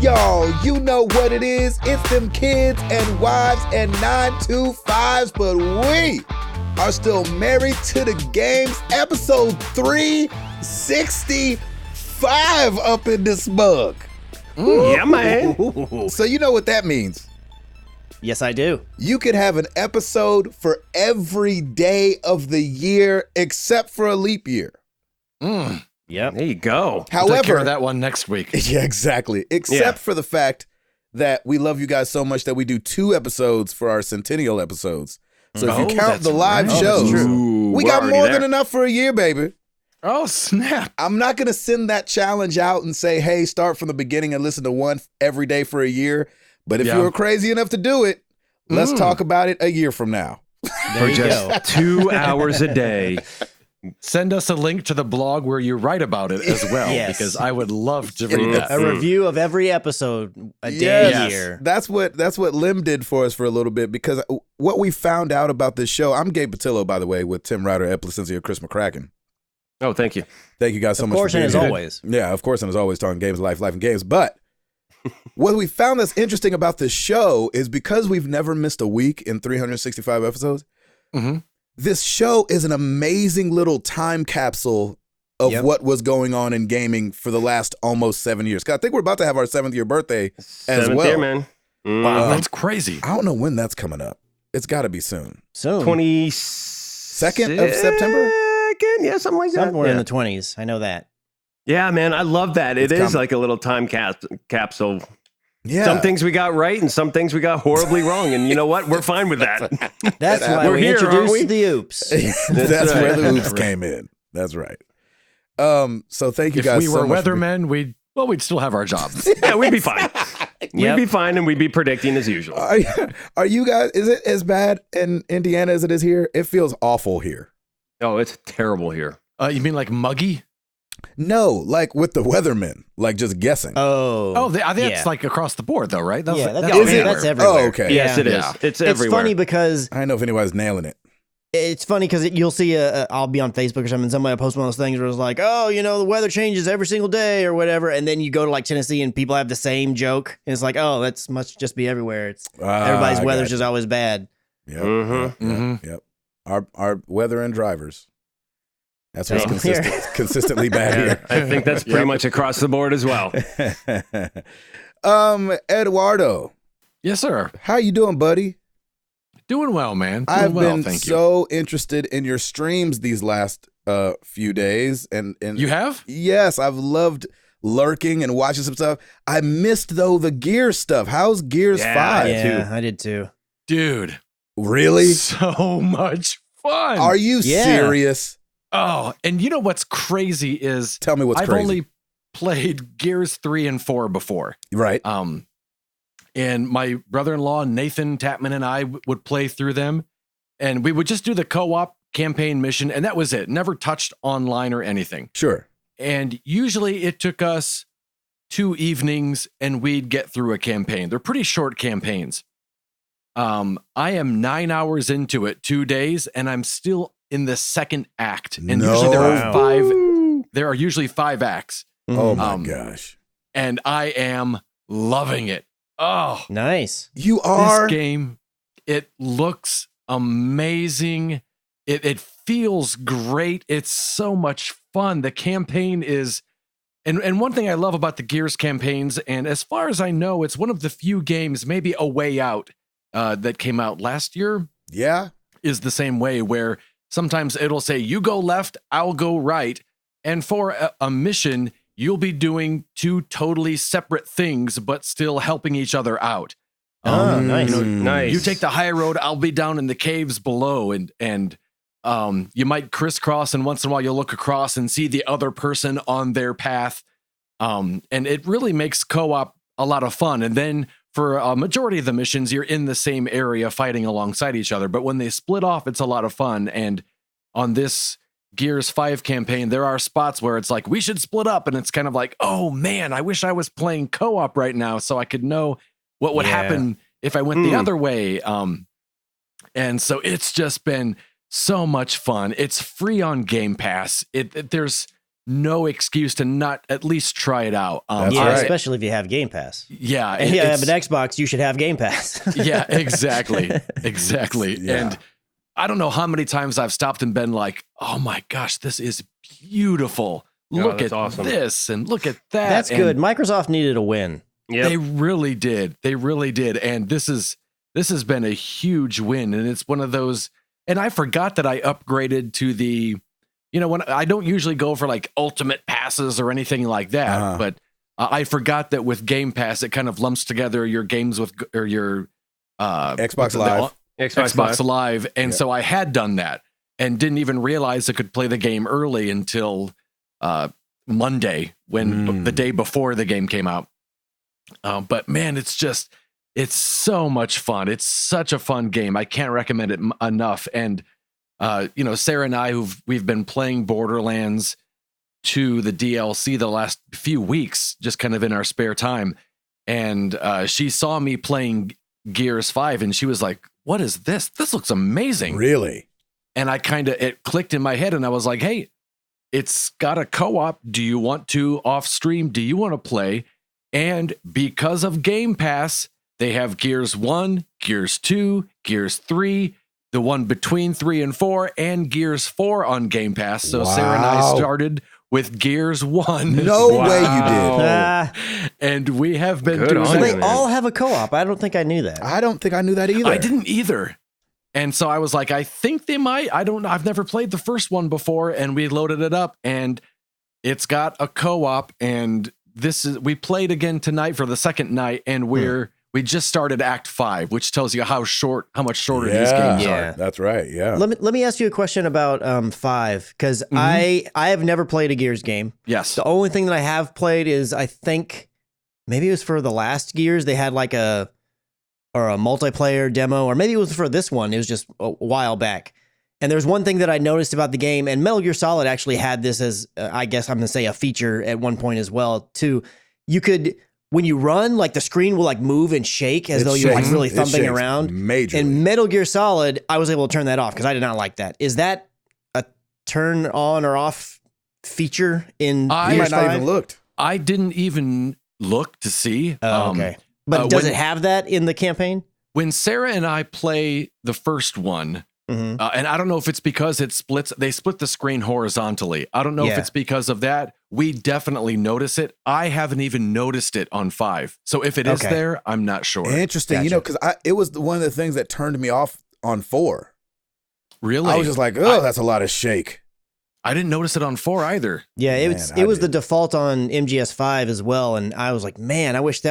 y'all, you know what it is. It's them kids and wives and 925s, but we are still married to the games. Episode 365 up in this mug. Yeah, man. So you know what that means. Yes, I do. You could have an episode for every day of the year except for a leap year. Yep. There you go. However, We'll take care of that one next week. Yeah, exactly. Except for the fact that we love you guys so much that we do 2 episodes for our centennial episodes. So if you count the live shows, we got more than enough for a year, baby. Oh, snap. I'm not going to send that challenge out and say, hey, start from the beginning and listen to one every day for a year. But if you were crazy enough to do it, let's talk about it a year from now. For just 2 hours a day. Send us a link to the blog where you write about it as well, because I would love to read that. A review of every episode a day a year. That's what Lim did for us for a little bit, because what we found out about this show, I'm Gabe Patillo, by the way, with Tim Ryder, Ed Placencia, Chris McCracken. Oh, thank you. Thank you guys so much. Of course, and as always. Yeah, of course, and as always, talking games, life, and games. But what we found that's interesting about this show is because we've never missed a week in 365 episodes, this show is an amazing little time capsule of what was going on in gaming for the last almost 7 years. 'Cause I think we're about to have our 7th year birthday as well. Year, man. Wow, that's crazy. I don't know when that's coming up. It's got to be soon. 22nd of September? Yeah, something like that. Somewhere in the 20s. I know that. Yeah, man, I love that. It's coming. like a little time capsule. Yeah. Some things we got right and some things we got horribly wrong. And you know what? We're fine with that. That's why We're we here, introduced aren't we? the oops. That's right. where the oops came in. That's right. So thank you guys If we so were much. weathermen, we'd still have our jobs. Yeah, we'd be fine. We'd be fine and we'd be predicting as usual. Are you guys, is it as bad in Indiana as it is here? It feels awful here. Oh, it's terrible here. You mean like muggy? No, like with the weathermen, like just guessing. Oh, That's like across the board, though, right? That's, that's everywhere. everywhere. Oh, okay. Yes, it is. Yeah. It's It's everywhere. funny because I don't know if anybody's nailing it. you'll see I'll be on Facebook or something, and somebody will post one of those things where it's like, oh, the weather changes every single day or whatever, and then you go to like Tennessee and people have the same joke, and it's like, oh, that must just be everywhere. It's everybody's weather's just always bad. Yep. Yep. Our weather and drivers. That's what's consistently bad here. I think that's pretty much across the board as well. Eduardo. Yes, sir. How you doing, buddy? Doing well, man. I've been thank you. so interested in your streams these last few days, and You have? yes, I've loved lurking and watching some stuff. I missed though the Gears stuff. How's Gears 5? Yeah, I did too. Dude. Really? So much fun. Are you serious? Oh, and you know what's crazy is Tell me what's I've crazy. only played Gears 3 and 4 before. Right. And my brother-in-law, Nathan Tapman, and I would play through them, and we would just do the co-op campaign mission, and that was it. Never touched online or anything. Sure. And usually it took us 2 evenings, and we'd get through a campaign. They're pretty short campaigns. I am 9 hours into it, 2 days, and I'm still in the second act. And usually there are usually 5 acts. Oh my gosh. And I am loving it. Oh, Nice. You are. this game, it looks amazing. It feels great. It's so much fun. The campaign is, and one thing I love about the Gears campaigns, and as far as I know, it's one of the few games, maybe A Way Out, that came out last year. Yeah. Is the same way, where sometimes it'll say, you go left, I'll go right. And for a mission, you'll be doing 2 totally separate things, but still helping each other out. Nice. Nice. You take the high road, I'll be down in the caves below, and you might crisscross, and once in a while you'll look across and see the other person on their path. And it really makes co-op a lot of fun. And then for a majority of the missions, you're in the same area fighting alongside each other. But when they split off, it's a lot of fun. And on this Gears 5 campaign, there are spots where it's like, we should split up. And it's kind of like, oh man, I wish I was playing co-op right now so I could know what would happen if I went the other way. And so it's just been so much fun. It's free on Game Pass. There's no excuse to not at least try it out. Especially if you have Game Pass. Yeah. And if you have an Xbox, you should have Game Pass. Yeah, exactly. Exactly. Yeah. And I don't know how many times I've stopped and been like, oh my gosh, this is beautiful. Look at this and look at that. That's and good. Microsoft needed a win. Yep. They really did. They really did. And this has been a huge win. And it's one of those, and I forgot that I upgraded to the, when I don't usually go for like ultimate passes or anything like that, but I forgot that with Game Pass, it kind of lumps together your games or your Xbox Live. Xbox Live. And so I had done that and didn't even realize I could play the game early until Monday, when the day before the game came out. But man, it's so much fun. It's such a fun game. I can't recommend it enough. And Sarah and I, we've been playing Borderlands 2, the DLC, the last few weeks, just kind of in our spare time. And she saw me playing Gears 5 and she was like, what is this? This looks amazing. Really? And it clicked in my head and I was like, hey, it's got a co-op. Do you want to off stream? Do you want to play? And because of Game Pass, they have Gears 1, Gears 2, Gears 3, the one between 3 and 4, and Gears 4 on Game Pass. So Sarah and I started with Gears 1. No way you did. And we have been doing So they all have a co-op. I don't think I knew that. I don't think I knew that either. I didn't either. And so I was like, I think they might. I don't know. I've never played the first one before, and we loaded it up, and it's got a co-op. And we played again tonight for the second night, and we just started Act 5, which tells you how much shorter these games are. That's right. Yeah. Let me ask you a question about 5, because I have never played a Gears game. Yes. The only thing that I have played is, I think maybe it was for the last Gears, they had like a multiplayer demo, or maybe it was for this one. It was just a while back. And there's one thing that I noticed about the game, and Metal Gear Solid actually had this as, I guess I'm going to say, a feature at one point as well, too. You could, when you run, like the screen will like move and shake as though you're like really thumping around. Majorly. In Metal Gear Solid, I was able to turn that off because I did not like that. Is that a turn on or off feature in You Gears might not 5? even looked. I didn't even look to see. Okay. But does it have that in the campaign? When Sarah and I play the first one, and I don't know if it's because they split the screen horizontally. I don't know if it's because of that. We definitely notice it. I haven't even noticed it on 5. So if it is there, I'm not sure. Interesting. Gotcha. Because it was one of the things that turned me off on 4. Really? I was just like, that's a lot of shake. I didn't notice it on 4 either. Yeah, it was the default on MGS5 as well, and I was like, man, I wish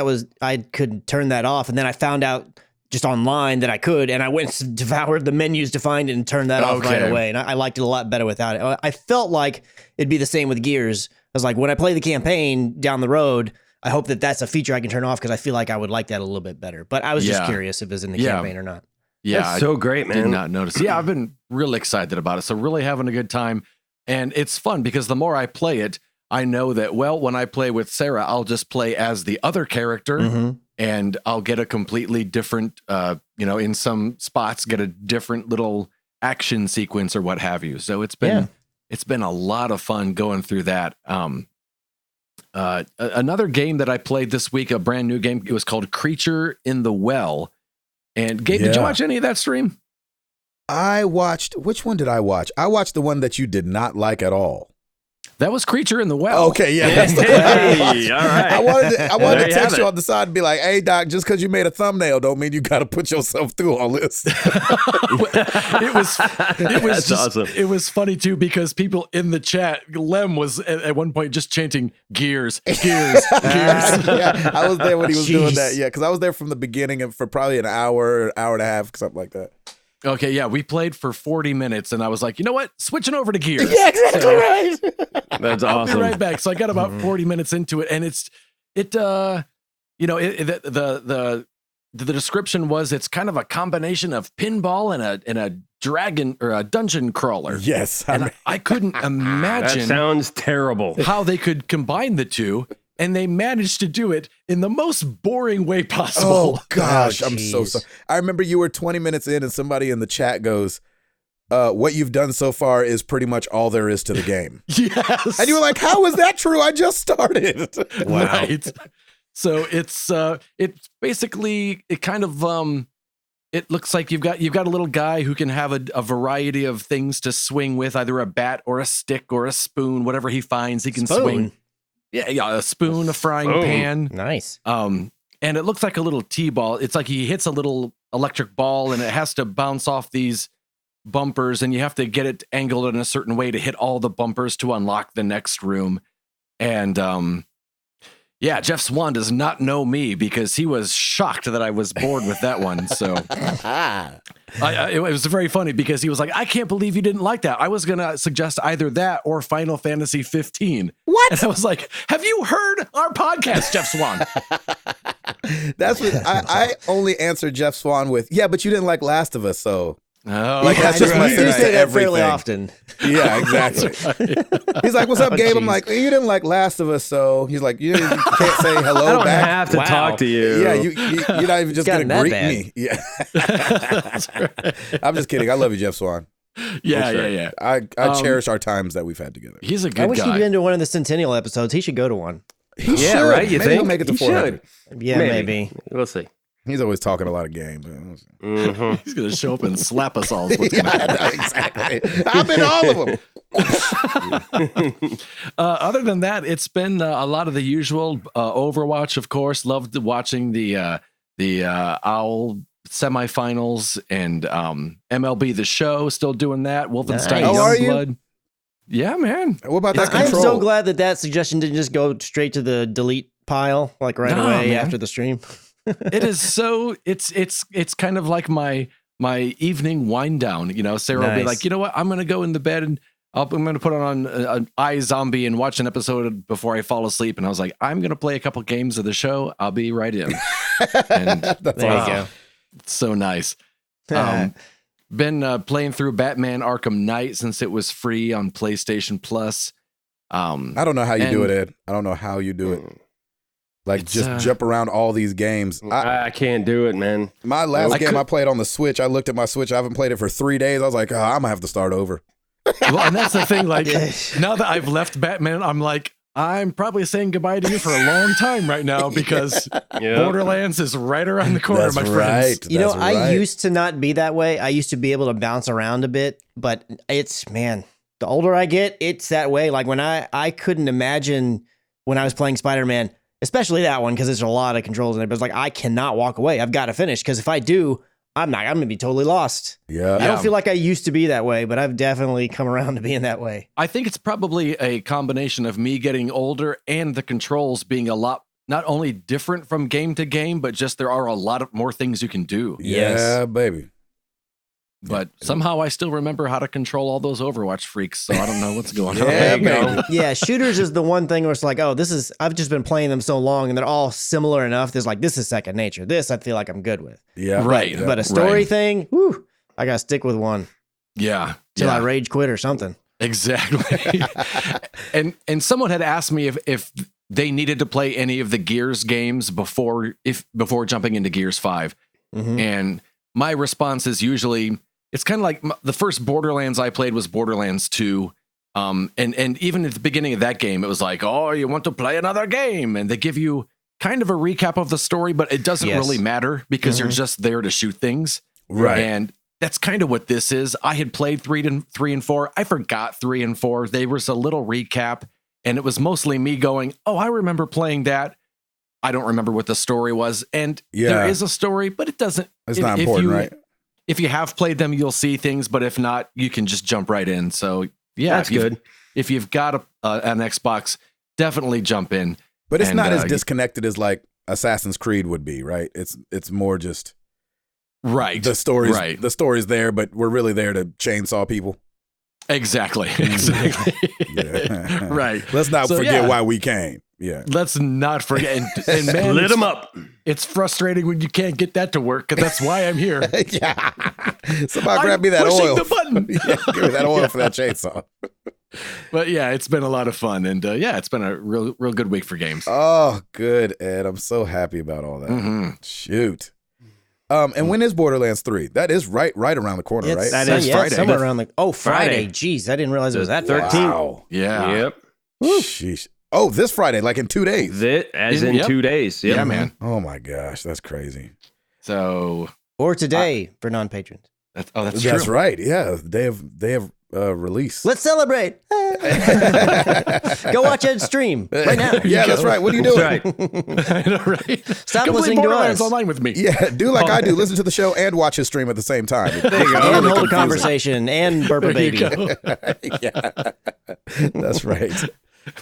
I could turn that off. And then I found out just online that I could, and I went and devoured the menus to find it and turned that off right away. And I liked it a lot better without it. I felt like it'd be the same with Gears. I was like, when I play the campaign down the road, I hope that that's a feature I can turn off because I feel like I would like that a little bit better. But I was just curious if it was in the campaign or not. Yeah, that's so great, man. Did not notice. Yeah, I've been really excited about it. So really having a good time. And it's fun because the more I play it, I know that, when I play with Sarah, I'll just play as the other character and I'll get a completely different, in some spots, get a different little action sequence or what have you. So it's been a lot of fun going through that. Another game that I played this week, a brand new game, it was called Creature in the Well. And Gabe, did you watch any of that stream? Which one did I watch? I watched the one that you did not like at all. That was Creature in the Well. Okay, yeah. That's the one. Hey, all right. I wanted to text you on the side and be like, hey, Doc, just because you made a thumbnail don't mean you got to put yourself through all this. That's awesome. It was funny, too, because people in the chat, Lem was at one point just chanting, Gears, Gears, Gears. Yeah, I was there when he was doing that. Yeah, because I was there from the beginning and for probably an hour and a half, something like that. Okay, yeah, we played for 40 minutes, and I was like, you know what? Switching over to Gears. Yeah, exactly right. That's I'll awesome. be right back. So I got about 40 minutes into it, and the description was it's kind of a combination of pinball and a dragon or a dungeon crawler. Yes, and I couldn't imagine That sounds terrible. how they could combine the two. And they managed to do it in the most boring way possible. Oh, gosh. I'm so sorry. I remember you were 20 minutes in and somebody in the chat goes, what you've done so far is pretty much all there is to the game. Yes. And you were like, how is that true? I just started. Wow. Right. So it's basically, it kind of, it looks like you've got a little guy who can have a variety of things to swing with, either a bat or a stick or a spoon, whatever he finds, he can swing. Yeah, a spoon, a frying pan. Nice. And it looks like a little T-ball. It's like he hits a little electric ball and it has to bounce off these bumpers, and you have to get it angled in a certain way to hit all the bumpers to unlock the next room. And yeah, Jeff Swan does not know me because he was shocked that I was bored with that one. So it was very funny because he was like, I can't believe you didn't like that. I was going to suggest either that or Final Fantasy 15. What? And I was like, have you heard our podcast, Jeff Swan? That's what I only answer Jeff Swan with, yeah, but you didn't like Last of Us, so. Oh, like that's just my you do answer say to that fairly everything. often. Yeah, exactly. He's like, "What's up, Gabe?" I'm like, "You didn't like Last of Us, so." He's like, "You can't say hello I don't back." have to talk to you. Yeah, you're not even just gonna greet me. Yeah, I'm just kidding. I love you, Jeff Swan. Yeah. I cherish our times that we've had together. He's a good guy. I wish he'd been to one of the Centennial episodes. He should go to one. He should. Right? You Maybe think he'll make it to 400. Yeah, maybe. We'll see. He's always talking a lot of game. Mm-hmm. He's going to show up and slap us all. Yeah, exactly. I've been all of them. Other than that, it's been a lot of the usual. Overwatch, of course. Loved watching the Owl semifinals and MLB The Show. Still doing that. Wolfenstein Nice. Oh, are Youngblood. Yeah, man. What about that I'm control? so glad that suggestion didn't just go straight to the delete pile like right away man. after the stream. It is so. It's kind of like my evening wind down. You know, Sarah will be Nice. like, you know what, I'm going to go in the bed and I'm going to put on an iZombie and watch an episode before I fall asleep. And I was like, I'm going to play a couple games of the show. I'll be right in. And That's There you awesome. go. it's so nice. Been playing through Batman Arkham Knight since it was free on PlayStation Plus. I don't know how you do And- it, Ed. I don't know how you do it. Like, It's, just jump around all these games. I can't do it, man. My last game could- I played on the Switch, I looked at my Switch. I haven't played it for 3 days. I was like, I'm going to have to start over. Well, and that's the thing. Like, now that I've left Batman, I'm like, I'm probably saying goodbye to you for a long time right now because Borderlands is right around the corner, That's my friends. right. You know, That's I right. used to not be that way. I used to be able to bounce around a bit, but the older I get, it's that way. Like when I couldn't imagine when I was playing Spider-Man, especially that one, because there's a lot of controls in it, but it's like, I cannot walk away. I've got to finish. Because if I do, I'm going to be totally lost. Yeah. I don't feel like I used to be that way, but I've definitely come around to being that way. I think it's probably a combination of me getting older and the controls being a lot, not only different from game to game, but just there are a lot of more things you can do. Yeah, baby. But somehow I still remember how to control all those Overwatch freaks, so I don't know what's going on. Yeah, There you baby. go. Yeah, shooters is the one thing where it's like, I've just been playing them so long and they're all similar enough. There's like, this is second nature. This I feel like I'm good with. Yeah. Right. Yeah. But a story Right. thing, whew, I got to stick with one Yeah. till I yeah. rage quit or something. Exactly. and someone had asked me if they needed to play any of the Gears games before jumping into Gears 5. Mhm. And my response is usually, it's kind of like the first Borderlands I played was Borderlands 2. And even at the beginning of that game, it was like, oh, you want to play another game? And they give you kind of a recap of the story, but it doesn't Yes. really matter because you're just there to shoot things. Right. And that's kind of what this is. I had played 3 and 4. I forgot 3 and 4. There was a little recap, and it was mostly me going, oh, I remember playing that. I don't remember what the story was. And there is a story, but it doesn't. It's not important, right? If you have played them, you'll see things, but if not, you can just jump right in. So yeah, That's good. If you've got an Xbox, definitely jump in. But it's And, not as disconnected as like Assassin's Creed would be, right? It's more just Right. the stories. Right. The story's there, but we're really there to chainsaw people. Exactly. Exactly. Yeah. Right. Let's not So, forget yeah. why we came. Yeah. Let's not forget. And man, Lit them up. it's frustrating when you can't get that to work, because that's why I'm here. Yeah. Somebody grab I'm me that pushing oil. the button. Yeah, give me that oil for that chainsaw. But yeah, it's been a lot of fun, and yeah, it's been a real good week for games. Oh, good, Ed. I'm so happy about all that. Mhm. Shoot. And when is Borderlands 3? That is right around the corner, right? That is Friday. somewhere around the. Oh, Friday. Friday. Jeez, I didn't realize it was that 13th. Wow. Yeah. Yep. Sheesh. Oh, this Friday, like in 2 days. As in Yep. 2 days. Yep. Yeah, man. Oh my gosh, that's crazy. So Or today for non-patrons. that's true. That's right. Yeah, they have release. Let's celebrate. Go watch Ed's stream right now. Yeah, that's right. What are you doing? That's right. I know, right? Stop Come play listening to Borderlands us. online with me. Yeah, do like I do. Listen to the show and watch his stream at the same time. There you go. And hold a confusing. conversation and burp a There you baby. go. Yeah, that's right.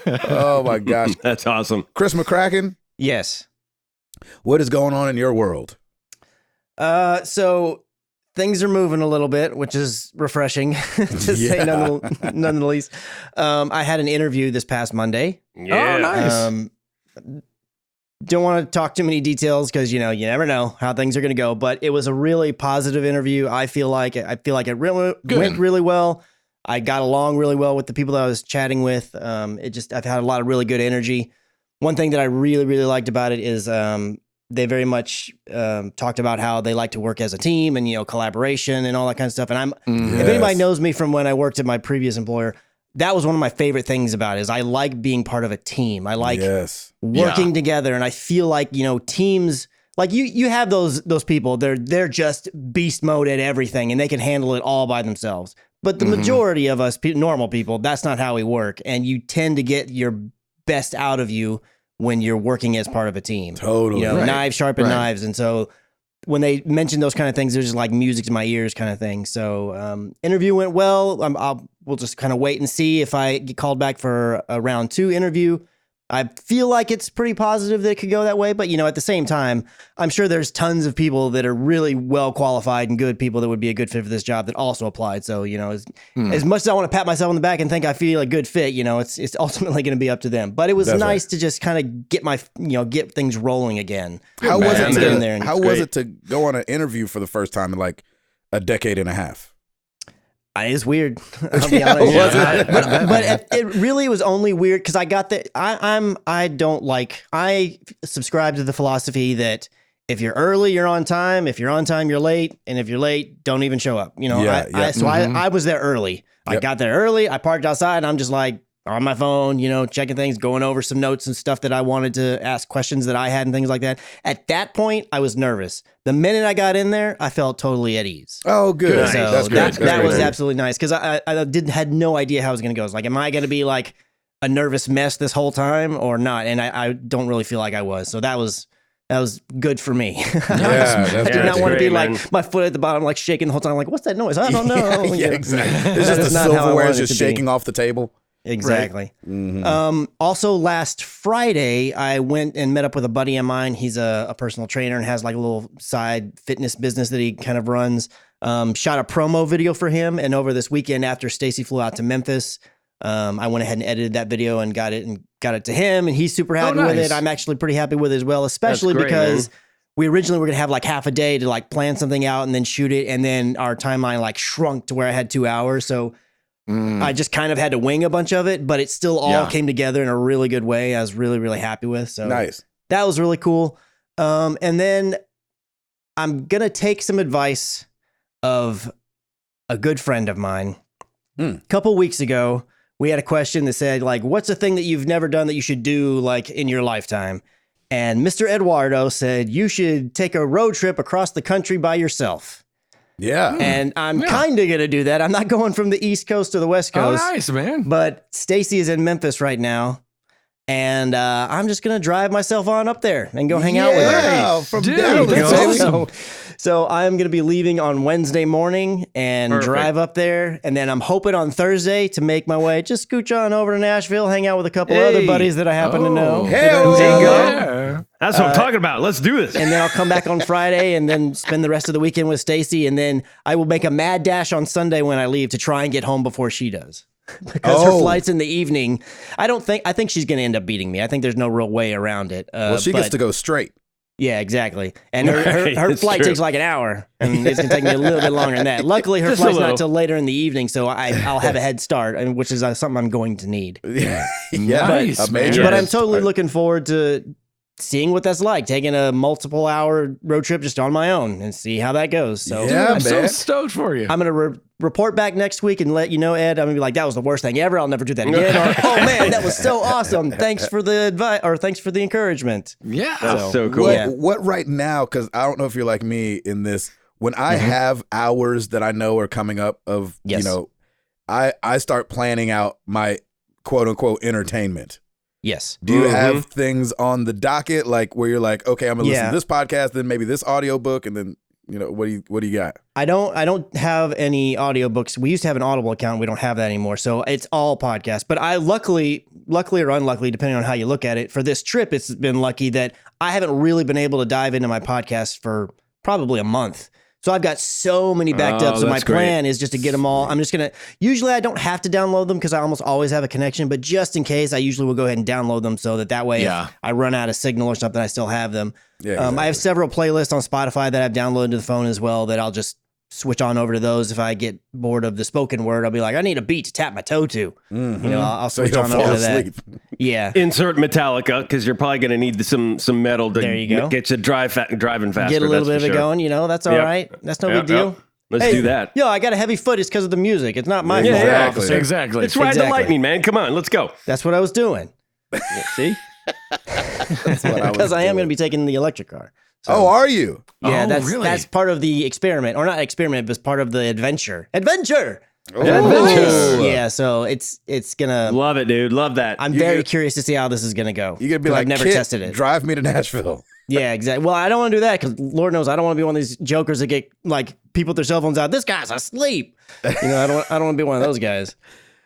Oh my gosh, That's awesome. Chris McCracken, Yes. what is going on in your world? So things are moving a little bit, which is refreshing to say none the least. I had an interview this past Monday. Yeah. Oh, nice. Don't want to talk too many details because you never know how things are going to go. But it was a really positive interview. I feel like it really went really well. I got along really well with the people that I was chatting with. I've had a lot of really good energy. One thing that I really, really liked about it is they very much talked about how they like to work as a team and, collaboration and all that kind of stuff. And if anybody knows me from when I worked at my previous employer, that was one of my favorite things about it is I like being part of a team. I like working together. And I feel like, teams, like you have those people, they're just beast mode at everything and they can handle it all by themselves. But the majority of us normal people, that's not how we work. And you tend to get your best out of you when you're working as part of a team. Totally. Knives sharpen knives. And so when they mentioned those kind of things, they're just like music to my ears kind of thing. So interview went well. We'll just kind of wait and see if I get called back for a round 2 interview. I feel like it's pretty positive that it could go that way. But, at the same time, I'm sure there's tons of people that are really well qualified and good people that would be a good fit for this job that also applied. So, as much as I want to pat myself on the back and think I feel a good fit, it's ultimately going to be up to them. But it was nice to just kind of get things rolling again. How was it? Get in there and- How was it to go on an interview for the first time in like a decade and a half? It's weird. I'll be honest. But it really was only weird because I got the I subscribe to the philosophy that if you're early, you're on time. If you're on time, you're late. And if you're late, don't even show up. I was there early. I got there early. I parked outside and I'm just like on my phone, checking things, going over some notes and stuff that I wanted to ask questions that I had and things like that. At that point, I was nervous. The minute I got in there, I felt totally at ease. Oh, good. Nice. So That's great. that was absolutely nice because I had no idea how it was going to go. It's like, am I going to be like a nervous mess this whole time or not? And I don't really feel like I was. So that was good for me. I did not want to be like my foot at the bottom, like shaking the whole time. Like, what's that noise? I don't know. Yeah, exactly. It's just the silverware is just shaking off the table. Exactly. Right. Also, last Friday, I went and met up with a buddy of mine. He's a personal trainer and has like a little side fitness business that he kind of runs. Shot a promo video for him. And over this weekend, after Stacy flew out to Memphis, I went ahead and edited that video and got it to him. And he's super happy with it. I'm actually pretty happy with it as well, especially because we originally were going to have like half a day to like plan something out and then shoot it. And then our timeline like shrunk to where I had 2 hours. So I just kind of had to wing a bunch of it, but it still all came together in a really good way. I was really, really happy with. So nice. That was really cool. And then I'm going to take some advice of a good friend of mine. A couple weeks ago, we had a question that said, like, what's a thing that you've never done that you should do like in your lifetime? And Mr. Eduardo said, you should take a road trip across the country by yourself. Yeah. And I'm kind of going to do that. I'm not going from the East Coast to the West Coast. Oh, nice, man. But Stacy is in Memphis right now. And I'm just going to drive myself on up there and go hang out with her. Yeah, from Dude, Dallas, that's baby. awesome. So I'm going to be leaving on Wednesday morning and drive up there. And then I'm hoping on Thursday to make my way, just scooch on over to Nashville, hang out with a couple other buddies that I happen to know. Hell There you go. Yeah. That's what I'm talking about. Let's do this. And then I'll come back on Friday and then spend the rest of the weekend with Stacy. And then I will make a mad dash on Sunday when I leave to try and get home before she does. Because her flight's in the evening. I think she's going to end up beating me. I think there's no real way around it. Well, she gets to go straight. Yeah, exactly. And her flight takes like an hour. And it's going to take me a little bit longer than that. Luckily, her flight's not till later in the evening, so I'll have a head start, which is something I'm going to need. Yeah. Nice, Amazing. But I'm totally looking forward to seeing what that's like, taking a multiple hour road trip just on my own and see how that goes. So Yeah, I'm so man. stoked for you. I'm going to report back next week and let you know, Ed. I'm going to be like, that was the worst thing ever. I'll never do that again. Or, oh man, that was so awesome. Thanks for the advice, or thanks for the encouragement. Yeah. That's so cool. What right now, because I don't know if you're like me in this, when I have hours that I know are coming up of, Yes. I start planning out my quote unquote entertainment. Yes. Do you have things on the docket, like where you're like, okay, I'm gonna listen to this podcast, then maybe this audiobook, and then what do you got? I don't have any audiobooks. We used to have an Audible account. We don't have that anymore. So it's all podcasts. But I luckily or unluckily, depending on how you look at it, for this trip, it's been lucky that I haven't really been able to dive into my podcast for probably a month. So I've got so many backed up. So my plan is just to get them all. I'm just going to, usually I don't have to download them because I almost always have a connection, but just in case, I usually will go ahead and download them so that way if I run out of signal or something, I still have them. Yeah, exactly. I have several playlists on Spotify that I've downloaded to the phone as well that I'll just switch on over to those. If I get bored of the spoken word, I'll be like, I need a beat to tap my toe to. I'll switch on over to that. Yeah. Insert Metallica, because you're probably going to need some metal to There you go. get you driving faster. Get a little bit of it going, that's all right. That's no big deal. Let's do that. Yo, I got a heavy foot. It's because of the music. It's not my fault, Exactly. officer. Exactly. Let's ride the lightning, man. Come on, let's go. That's what I was doing. See? Because I am going to be taking the electric car. So, Oh, are you? yeah, really? that's part of the experiment, or not experiment, but it's part of the adventure. Adventure. Oh. Yeah, so it's gonna. Love it, dude. Love that. I'm very curious to see how this is gonna go. You're gonna be 'cause like, I've never "Kit, tested it. Drive me to Nashville. Yeah, exactly. Well, I don't want to do that because Lord knows I don't want to be one of these jokers that get like people with their cell phones out. This guy's asleep. I don't want to be one of those guys.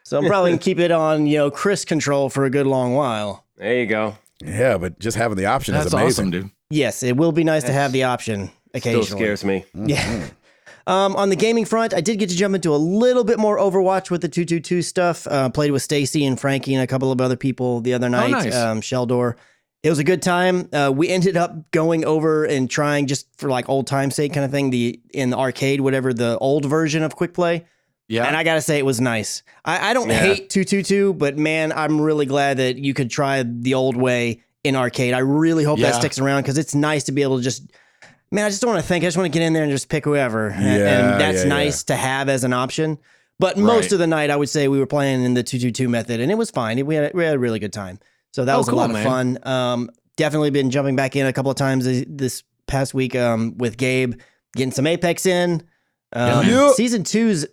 So I'm probably gonna keep it on Chris control for a good long while. There you go. Yeah, but just having the option That's is amazing. awesome, dude. Yes, it will be nice to have the option occasionally. Still scares me. Yeah. On the gaming front, I did get to jump into a little bit more Overwatch with the 222 stuff. Played with Stacy and Frankie and a couple of other people the other night. nice. Sheldor. It was a good time. We ended up going over and trying, just for like old time's sake kind of thing, in the arcade, whatever, the old version of Quick Play. Yeah. And I got to say, it was nice. I don't hate 222, but man, I'm really glad that you could try the old way in arcade. I really hope that sticks around because it's nice to be able to just, man, I just don't want to think. I just want to get in there and just pick whoever. And that's nice to have as an option. But most of the night, I would say we were playing in the 222 method, and it was fine. We had a really good time. So that was a lot of fun. Definitely been jumping back in a couple of times this past week with Gabe, getting some Apex in. Season 2's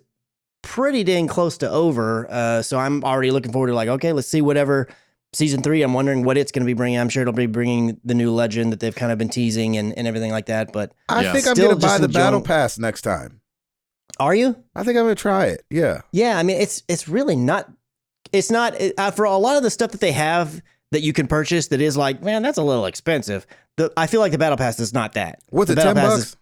pretty dang close to over. So I'm already looking forward to okay, let's see whatever season 3. I'm wondering what it's going to be bringing. I'm sure it'll be bringing the new legend that they've kind of been teasing and everything like that. But I think I'm going to buy the battle pass next time. Are you? I think I'm going to try it. Yeah. Yeah. I mean, it's really not. It's not for a lot of the stuff that they have that you can purchase. That is like, man, that's a little expensive. I feel like the battle pass is not that. What's it? $10?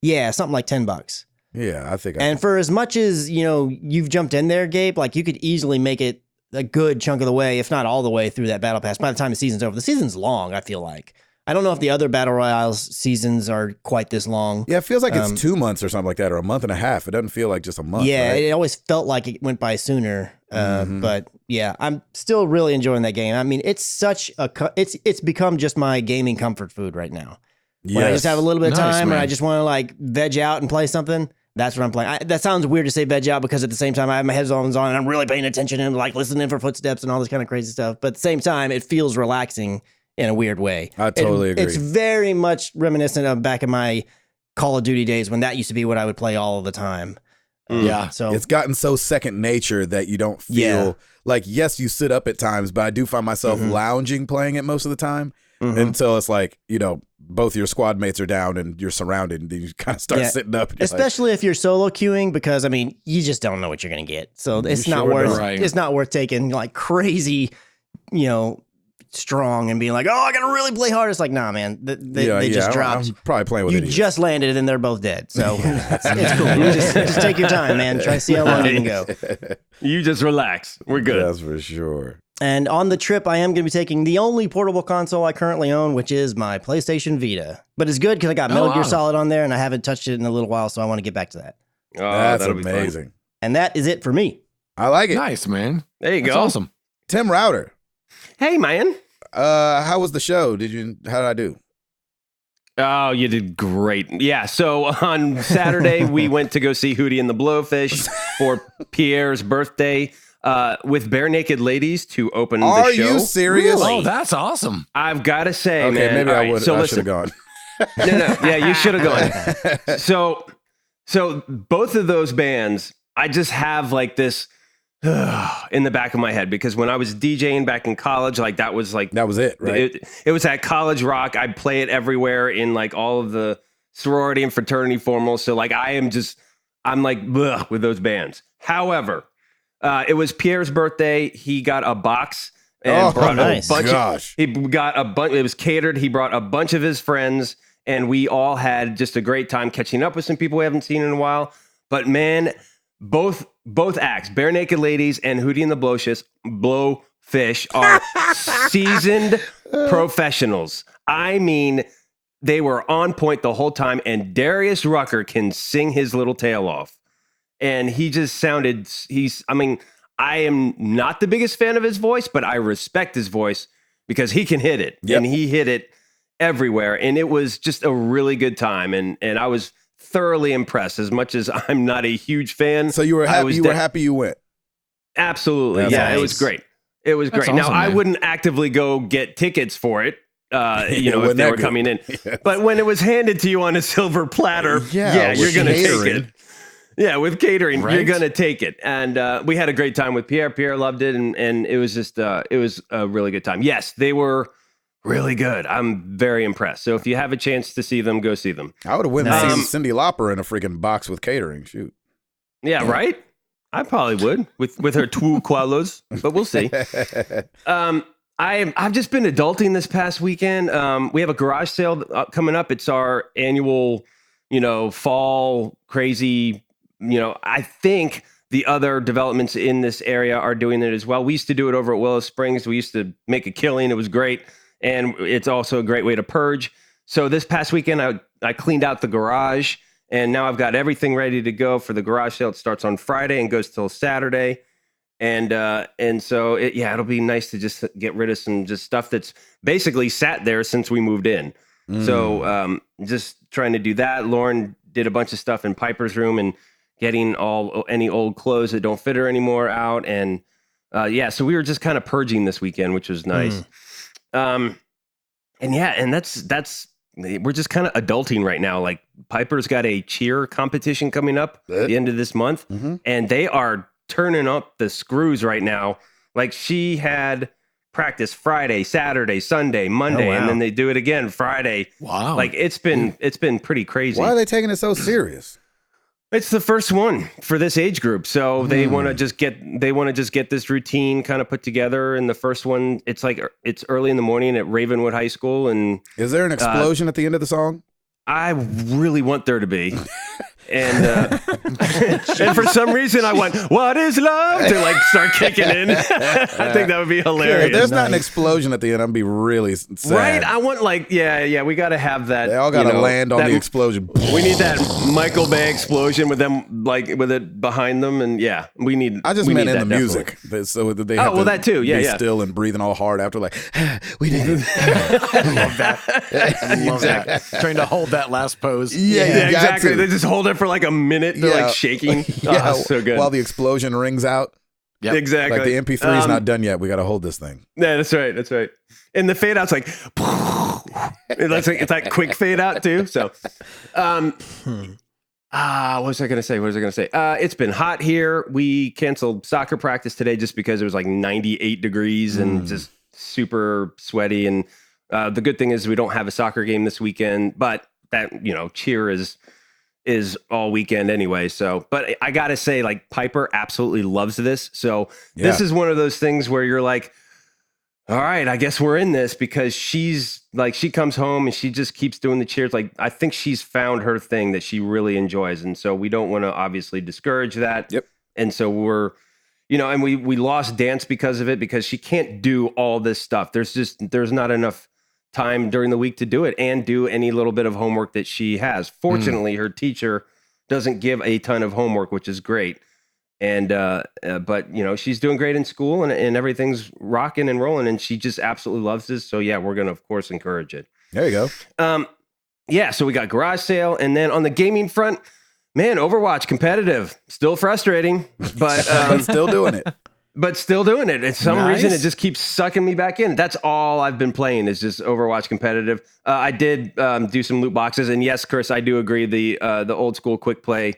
Yeah, something like $10. Yeah, I think. And for as much as you've jumped in there, Gabe, like you could easily make it a good chunk of the way, if not all the way through that battle pass by the time the season's over. The season's long, I feel like. I don't know if the other battle royales seasons are quite this long. Yeah, it feels like it's 2 months or something like that, or a month and a half. It doesn't feel like just a month. Yeah, right? it always felt like it went by sooner. But yeah, I'm still really enjoying that game. I mean, it's such it's become just my gaming comfort food right now. When I just have a little bit of time and I just want to veg out and play something. That's what I'm playing. That sounds weird to say veg out because at the same time I have my headphones on and I'm really paying attention and listening for footsteps and all this kind of crazy stuff. But at the same time, it feels relaxing in a weird way. I totally agree. It's very much reminiscent of back in my Call of Duty days when that used to be what I would play all of the time. Yeah. So it's gotten so second nature that you don't feel like, yes, you sit up at times, but I do find myself lounging playing it most of the time until it's both your squad mates are down and you're surrounded and you kind of start sitting up. Especially if you're solo queuing, because I mean, you just don't know what you're going to get. So it's not worth it's not worth taking crazy, strong and being like, oh, I got to really play hard. It's like, nah, man, they just dropped. I'm probably playing with you idiots. Just landed and they're both dead. So it's cool. Just take your time, man. Try to see how long you can go. You just relax. We're good. That's for sure. And on the trip, I am going to be taking the only portable console I currently own, which is my PlayStation Vita. But it's good because I got Metal Gear Solid on there and I haven't touched it in a little while, so I want to get back to that. Oh, that's amazing. And that is it for me. I like it. Nice, man. There you That's go. awesome. Tim Router. Hey, man. How was the show? How did I do? Oh, you did great. Yeah. So on Saturday, we went to go see Hootie and the Blowfish for Pierre's birthday with Bare Naked Ladies to open the show. Are you serious? Oh, that's awesome. I've got to say, Okay, man. maybe I would. So I should have gone. No. Yeah, you should have gone. So both of those bands, I just have like this in the back of my head, because when I was DJing back in college, like that was it, right? It was at college rock. I'd play it everywhere in like all of the sorority and fraternity formals. So like I'm like bleh with those bands. However, it was Pierre's birthday. He got a box and brought nice. a bunch. Gosh. He got a bunch. It was catered. He brought a bunch of his friends, and we all had just a great time catching up with some people we haven't seen in a while. But man, both acts, Bare Naked Ladies and Hootie and the Blowfish, are seasoned professionals. I mean, they were on point the whole time, and Darius Rucker can sing his little tail off. And he just sounded, I am not the biggest fan of his voice, but I respect his voice because he can hit it. Yep. And he hit it everywhere. And it was just a really good time. And I was thoroughly impressed. As much as I'm not a huge fan. So you were happy. You were happy you went. Absolutely. That's Yeah, nice. It was great. It was That's great. Now awesome, I man. wouldn't actively go get tickets for it. If Wasn't they that were good? coming in, Yes. but when it was handed to you on a silver platter, Yeah, you're with gonna take catering. it. Yeah, with catering, you're Right. gonna take it. And we had a great time with Pierre. Pierre loved it, and it was just it was a really good time. Yes, they were really good. I'm very impressed. So if you have a chance to see them, go see them. I would have went and Nice. seen Cyndi Lauper in a freaking box with catering. Shoot. Yeah, right. I probably would with her two koalas, but we'll see. I've just been adulting this past weekend. We have a garage sale coming up. It's our annual, fall crazy. I think the other developments in this area are doing it as well. We used to do it over at Willow Springs. We used to make a killing. It was great, and it's also a great way to purge. So this past weekend, I cleaned out the garage, and now I've got everything ready to go for the garage sale. It starts on Friday and goes till Saturday. And so it'll be nice to just get rid of some just stuff that's basically sat there since we moved in. So just trying to do that. Lauren did a bunch of stuff in Piper's room and getting any old clothes that don't fit her anymore out. And so we were just kind of purging this weekend, which was nice. And that's we're just kind of adulting right now. Like Piper's got a cheer competition coming up at the end of this month, and they are turning up the screws right now. Like she had practice Friday, Saturday, Sunday, Monday, and then they do it again Friday. Wow. Like it's been pretty crazy. Why are they taking it so serious? It's the first one for this age group. So they want to just get this routine kind of put together. And the first one, it's early in the morning at Ravenwood High School. And Is there an explosion at the end of the song? I really want there to be. And and for some reason I went, "What is love?" to like start kicking in. I think that would be If hilarious. there's not an explosion at the end, I'm be really sad. Right? I want we got to have that. They all got to land on that- the explosion. We need that Michael Bay explosion with them, like with it behind them, and we need. I just we meant need in the that, music, so that they have to that too. Yeah, be yeah. still and breathing all hard after, like we did it. I love that. Trying to hold that last pose. Yeah, Yeah, you got exactly. to. They just hold it for like a minute. They're Yeah. like shaking. Yeah, So good. while the explosion rings out. Yep. Exactly. Like the MP3 is not done yet. We got to hold this thing. Yeah, that's right. That's right. And the fade out's like, it's like quick fade out too. So, what was I going to say? It's been hot here. We canceled soccer practice today just because it was like 98 degrees and just super sweaty. And the good thing is we don't have a soccer game this weekend, but that, cheer is all weekend anyway. So, but I got to say, like, Piper absolutely loves this. So this is one of those things where you're like, all right, I guess we're in this, because she's like, she comes home and she just keeps doing the cheers. Like, I think she's found her thing that she really enjoys. And so we don't want to obviously discourage that. Yep. And so we're, and we lost dance because of it, because she can't do all this stuff. There's not enough time during the week to do it and do any little bit of homework that she has. Fortunately, her teacher doesn't give a ton of homework, which is great. And but she's doing great in school, and everything's rocking and rolling, and she just absolutely loves this. So yeah, we're gonna of course encourage it. There you go. Yeah, so we got garage sale, and then on the gaming front, man, Overwatch competitive, still frustrating, but Still doing it. But still doing it. For some Nice. reason, it just keeps sucking me back in. That's all I've been playing is just Overwatch competitive. I did do some loot boxes, and yes, Chris, I do agree. The old school quick play,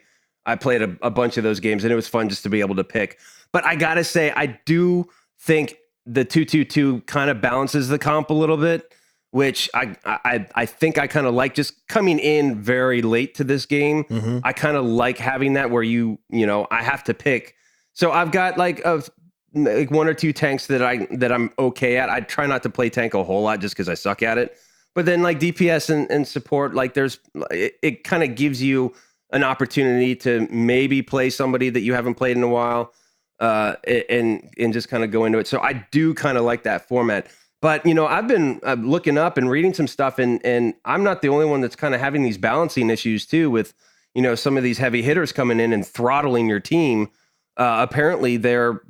I played a bunch of those games, and it was fun just to be able to pick. But I gotta say, I do think the 2-2-2 kind of balances the comp a little bit, which I think I kind of like. Just coming in very late to this game, Mm-hmm. I kind of like having that where I have to pick. So I've got like one or two tanks that I'm okay at. I try not to play tank a whole lot just because I suck at it. But then like DPS and support, like it kind of gives you an opportunity to maybe play somebody that you haven't played in a while, and just kind of go into it. So I do kind of like that format. But I've been looking up and reading some stuff, and I'm not the only one that's kind of having these balancing issues too with some of these heavy hitters coming in and throttling your team. Apparently they're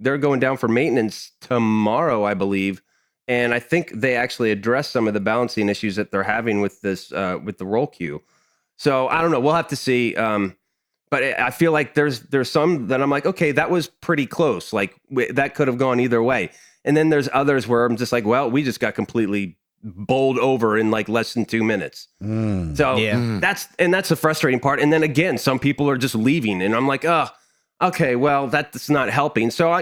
going down for maintenance tomorrow, I believe, and I think they actually addressed some of the balancing issues that they're having with this with the roll queue. So I don't know. We'll have to see. But I feel like there's some that I'm like, okay, that was pretty close. Like that could have gone either way. And then there's others where I'm just like, well, we just got completely bowled over in like less than 2 minutes. So Yeah. that's the frustrating part. And then again, some people are just leaving, and I'm like, oh, okay, well, that's not helping. So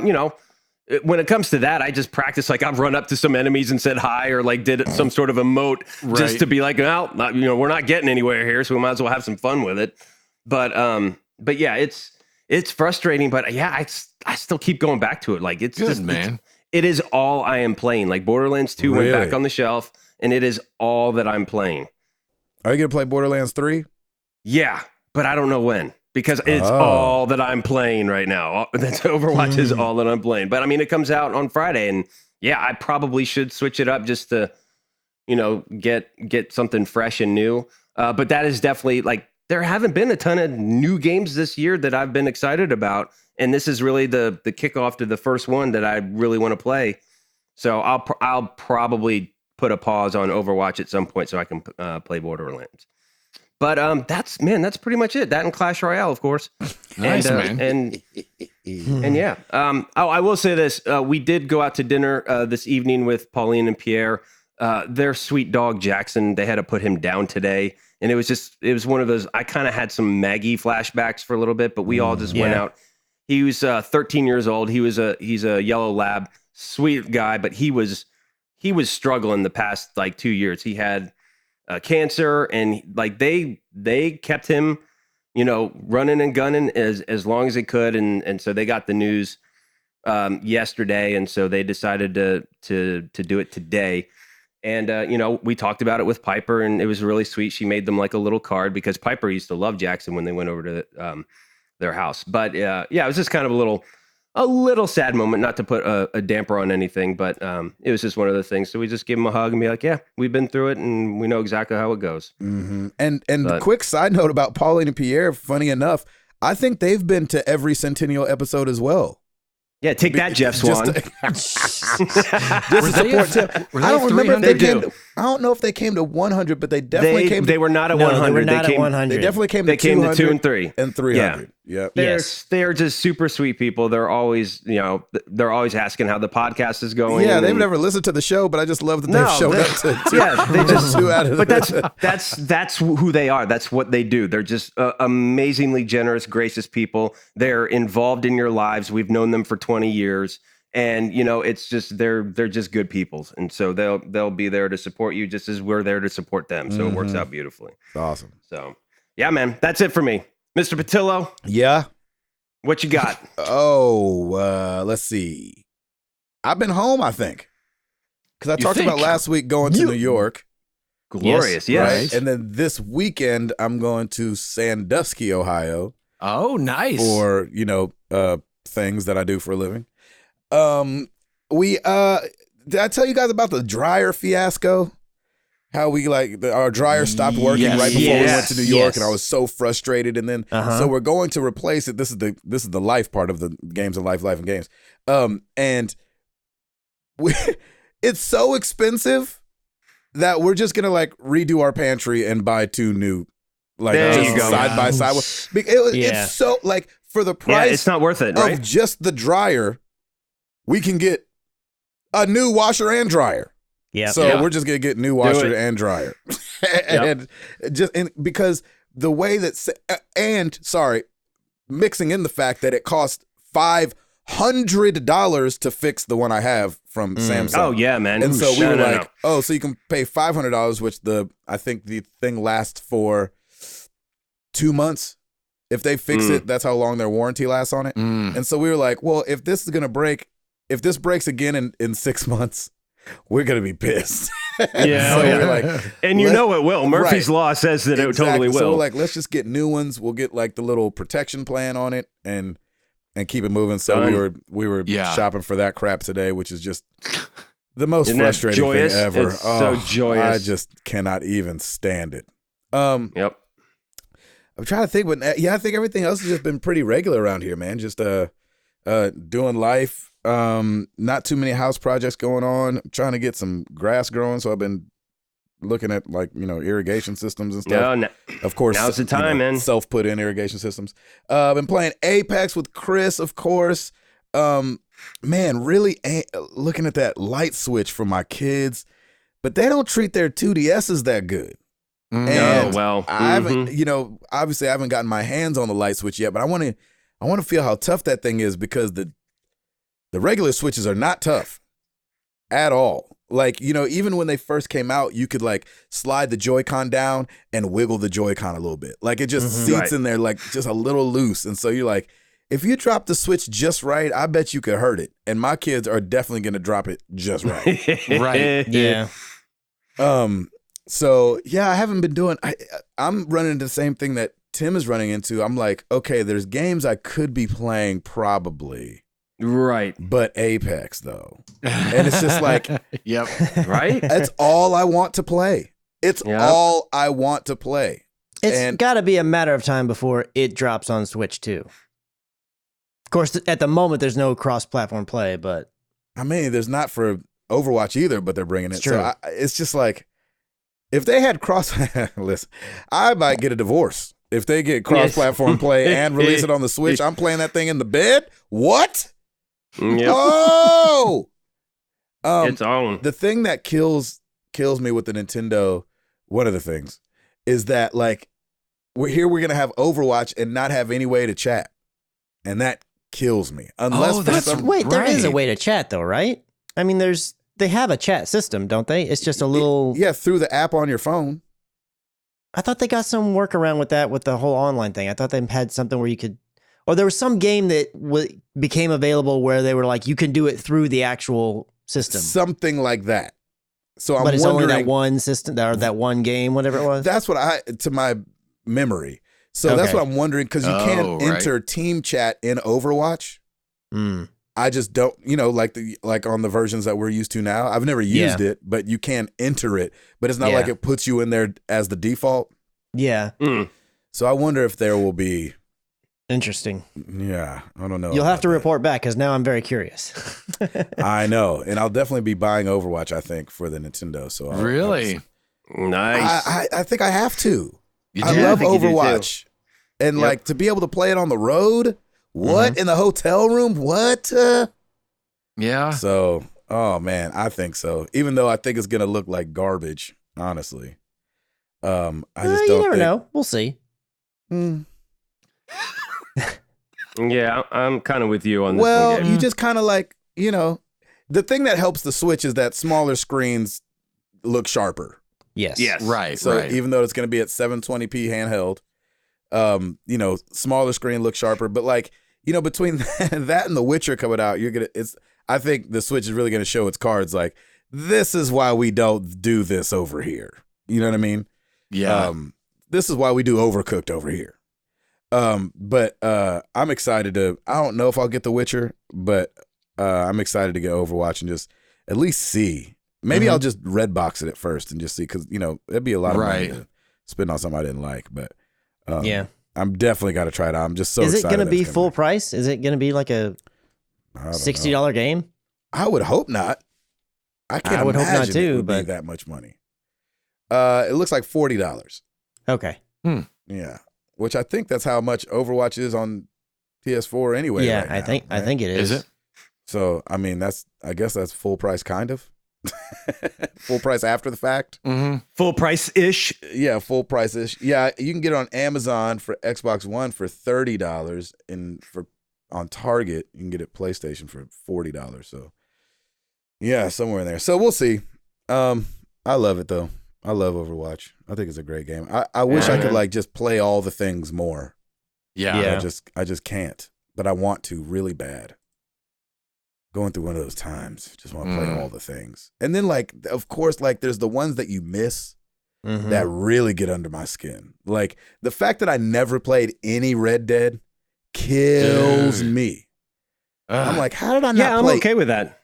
when it comes to that, I just practice. Like I've run up to some enemies and said hi, or like did some sort of emote just to be like, well, we're not getting anywhere here, so we might as well have some fun with it. But yeah, it's frustrating, but yeah, I still keep going back to it. Like it's Good, just man. It is all I am playing. Like Borderlands 2 went back on the shelf, and it is all that I'm playing. Are you gonna play Borderlands 3? Yeah, but I don't know when, because it's all that I'm playing right now. That's Overwatch is all that I'm playing. But I mean, it comes out on Friday, and yeah, I probably should switch it up just to, get something fresh and new. But that is definitely like, there haven't been a ton of new games this year that I've been excited about. And this is really the kickoff to the first one that I really want to play. So I'll probably put a pause on Overwatch at some point so I can play Borderlands. But that's pretty much it. That and Clash Royale, of course. Nice, and, man. And yeah. I will say this. We did go out to dinner this evening with Pauline and Pierre. Their sweet dog Jackson, they had to put him down today. And it was one of those, I kind of had some Maggie flashbacks for a little bit, but we all just went out. He was 13 years old. He's a yellow lab, sweet guy, but he was struggling the past like 2 years. He had cancer, and like they kept him, running and gunning as long as they could, and so they got the news yesterday, and so they decided to do it today. And we talked about it with Piper, and it was really sweet. She made them like a little card, because Piper used to love Jackson when they went over to their house. But yeah, it was just kind of a little sad moment, not to put a damper on anything, but it was just one of the things. So we just give him a hug and be like, yeah, we've been through it, and we know exactly how it goes. Mm-hmm. And quick side note about Pauline and Pierre, funny enough, I think they've been to every Centennial episode as well. Yeah, take that, Jeff Swan. Just to support Tim. I don't remember if they came. I don't know if they came to 100, but they definitely came. They were not at No, 100. they were not came, at 100. They definitely came. They to came 200 to 2 and 3 and 300. Yeah. Yes. They're just super sweet people. They're always, they're always asking how the podcast is going. Yeah, they've never listened to the show, but I just love that they've showed up to. Yeah, they just 2 out of. But that's who they are. That's what they do. They're just amazingly generous, gracious people. They're involved in your lives. We've known them for 20 years. And it's just they're just good people, and so they'll be there to support you just as we're there to support them. So it works out beautifully. Awesome. So yeah, man, that's it for me, Mr. Patillo. Yeah. What you got? Let's see. I've been home, I think, because I talked about last week going to New York. Glorious, yes. Right? And then this weekend I'm going to Sandusky, Ohio. Oh, nice. For things that I do for a living. Did I tell you guys about the dryer fiasco? how we our dryer stopped working right before we went to New York, and I was so frustrated. And then so we're going to replace it. This is the life part of the games of life and games. And it's so expensive that we're just gonna redo our pantry and buy 2 new side by side. It's so for the price. It's not worth it, right? Of just the dryer, we can get a new washer and dryer. Yeah. So we're just gonna get new washer and dryer, because the way that mixing in the fact that it cost $500 to fix the one I have from Samsung. Oh yeah, man. And so we were so you can pay $500, which I think the thing lasts for 2 months. If they fix it, that's how long their warranty lasts on it. And so we were like, well, if this breaks again in 6 months, we're gonna be pissed. Yeah, so we're like, and it will. Murphy's Law says that it totally will. So we're like, let's just get new ones. We'll get the little protection plan on it and keep it moving. So we were shopping for that crap today, which is just the most frustrating thing ever. It's so joyous. I just cannot even stand it. I'm trying to think, but I think everything else has just been pretty regular around here, man. Just doing life. Not too many house projects going on. I'm trying to get some grass growing, so I've been looking at irrigation systems and stuff. Of course, now's the time, man. Self-put in irrigation systems. Been playing Apex with Chris, of course. Man, really looking at that light switch for my kids, but they don't treat their 2DSs that good. And I haven't, obviously I haven't gotten my hands on the light switch yet, but I want to feel how tough that thing is, because the regular switches are not tough at all. Even when they first came out, you could slide the Joy-Con down and wiggle the Joy-Con a little bit. It just seats in there just a little loose. And so you're like, if you drop the switch just right, I bet you could hurt it. And my kids are definitely going to drop it just right. Right. Yeah. So yeah, I haven't been doing, I'm running into the same thing that Tim is running into. I'm like, okay, there's games I could be playing probably. Right. But Apex though. And it's just yep. Right? That's all I want to play. It's all I want to play. It's got to be a matter of time before it drops on Switch too. Of course, at the moment, there's no cross-platform play, but... I mean, there's not for Overwatch either, but they're bringing it. It's true. So it's just if they had listen, I might get a divorce. If they get cross-platform play and release it on the Switch, I'm playing that thing in the bed? What? Yep. Oh! It's on. The thing that kills me with the Nintendo, one of the things, is that we're going to have Overwatch and not have any way to chat. And that kills me. Unless there is a way to chat though, right? I mean, they have a chat system, don't they? It's just a little... Yeah, through the app on your phone. I thought they got some workaround with that, with the whole online thing. I thought they had something where you could... Or there was some game that became available where they were like, you can do it through the actual system. Something like that. So I'm But it's wondering, only that one system, or that one game, whatever it was? That's what to my memory. So that's what I'm wondering, because you can't enter team chat in Overwatch. I just don't, like on the versions that we're used to now. I've never used it, but you can enter it. But it's not like it puts you in there as the default. Yeah. So I wonder if there will be... Interesting. Yeah, I don't know. You'll have to report back, because now I'm very curious. I know, and I'll definitely be buying Overwatch, I think, for the Nintendo. So really nice. I think I have to. I love Overwatch, and to be able to play it on the road. What in the hotel room? What? Yeah. So, oh man, I think so. Even though I think it's gonna look like garbage, honestly. I just don't. You never know. We'll see. Yeah, I'm kind of with you on this. Well, you just kind of the thing that helps the Switch is that smaller screens look sharper. Yes. Right. So right. even though it's going to be at 720p handheld, smaller screen looks sharper. But between that and The Witcher coming out, I think the Switch is really going to show its cards. This is why we don't do this over here. You know what I mean? Yeah. This is why we do Overcooked over here. But I'm excited I don't know if I'll get The Witcher, but I'm excited to get Overwatch and just at least see Maybe I'll just red box it at first and just see, because it'd be a lot of money to spend on something I didn't like. But I'm definitely got to try it out. I'm just so excited. Is it going to be full price? Is it going to be like a $60 game? I would hope not. I would hope not too, but be that much money. It looks like $40. Okay. Yeah, which I think that's how much Overwatch is on PS4 anyway. Yeah, right I think it is. Is it? So I mean, I guess that's full price, kind of. Full price after the fact. Full price ish. Yeah, full price ish. Yeah, you can get it on Amazon for Xbox One for $30, and on Target you can get it PlayStation for $40. So yeah, somewhere in there. So we'll see. I love it though. I love Overwatch. I think it's a great game. I wish I could just play all the things more. Yeah. I just can't. But I want to really bad. Going through one of those times. Just want to play all the things. And then of course, there's the ones that you miss that really get under my skin. Like the fact that I never played any Red Dead kills me. I'm like, how did I not play? Yeah, I'm okay with that.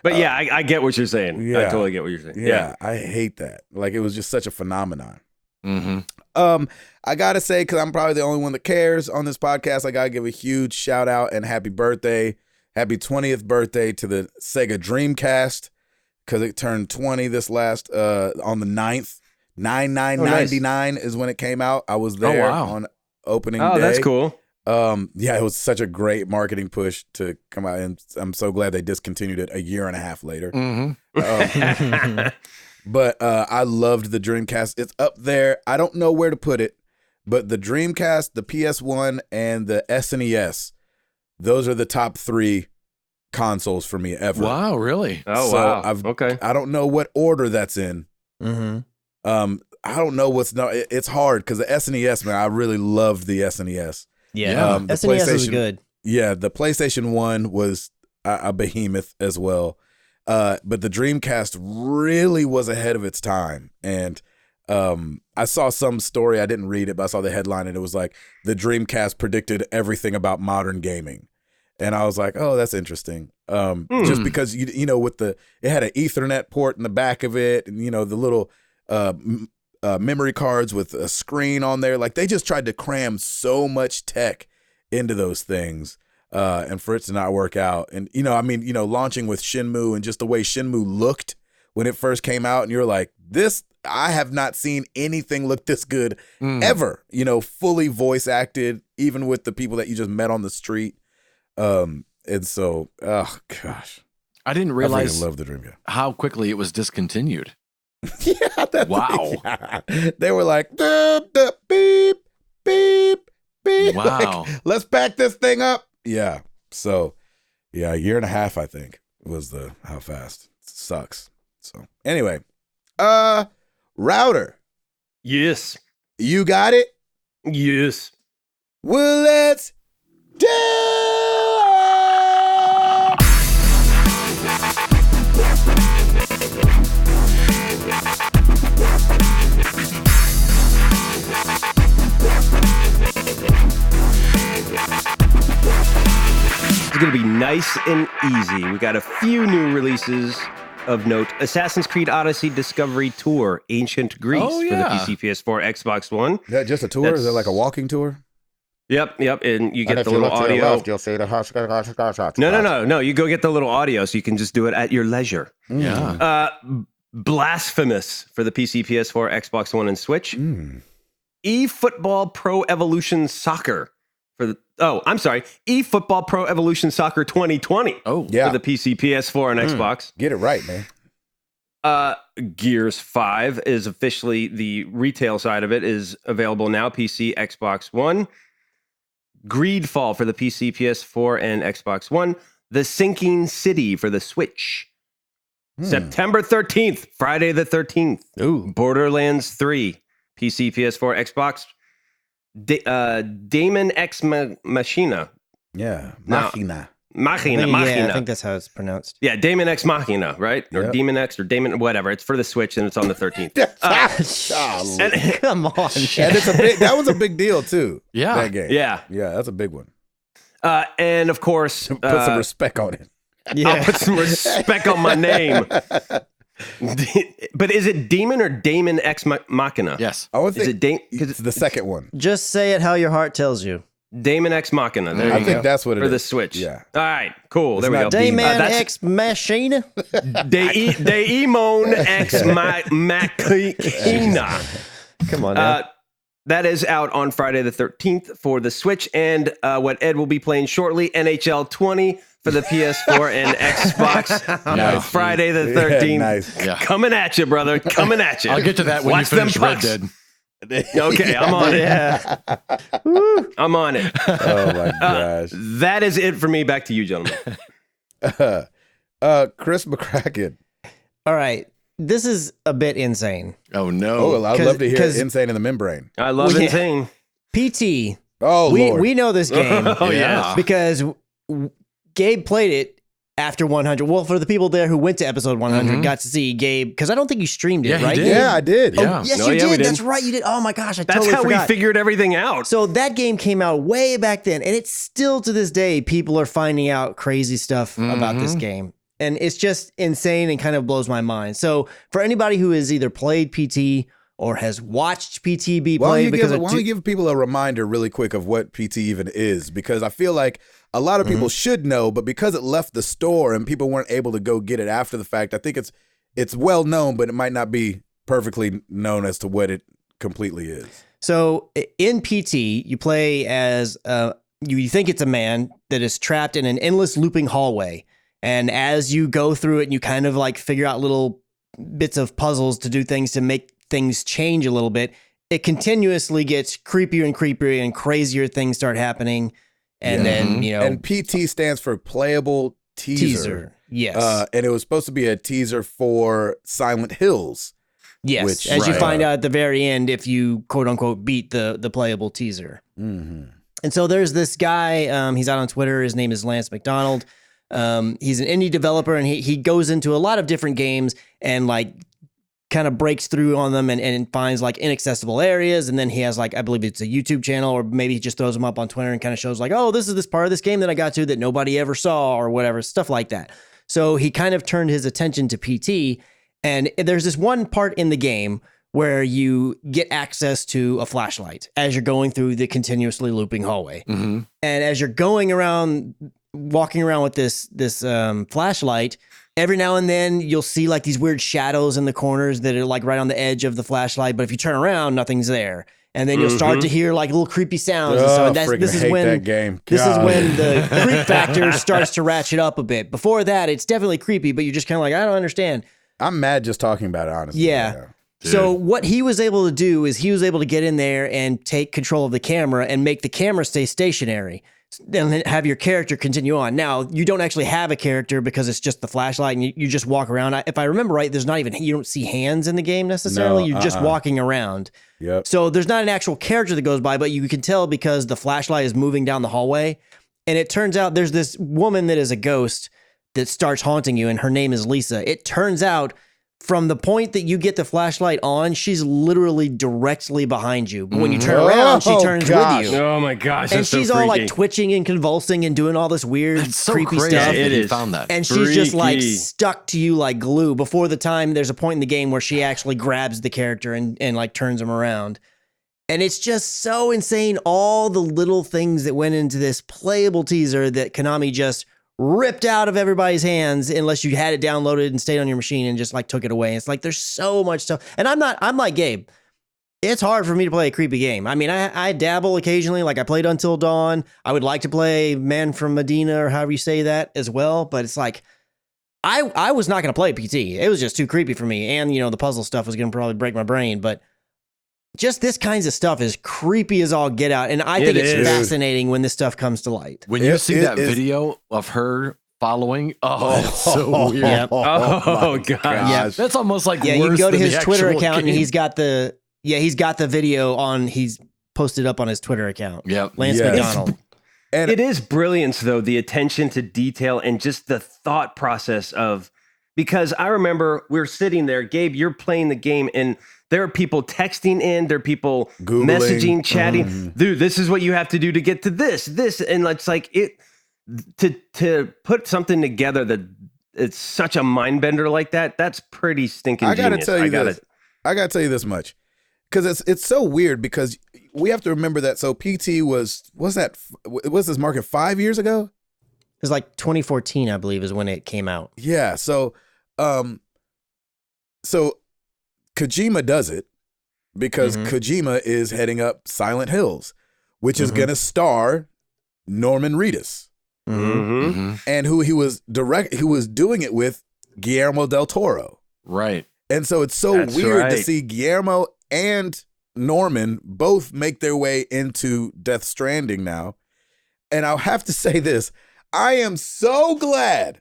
But yeah, I get what you're saying. Yeah. I totally get what you're saying. Yeah, I hate that. It was just such a phenomenon. I gotta say, because I'm probably the only one that cares on this podcast, I gotta give a huge shout out and happy 20th birthday to the Sega Dreamcast, because it turned 20 this last on the 9th. 9/9/99 is when it came out. I was there on opening day. Oh, that's cool. It was such a great marketing push to come out, and I'm so glad they discontinued it a year and a half later. But I loved the Dreamcast. It's up there. I don't know where to put it, but the Dreamcast, the PS1, and the SNES, those are the top 3 consoles for me ever. Wow, really? Oh, wow. Okay. I don't know what order that's in. I don't know it's hard because the SNES, man, I really loved the SNES. Yeah. The SNES was good. Yeah, the PlayStation 1 was a behemoth as well. But the Dreamcast really was ahead of its time. And I saw some story, I didn't read it, but I saw the headline, and it was like, the Dreamcast predicted everything about modern gaming. And I was like, oh, that's interesting. Just because, with it had an Ethernet port in the back of it, and, the little memory cards with a screen on there. They just tried to cram so much tech into those things. And for it to not work out. And, launching with Shenmue and just the way Shenmue looked when it first came out, and you're like, I have not seen anything look this good ever, fully voice acted, even with the people that you just met on the street. And so, oh gosh. I didn't realize I love the Dreamcast. how quickly it was discontinued. Wow. They were like, dup, dup, beep, beep, beep. Wow. Let's back this thing up. Yeah. So, a year and a half, I think, was how fast. It sucks. So, anyway, router. Yes. You got it? Yes. Well, let's do it. It's going to be nice and easy. We got a few new releases of note. Assassin's Creed Odyssey Discovery Tour, Ancient Greece for the PC, PS4, Xbox One. Is that just a tour? Is it like a walking tour? Yep. And you get the little audio. Left, you'll see the No. You go get the little audio so you can just do it at your leisure. Yeah. Blasphemous for the PC, PS4, Xbox One, and Switch. eFootball Pro Evolution Soccer eFootball Pro Evolution Soccer 2020. Oh, yeah. For the PC, PS4, and Xbox. Get it right, man. Gears 5 is officially, the retail side of it is available now, PC, Xbox One. Greedfall for the PC, PS4, and Xbox One. The Sinking City for the Switch. September 13th, Friday the 13th. Ooh. Borderlands 3, PC, PS4, Xbox. Damon X Machina. Yeah. Machina. Yeah, I think that's how it's pronounced. Yeah, Damon X Machina, right? Or Yep. Demon X or Damon, whatever. It's for the Switch and it's on the 13th. Come on. And that was a big deal too. Yeah. That game. Yeah. Yeah, that's a big one. And of course, Put some respect on it. I'll put some respect on my name. But is it Demon or Damon Ex Machina? Yes. I would Is think it it's the second one. Just say it how your heart tells you. Damon Ex Machina. There I you think go. that's what it For is. the Switch. Yeah. All right. Cool. There we go. not Demon. Daemon That's- X Machine. Daemon Ex Machina. Come on now. That is out on Friday the 13th for the Switch, and what Ed will be playing shortly, NHL 20 for the PS4 and Xbox. Nice. Friday the 13th. Yeah, nice. Yeah. Coming at you, brother. Coming at you. I'll get to that when Watch you finish them Red pucks. Dead. Okay, I'm on it. Yeah. I'm on it. Oh my gosh. That is it for me. Back to you, gentlemen. Chris McCracken. All right. This is a bit insane. Oh, no. Oh, I'd love to hear 'cause- Insane in the Membrane. I love Yeah. Insane. PT. Oh, Lord. We know this game Oh, Yeah. yeah. because Gabe played it after 100. Well, for the people there who went to episode 100, got to see Gabe, because I don't think you streamed it, Yeah, he right? did. Yeah, I did. Yeah. Oh, yes, No, you yeah, did. we did. That's right. You did. Oh my gosh, I That's totally how forgot. we figured everything out. So that game came out way back then, and it's still to this day, people are finding out crazy stuff about this game. And it's just insane and kind of blows my mind. So for anybody who has either played PT or has watched PT be Why played, because don't you give people a reminder really quick of what PT even is? Because I feel like a lot of people should know, but because it left the store and people weren't able to go get it after the fact, I think it's well known, but it might not be perfectly known as to what it completely is. So in PT, you play as you think it's a man that is trapped in an endless looping hallway. And as you go through it and you kind of like figure out little bits of puzzles to do things to make things change a little bit, it continuously gets creepier and creepier and crazier things start happening. And then, you know, And PT stands for Playable Teaser. Yes. And it was supposed to be a teaser for Silent Hills. Yes. which- As you right. find out at the very end, if you quote unquote beat the playable teaser. Mm-hmm. And so there's this guy, he's out on Twitter. His name is Lance McDonald. He's an indie developer, and he goes into a lot of different games and like kind of breaks through on them and finds like inaccessible areas. And then he has like, I believe it's a YouTube channel, or maybe he just throws them up on Twitter and kind of shows like, oh, this is this part of this game that I got to that nobody ever saw or whatever, stuff like that. So he kind of turned his attention to PT, and there's this one part in the game where you get access to a flashlight as you're going through the continuously looping hallway. Mm-hmm. And as you're going around, walking around with this flashlight, every now and then you'll see like these weird shadows in the corners that are like right on the edge of the flashlight. But if you turn around, nothing's there. And then you'll start to hear like little creepy sounds. And so this is hate when that game. this is God. when the creep factor starts to ratchet up a bit. Before that, it's definitely creepy, but you're just kind of like, I don't understand. I'm mad just talking about it, honestly. Yeah. So what he was able to do is he was able to get in there and take control of the camera and make the camera stay stationary and then have your character continue on. Now, you don't actually have a character because it's just the flashlight and you just walk around. If I remember right, there's not even, you don't see hands in the game necessarily. No, You're just walking around. Yep. So there's not an actual character that goes by, but you can tell because the flashlight is moving down the hallway. And it turns out there's this woman that is a ghost that starts haunting you, and her name is Lisa. It turns out from the point that you get the flashlight on, she's literally directly behind you. But when you turn around, she Oh, turns gosh. with you. Oh my gosh. And that's so she's all like freaky. twitching and convulsing and doing all this weird, It's so creepy crazy stuff. Yeah, that it you is. found that. And she's just like Freaky. stuck to you like glue. Before the time, there's a point in the game where she actually grabs the character and like turns him around. And it's just so insane. All the little things that went into this playable teaser that Konami just ripped out of everybody's hands unless you had it downloaded and stayed on your machine and just like took it away. It's like there's so much stuff. And I'm like Gabe. It's hard for me to play a creepy game. I mean, I dabble occasionally. Like I played Until Dawn. I would like to play Man from Medina or however you say that as well. But it's like I was not going to play PT. It was just too creepy for me. And, you know, the puzzle stuff was going to probably break my brain. But just this kinds of stuff is creepy as all get out. And I think It it's is. fascinating when this stuff comes to light. When you see It that is- video of her following, it's so weird. Yep. Oh, my gosh. Yeah. That's almost like Yeah, you can worse go to than his the Twitter actual account and game. he's got the video on, he's posted up on his Twitter account. Yep. Lance Yes. McDonald. And It is brilliance, though, the attention to detail and just the thought process of, because I remember we're sitting there, Gabe, you're playing the game, and there are people texting in, there are people Googling. messaging, chatting. Dude, this is what you have to do to get to this. And it's like to put something together that it's such a mind bender like that, that's pretty stinking genius. I gotta tell you this much, because it's so weird, because we have to remember that. So PT was this market 5 years ago? It was like 2014, I believe, is when it came out. Yeah. So Kojima does it because Kojima is heading up Silent Hills, which is gonna star Norman Reedus, and who he was doing it with Guillermo del Toro. Right. And so it's so weird to see Guillermo and Norman both make their way into Death Stranding now. And I'll have to say this. I am so glad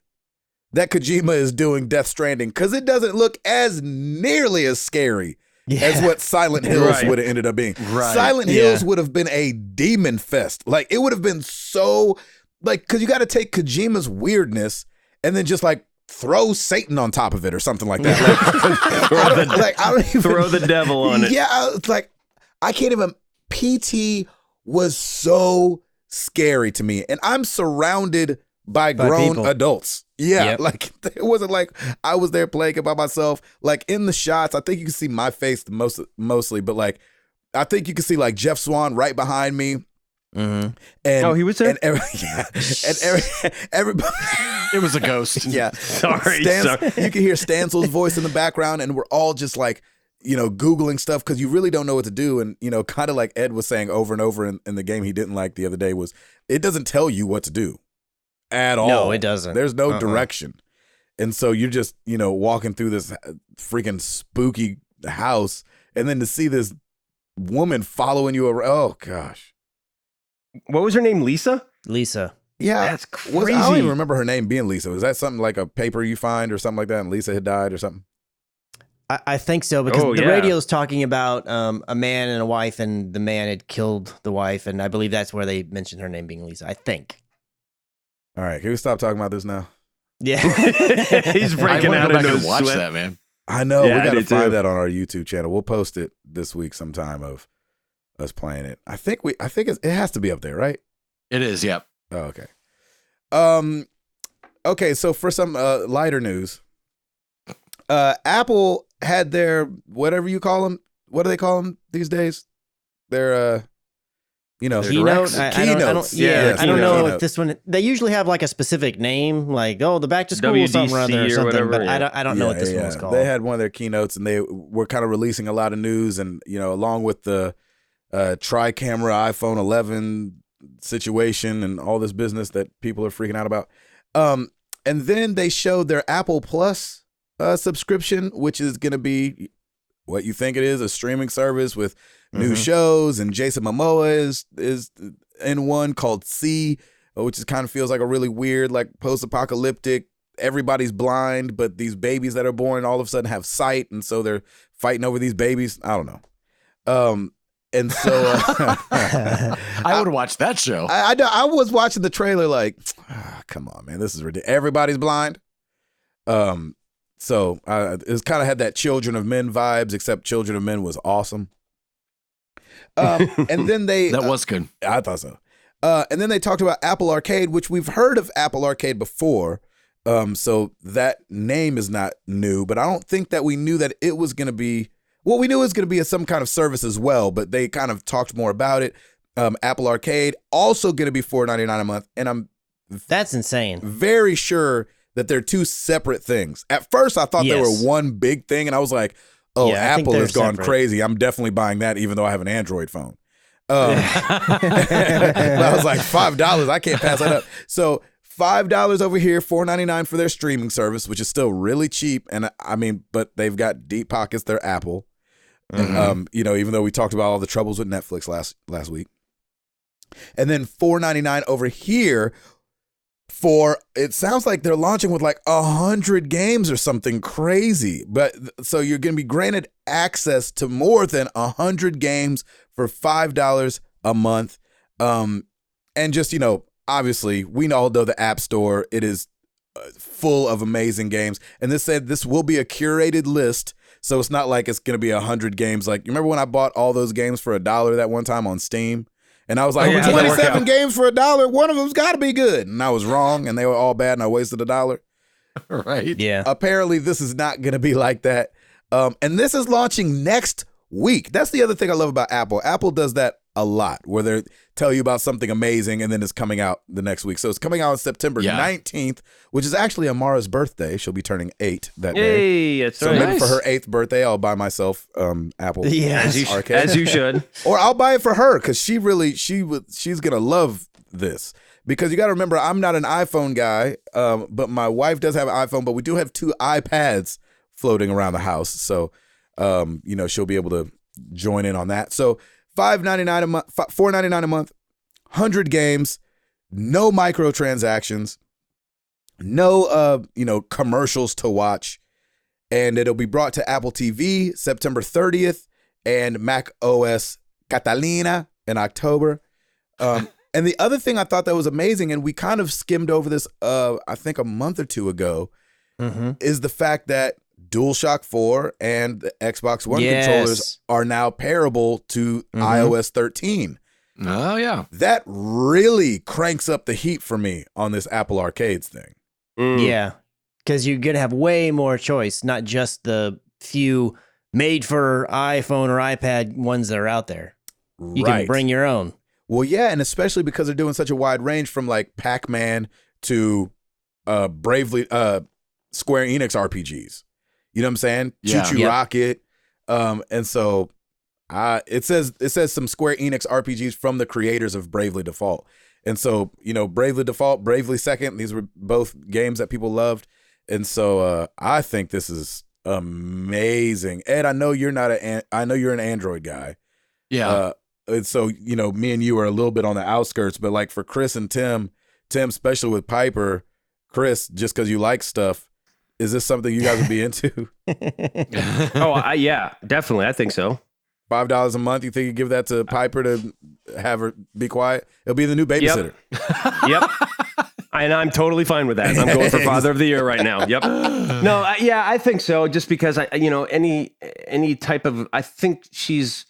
that Kojima is doing Death Stranding, because it doesn't look as nearly as scary as what Silent Hills would have ended up being. Right. Silent Hills would have been a demon fest. Like, it would have been so, like, because you got to take Kojima's weirdness and then just like throw Satan on top of it or something like that. I don't even throw the devil on it. Yeah, it's like, I can't even. PT was so scary to me, and I'm surrounded by grown people. adults. Yeah, like, it wasn't like I was there playing it by myself. Like, in the shots, I think you can see my face mostly, but like, I think you can see like Jeff Swan right behind me. And he was there. And everybody. It was a ghost. Yeah, sorry. You can hear Stansel's voice in the background, and we're all just like, Googling stuff, because you really don't know what to do. And, kind of like Ed was saying over and over in the game he didn't like the other day, was it doesn't tell you what to do at all. No, it doesn't. There's no direction. And so you're just, walking through this freaking spooky house, and then to see this woman following you around. Oh, gosh. What was her name? Lisa? Yeah. That's crazy. I don't even remember her name being Lisa. Was that something like a paper you find or something like that, and Lisa had died or something? I think so, because the radio's talking about a man and a wife, and the man had killed the wife, and I believe that's where they mentioned her name being Lisa, I think. All right, can we stop talking about this now? Yeah. He's breaking out into a watch sweat. that, man. I know. Yeah, we got to find too. that on our YouTube channel. We'll post it this week sometime of us playing it. I think it has to be up there, right? It is, yep. Oh, okay. Okay, so for some lighter news, Apple had their, whatever you call them, what do they call them these days? Their Keynote. I don't know keynote. if this one. They usually have like a specific name, like the back to school WDC something or other or something. whatever, but I don't know what this one was called. They had one of their keynotes, and they were kind of releasing a lot of news, and along with the tri-camera iPhone 11 situation and all this business that people are freaking out about. And then they showed their Apple Plus subscription, which is going to be what you think it is, a streaming service with new shows, and Jason Momoa is in one called C, which is kind of feels like a really weird, like post-apocalyptic, everybody's blind, but these babies that are born all of a sudden have sight, and so they're fighting over these babies. I don't know. And so I would watch that show. I was watching the trailer like, come on, man, this is ridiculous. Everybody's blind. So it's kind of had that Children of Men vibes, except Children of Men was awesome. And then that was good. I thought so. And then they talked about Apple Arcade, which we've heard of Apple Arcade before. So that name is not new, but I don't think that we knew that it was going to be. Well, we knew it was going to be some kind of service as well, but they kind of talked more about it. Apple Arcade also going to be $4.99 a month, and That's insane. very sure that they're two separate things. At first, I thought they were one big thing, and I was like, "Oh, Yeah, I think Apple they're has gone separate. crazy. I'm definitely buying that, even though I have an Android phone." But I was like, $5, I can't pass that up. So $5 over here, $4.99 for their streaming service, which is still really cheap. And I mean, but they've got deep pockets. They're Apple. Even though we talked about all the troubles with Netflix last week. And then $4.99 over here for, it sounds like they're launching with like 100 games or something crazy. But so you're going to be granted access to more than 100 games for $5 a month. And just, obviously we all know the App Store. It is full of amazing games. And this said this will be a curated list. So it's not like it's going to be 100 games. Like, you remember when I bought all those games for $1 that one time on Steam? And I was like, Oh, yeah, how'd that work 27 out? games for $1. One of them's got to be good. And I was wrong, and they were all bad, and I wasted $1. Right. Yeah. Apparently, this is not going to be like that. And this is launching next week. That's the other thing I love about Apple. Apple does that a lot, where they tell you about something amazing and then it's coming out the next week. So it's coming out on September 19th, which is actually Amara's birthday. She'll be turning 8 that day. Hey, that's So right. maybe for her 8th birthday, I'll buy myself Apple Arcade. As you should. Or I'll buy it for her because she's gonna love this. Because you got to remember, I'm not an iPhone guy, but my wife does have an iPhone. But we do have 2 iPads floating around the house, so she'll be able to join in on that. So $5.99 a month, $4.99 a month, 100 games, no microtransactions, no commercials to watch, and it'll be brought to Apple TV September 30th and Mac OS Catalina in October. And the other thing I thought that was amazing, and we kind of skimmed over this, I think a month or two ago, is the fact that DualShock 4 and the Xbox One controllers are now pairable to iOS 13. Oh, yeah. That really cranks up the heat for me on this Apple Arcades thing. Yeah, because you're going to have way more choice, not just the few made for iPhone or iPad ones that are out there. You can bring your own. Well, yeah, and especially because they're doing such a wide range from like Pac-Man to Bravely Square Enix RPGs. You know what I'm saying? Yeah. Choo-Choo Rocket. And so it says some Square Enix RPGs from the creators of Bravely Default. And so, Bravely Default, Bravely Second, these were both games that people loved. And so I think this is amazing. Ed, I know you're an Android guy. Yeah. And so, me and you are a little bit on the outskirts, but like for Chris and Tim, especially with Piper, Chris, just because you like stuff, is this something you guys would be into? Yeah, definitely. I think so. $5 a month. You think you give that to Piper to have her be quiet? It'll be the new babysitter. Yep. And I'm totally fine with that. I'm going for Father of the Year right now. Yep. No, I think so. Just because any type of, I think she's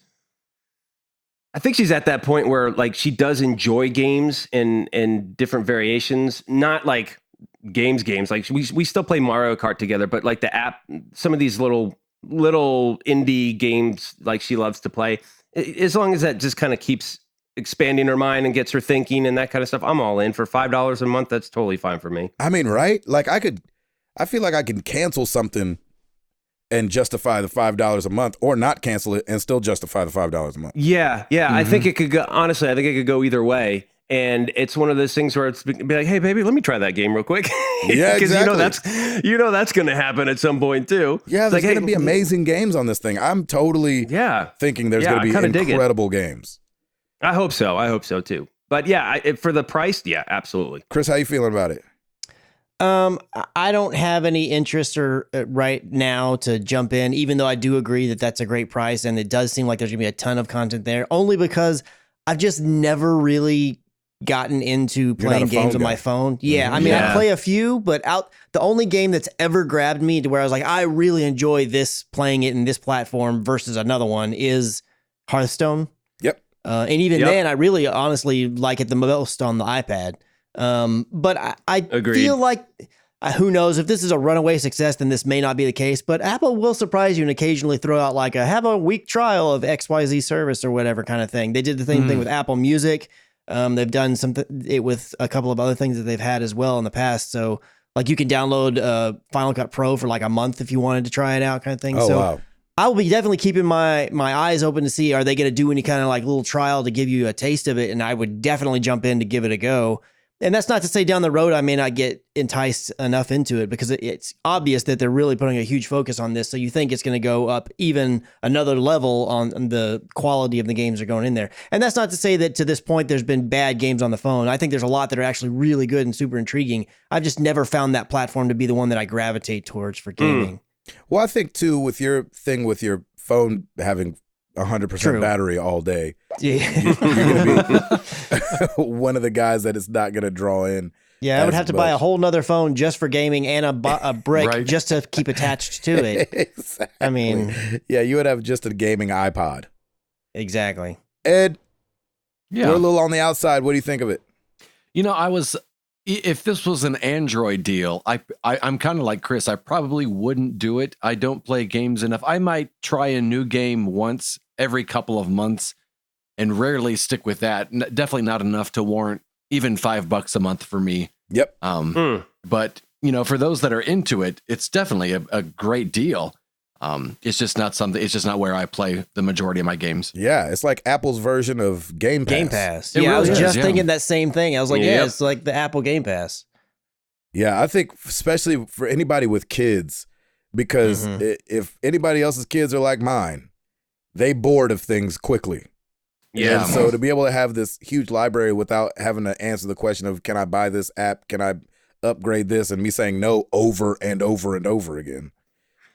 at that point where like she does enjoy games and different variations, not like games like we still play Mario Kart together, but like the app, some of these little indie games like she loves to play, as long as that just kind of keeps expanding her mind and gets her thinking and that kind of stuff, I'm all in. For $5 a month, that's totally fine for me. I mean, right? Like I feel like I can cancel something and justify the $5 a month, or not cancel it and still justify the $5 a month. Yeah. I think it could go, honestly, I think it could go either way. And it's one of those things where it's be like, hey, baby, let me try that game real quick. Yeah, exactly. Because that's going to happen at some point too. Yeah, there's going to be amazing games on this thing. I'm totally thinking there's going to be incredible games. I hope so too. But yeah, for the price, yeah, absolutely. Chris, how you feeling about it? I don't have any interest right now to jump in, even though I do agree that that's a great price, and it does seem like there's going to be a ton of content there, only because I've just never really gotten into playing games on my phone. Yeah, I mean, I play a few, but the only game that's ever grabbed me to where I was like, I really enjoy this, playing it in this platform versus another one, is Hearthstone. Yep. And even then, I really honestly like it the most on the iPad. But I feel like, who knows, if this is a runaway success, then this may not be the case, but Apple will surprise you and occasionally throw out like have a week trial of XYZ service or whatever kind of thing. They did the same thing with Apple Music. They've done it with a couple of other things that they've had as well in the past. So like you can download Final Cut Pro for like a month if you wanted to try it out, kind of thing. Wow. I'll be definitely keeping my eyes open to see, are they going to do any kind of like little trial to give you a taste of it? And I would definitely jump in to give it a go. And that's not to say down the road I may not get enticed enough into it, because it's obvious that they're really putting a huge focus on this. So you think it's going to go up even another level on the quality of the games that are going in there. And that's not to say that to this point there's been bad games on the phone. I think there's a lot that are actually really good and super intriguing. I've just never found that platform to be the one that I gravitate towards for gaming. Well, I think too, with your thing with your phone having 100% battery all day, you're going to be one of the guys that it's not going to draw in. Yeah, I would have to buy a whole nother phone just for gaming and a brick just to keep attached to it. Exactly. I mean, yeah, you would have just a gaming iPod. Exactly. Ed, We're a little on the outside. What do you think of it? If this was an Android deal, I'm kind of like Chris. I probably wouldn't do it. I don't play games enough. I might try a new game once every couple of months and rarely stick with that. Definitely not enough to warrant even $5 a month for me. Yep. But for those that are into it, it's definitely a great deal. It's just not something. It's just not where I play the majority of my games. Yeah, it's like Apple's version of Game Pass. Game Pass. It Yeah, I was really just is, thinking that same thing. I was like, Yep. it's like the Apple Game Pass. Yeah, I think especially for anybody with kids, because if anybody else's kids are like mine, they bored of things quickly. Yeah. And so to be able to have this huge library without having to answer the question of, can I buy this app? Can I upgrade this? And me saying no over and over and over again.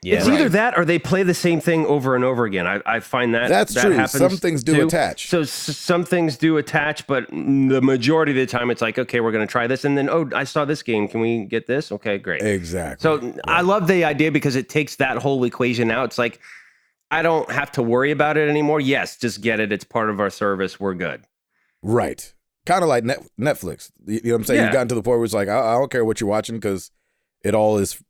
Yeah, It's either that or they play the same thing over and over again. I find that That's true. happens Some things do too. attach. So some things do attach, but the majority of the time it's like, okay, we're going to try this. And then, oh, I saw this game. Can we get this? Okay, great. Exactly. So I love the idea because it takes that whole equation out. It's like, I don't have to worry about it anymore. Yes, just get it. It's part of our service. We're good. Right. Kind of like Netflix. You know what I'm saying? Yeah. You've gotten to the point where it's like, I don't care what you're watching because it all is,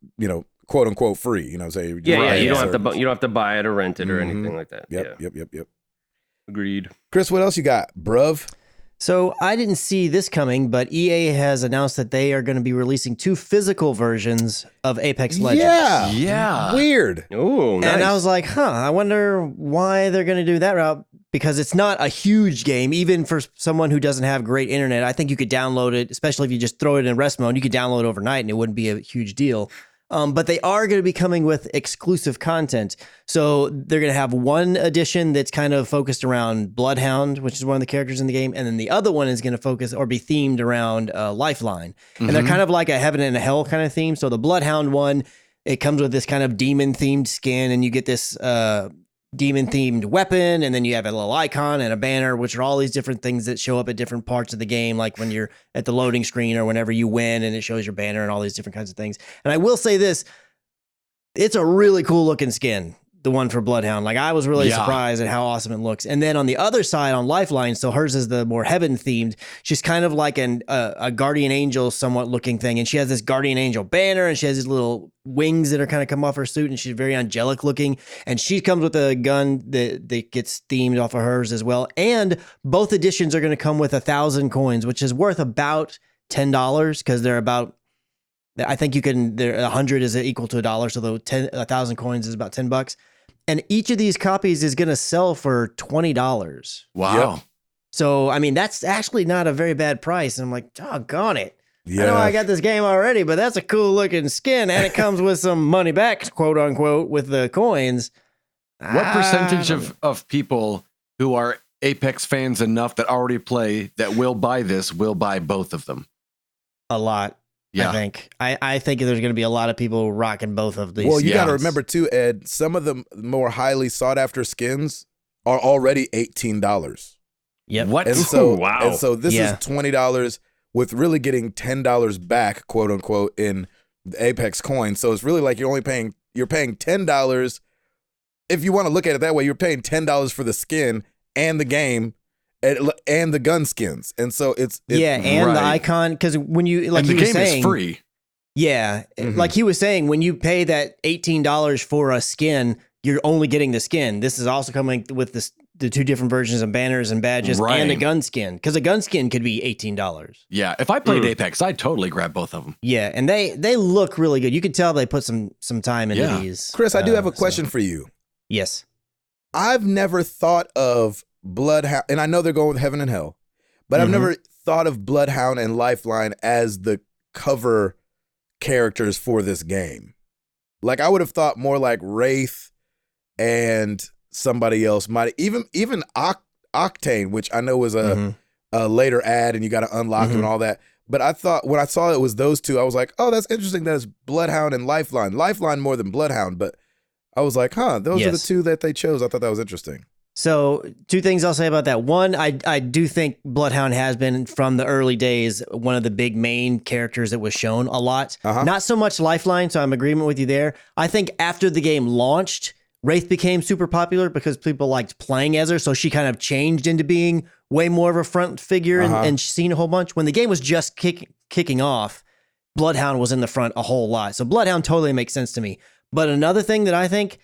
quote unquote free. You know what I'm saying? Yeah, Right. you don't Service. you don't have to buy it or rent it or Mhm. anything like that. Yep, Yeah. yep. Agreed. Chris, what else you got, bruv? So I didn't see this coming, but EA has announced that they are going to be releasing 2 physical versions of Apex Legends. Yeah. Yeah. Weird. Oh, nice. And I was like, I wonder why they're going to do that route, because it's not a huge game, even for someone who doesn't have great internet. I think you could download it, especially if you just throw it in rest mode. You could download it overnight and it wouldn't be a huge deal. But they are going to be coming with exclusive content. So they're going to have one edition that's kind of focused around Bloodhound, which is one of the characters in the game. And then the other one is going to focus or be themed around Lifeline. And they're kind of like a heaven and a hell kind of theme. So the Bloodhound one, it comes with this kind of demon themed skin, and you get this demon themed weapon, and then you have a little icon and a banner, which are all these different things that show up at different parts of the game, like when you're at the loading screen or whenever you win and it shows your banner and all these different kinds of things. And I will say this, it's a really cool looking skin, the one for Bloodhound. Like, I was really surprised at how awesome it looks. And then on the other side, on Lifeline, so hers is the more heaven themed. She's kind of like a guardian angel somewhat looking thing, and she has this guardian angel banner, and she has these little wings that are kind of come off her suit, and she's very angelic looking. And she comes with a gun that gets themed off of hers as well. And both editions are going to come with 1,000 coins, which is worth about $10, because they're about, I think 100 is equal to $1, so 1,000 coins is about $10. And each of these copies is going to sell for $20. Wow. Yep. So, I mean, that's actually not a very bad price. And I'm like, doggone it. Yeah. I know I got this game already, but that's a cool looking skin. And it comes with some money back, quote unquote, with the coins. What percentage of people who are Apex fans enough that already play that will buy this will buy both of them? A lot. Yeah. I think. I think there's going to be a lot of people rocking both of these. Well, you got to Yes. remember too, Ed, some of the more highly sought after skins are already $18. Yep. What? And so, Wow. and so this Yeah. is $20 with really getting $10 back, quote unquote, in the Apex coins. So it's really like you're paying $10. If you want to look at it that way, you're paying $10 for the skin and the game and the gun skins. And so it's and the right. icon, because when you, like And he the was game saying, is free. Yeah. Mhm. Like he was saying, when you pay that $18 for a skin, you're only getting the skin. This is also coming with the 2 different versions of banners and badges and a Right. gun skin, because a gun skin could be $18. Yeah. If I played Apex, I'd totally grab both of them. Yeah, and they look really good. You can tell they put some time into Yeah. these. Chris, I do have a so- question for you. Yes. I've never thought of Bloodhound, and I know they're going with Heaven and Hell, but I've Mhm. never thought of Bloodhound and Lifeline as the cover characters for this game. Like, I would have thought more like Wraith and somebody else might even Octane, which I know was a later ad and you got to unlock him and all that. But I thought when I saw it was those two, I was like, oh, that's interesting that it's Bloodhound and Lifeline. Lifeline more than Bloodhound, but I was like, those are the Yes. two that they chose. I thought that was interesting. So 2 things I'll say about that. One, I do think Bloodhound has been, from the early days, one of the big main characters that was shown a lot. Not so much Lifeline, so I'm in agreement with you there. I think after the game launched, Wraith became super popular because people liked playing as her, so she kind of changed into being way more of a front figure and seen a whole bunch. When the game was just kicking off, Bloodhound was in the front a whole lot. So Bloodhound totally makes sense to me. But another thing that I think,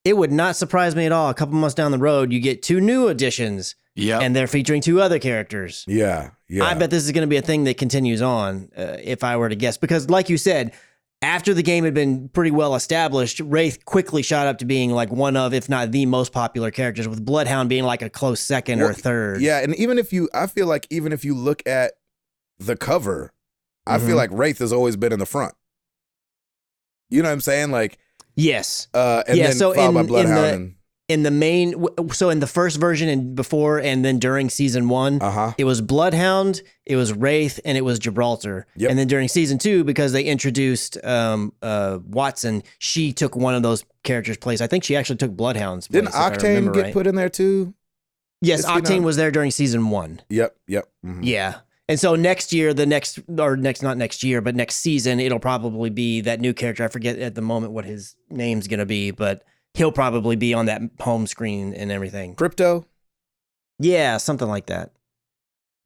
it would not surprise me at all, a couple months down the road, you get 2 new additions. Yeah, and they're featuring 2 other characters. Yeah. I bet this is going to be a thing that continues on, if I were to guess. Because like you said, after the game had been pretty well established, Wraith quickly shot up to being like one of, if not the most popular characters, with Bloodhound being like a close second or third. Yeah, and I feel like even if you look at the cover, I feel like Wraith has always been in the front. You know what I'm saying? Like, yes. And then followed by Bloodhound. In the main, so in the first version and before and then during season 1, it was Bloodhound, it was Wraith, and it was Gibraltar. Yep. And then during season 2, because they introduced Watson, she took one of those characters' place. I think she actually took Bloodhound's place. Didn't Octane get put in there too? Yes, Octane was there during season 1. Yep. Mm-hmm. Yeah. And so next year, not next year, but next season, it'll probably be that new character. I forget at the moment what his name's going to be, but he'll probably be on that home screen and everything. Crypto? Yeah, something like that.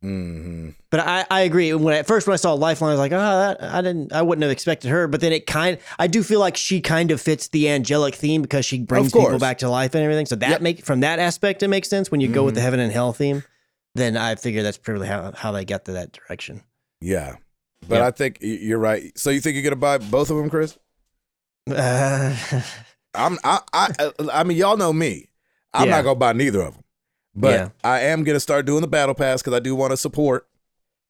Mm-hmm. But I agree. When I saw Lifeline, I was like, I wouldn't have expected her. But then I do feel like she kind of fits the angelic theme because she brings people back to life and everything. So that from that aspect, it makes sense. When you go with the heaven and hell theme, then I figure that's probably how they got to that direction. Yeah. But I think you're right. So you think you're going to buy both of them, Chris? I mean, y'all know me. I'm not gonna buy neither of them, but I am gonna start doing the battle pass because I do want to support.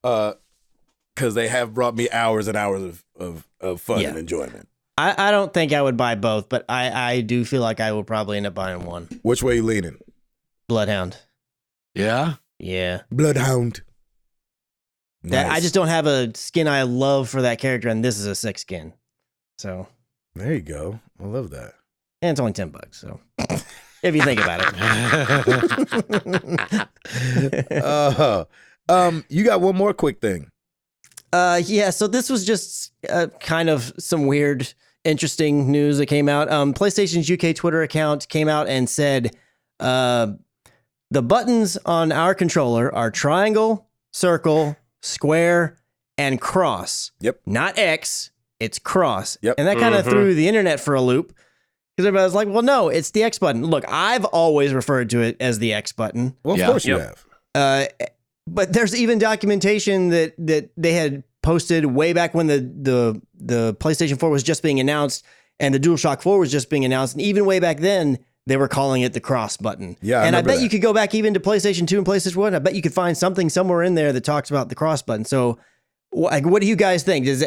Because they have brought me hours and hours of fun and enjoyment. I don't think I would buy both, but I do feel like I will probably end up buying one. Which way you leaning? Bloodhound. Yeah. Bloodhound. Nice. I just don't have a skin I love for that character, and this is a 6 skin. So there you go. I love that. And it's only $10, so if you think about it. You got one more quick thing. So this was just kind of some weird, interesting news that came out. PlayStation's UK Twitter account came out and said the buttons on our controller are triangle, circle, square, and cross. Yep. Not X, it's cross. Yep. And that kind of threw the internet for a loop. Because everybody was like, well, no, it's the X button. Look, I've always referred to it as the X button. Well, of course you have. But there's even documentation that they had posted way back when the PlayStation 4 was just being announced and the DualShock 4 was just being announced. And even way back then, they were calling it the cross button. Yeah, and I bet you could go back even to PlayStation 2 and PlayStation 1. I bet you could find something somewhere in there that talks about the cross button. So what do you guys think? Did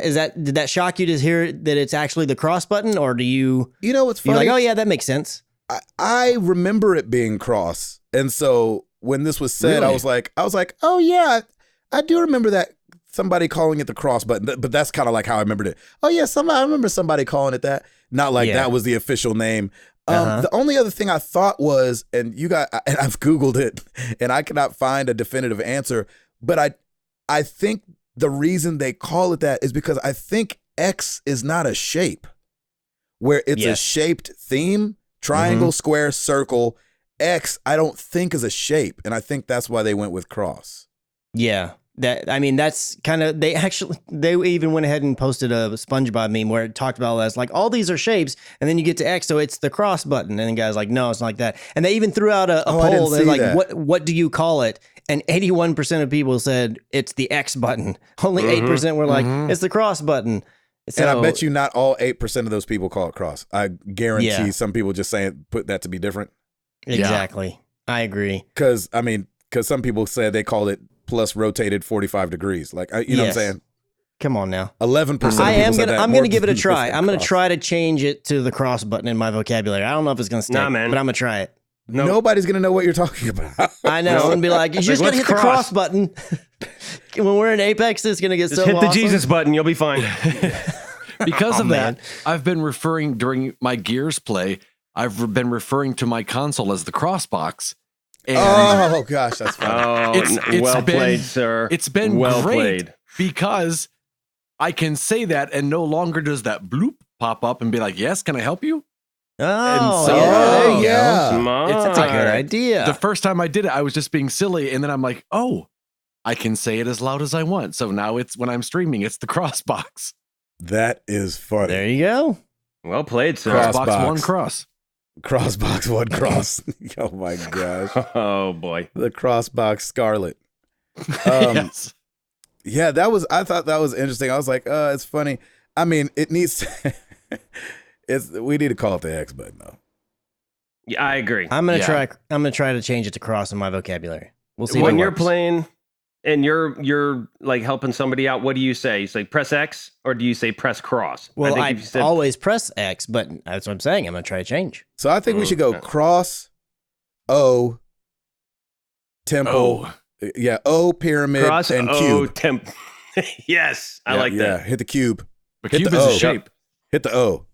that shock you to hear that it's actually the cross button, or do you? You know what's funny? You're like, oh yeah, that makes sense. I remember it being cross, and so when this was said, really? I was like, oh yeah, I do remember that somebody calling it the cross button. But that's kind of like how I remembered it. Oh yeah, I remember somebody calling it that. Not like that was the official name. The only other thing I thought was, and I've Googled it, and I cannot find a definitive answer. But I think the reason they call it that is because I think X is not a shape, where it's a shaped theme, triangle, square, circle. X, I don't think is a shape, and I think that's why they went with cross. Yeah. That's kind of, they even went ahead and posted a SpongeBob meme where it talked about all that. It's like, all these are shapes, and then you get to X, so it's the cross button. And the guy's like, no, it's not like that. And they even threw out a poll. They're like, what do you call it? And 81% of people said it's the X button. Only 8% were like, it's the cross button. So, and I bet you not all 8% of those people call it cross. I guarantee some people just put that to be different. Exactly. Yeah. I agree. Because some people said they called it plus rotated 45 degrees. Like, you know what I'm saying? Come on now. 11% I'm going to give it a try. I'm going to try to change it to the cross button in my vocabulary. I don't know if it's going to stick, but I'm going to try it. Nope. Nobody's going to know what you're talking about. I know. I'm going to be like, you just got to hit the cross button. When we're in Apex, it's going to get just so hit awesome. The Jesus button. You'll be fine. Because of that, I've been referring during my Gears play, I've been referring to my console as the Crossbox. And oh gosh, that's funny. It's well played, sir. It's been well great played because I can say that, and no longer does that bloop pop up and be like, "Yes, can I help you?" Oh, so- yeah. yeah. Smart. That's a good idea. The first time I did it, I was just being silly, and then I'm like, oh, I can say it as loud as I want. So now it's when I'm streaming, it's the crossbox. That is funny. There you go. Well played, sir. Crossbox. Crossbox one cross. Crossbox one cross. Oh my gosh. Oh boy. The crossbox Scarlet. Yes. Yeah, I thought that was interesting. I was like, it's funny. I mean, it needs we need to call it the X button though. Yeah, I agree. I'm gonna Yeah. try to change it to cross in my vocabulary. We'll see. if When it you're works. playing and you're like helping somebody out, what do you say? You say press X or do you say press cross? Well, think I if you said- always press X, but that's what I'm saying. I'm gonna try to change. So I think we should go Okay. cross O temple. Oh, Yeah, O pyramid cross and O cube. temp. Yes, I Yeah, like yeah, that. hit the cube. but Hit cube the is O. a shape. Hit the O.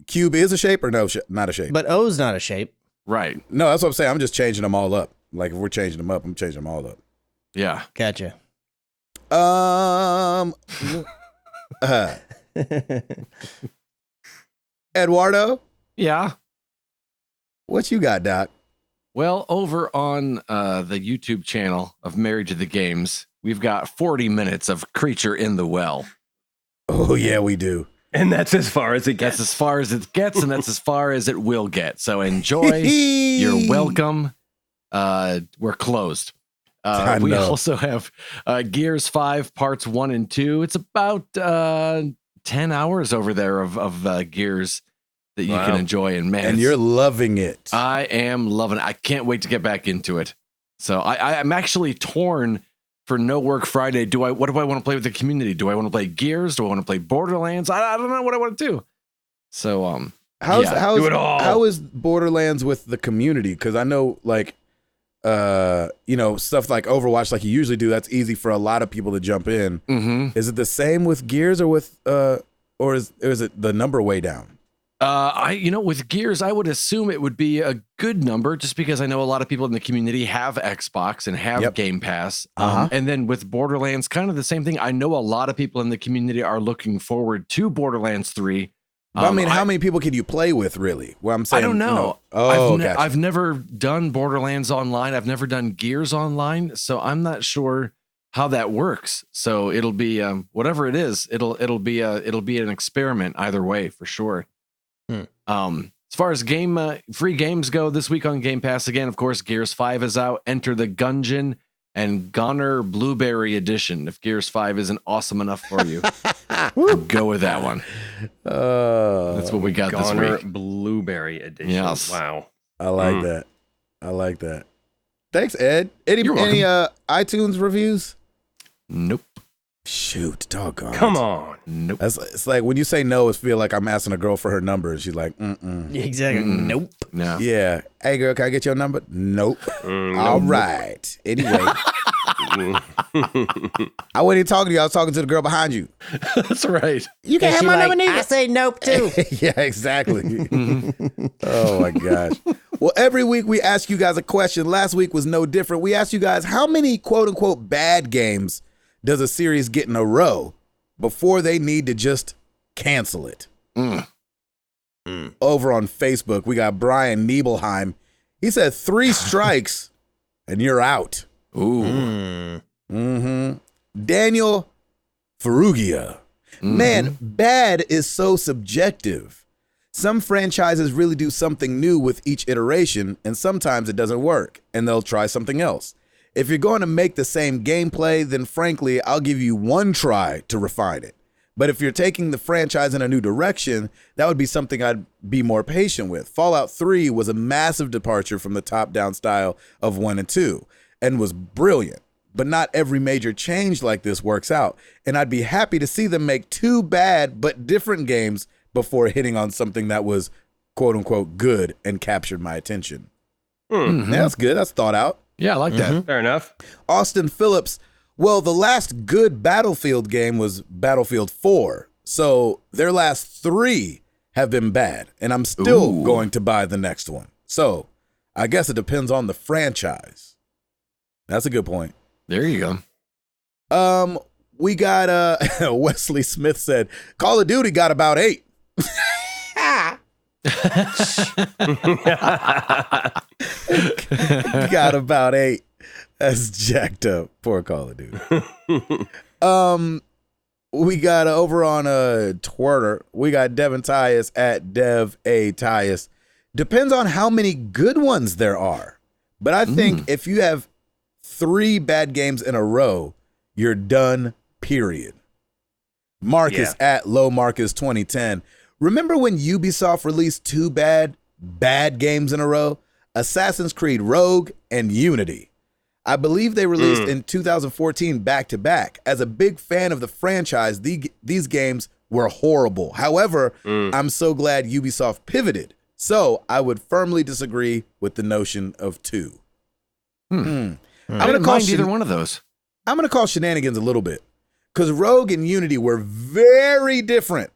Cube is a shape or no? Not a shape. But O's not a shape. Right. No, that's what I'm saying. I'm just changing them all up. Like if we're changing them up, I'm changing them all up. Yeah. Gotcha. Uh, Eduardo, Yeah. what you got, Doc? Well, over on the YouTube channel of Married to the Games, we've got 40 minutes of Creature in the Well. Oh yeah, we do. And that's as far as it That's gets. as far as it gets, and that's as far as it will get. So enjoy. You're welcome. We're closed. I We know. also have Gears 5 parts 1 and 2. It's about 10 hours over there of Gears that you Wow. can enjoy. And man, And it's- you're loving it. I am loving it. I can't wait to get back into it. So I'm actually torn for No Work Friday. What do I want to play with the community? Do I want to play Gears? Do I want to play Borderlands? I don't know what I want to do. So How's yeah, how's do it all. how is Borderlands with the community? Because I know like stuff like Overwatch, like you usually do, that's easy for a lot of people to jump in. mhm. Is it the same with Gears or with or is it the number way down? With Gears, I would assume it would be a good number just because I know a lot of people in the community have Xbox and have Yep. Game Pass. Uh-huh. And then with Borderlands, kind of the same thing. I know a lot of people in the community are looking forward to Borderlands 3. But I mean, how many people can you play with really? Well, I'm I saying don't know. Oh, I've never done Borderlands online. I've never done Gears online, so I'm not sure how that works. So it'll be whatever it is. It'll be an experiment either way for sure. As far as free games go this week on Game Pass, again, of course, Gears 5 is out. Enter the Gungeon and Goner Blueberry Edition. If Gears 5 isn't awesome enough for you, go with that one. That's what we got Goner this week. Blueberry Edition. Yes. Wow. I like that. I like that. Thanks, Ed. Any You're iTunes reviews? Nope. Shoot, doggone. Come it. on. Nope. It's like when you say no, it feel like I'm asking a girl for her number, and she's like, mm-mm. Exactly. Nope. No. Yeah. Hey, girl, can I get your number? Nope. All right. Anyway, I wasn't even talking to you. I was talking to the girl behind you. That's right. You can't And have she my like, number neither. I say nope too. Yeah, exactly. Oh my gosh. Well, every week we ask you guys a question. Last week was no different. We asked you guys how many quote unquote bad games does a series get in a row before they need to just cancel it? Over on Facebook, we got Brian Niebelheim. He said 3 strikes and you're out. Ooh. Daniel Ferrugia. Man, bad is so subjective. Some franchises really do something new with each iteration, and sometimes it doesn't work, and they'll try something else. If you're going to make the same gameplay, then frankly, I'll give you 1 try to refine it. But if you're taking the franchise in a new direction, that would be something I'd be more patient with. Fallout 3 was a massive departure from the top-down style of 1 and 2, and was brilliant. But not every major change like this works out, and I'd be happy to see them make 2 bad but different games before hitting on something that was quote-unquote good and captured my attention. Yeah, that's good. That's thought out. Yeah, I like that. Fair enough. Austin Phillips, well, the last good Battlefield game was Battlefield 4. So their last 3 have been bad, and I'm still going to buy the next one. So I guess it depends on the franchise. That's a good point. There you go. We got Wesley Smith said Call of Duty got about 8. Got about 8. That's jacked up. Poor Call of Duty. We got over on Twitter. We got Devin Tyus at Dev A Tyus. Depends on how many good ones there are. But I think if you have 3 bad games in a row, you're done, period. Marcus at Low Marcus 2010. Remember when Ubisoft released 2 bad games in a row? Assassin's Creed Rogue and Unity. I believe they released in 2014 back-to-back. As a big fan of the franchise, these games were horrible. However, I'm so glad Ubisoft pivoted. So I would firmly disagree with the notion of 2. I'm going to call either one of those. I'm going to call shenanigans a little bit because Rogue and Unity were very different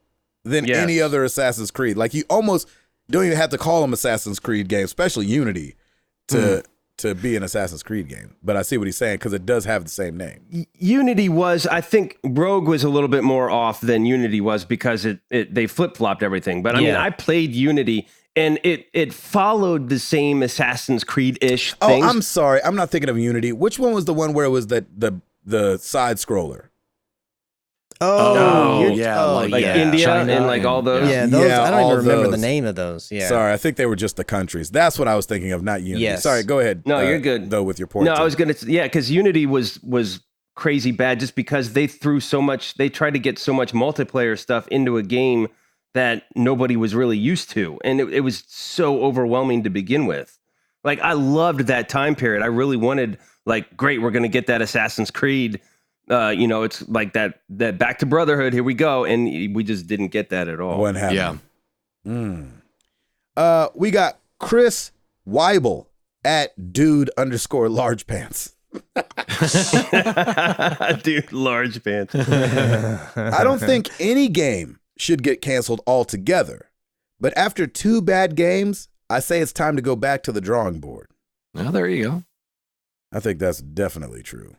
than any other Assassin's Creed. Like you almost don't even have to call them Assassin's Creed games, especially Unity, to be an Assassin's Creed game. But I see what he's saying because it does have the same name. Unity was, I think Rogue was a little bit more off than Unity was because they flip-flopped everything. But I mean, I played Unity and it followed the same Assassin's Creed-ish things. Oh, I'm sorry. I'm not thinking of Unity. Which one was the one where it was the side scroller? Like India China and like all those. Yeah, those, I don't even remember those. the name of those. Yeah. Sorry, I think they were just the countries. That's what I was thinking of, not Unity. Yes. Sorry, go ahead. No, you're good. Though with your point. No, I was gonna, because Unity was crazy bad just because they threw so much. They tried to get so much multiplayer stuff into a game that nobody was really used to, and it was so overwhelming to begin with. Like I loved that time period. I really wanted, like, great, we're gonna get that Assassin's Creed. It's like that back to brotherhood. Here we go, and we just didn't get that at all. What happened? Yeah. We got Chris Weibel at dude_large pants. Dude, large pants. I don't think any game should get canceled altogether, but after 2 bad games, I say it's time to go back to the drawing board. Well, there you go. I think that's definitely true.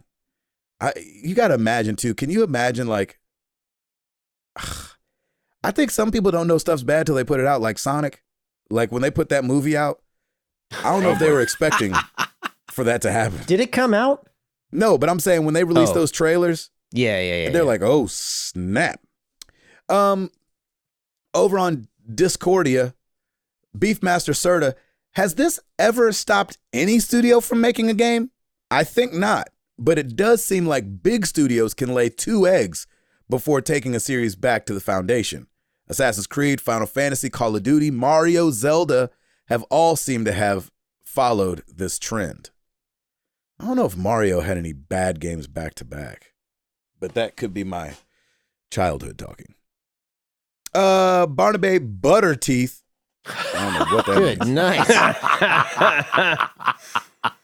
You got to imagine, too. Can you imagine, like, I think some people don't know stuff's bad till they put it out, like Sonic. Like, when they put that movie out, I don't know if they were expecting for that to happen. Did it come out? No, but I'm saying when they released those trailers, they're like, oh, snap. Over on Discordia, Beefmaster Serta, has this ever stopped any studio from making a game? I think not. But it does seem like big studios can lay 2 eggs before taking a series back to the foundation. Assassin's Creed, Final Fantasy, Call of Duty, Mario, Zelda have all seemed to have followed this trend. I don't know if Mario had any bad games back to back, but that could be my childhood talking. Barnaby Butterteeth. I don't know what that Good, means. nice.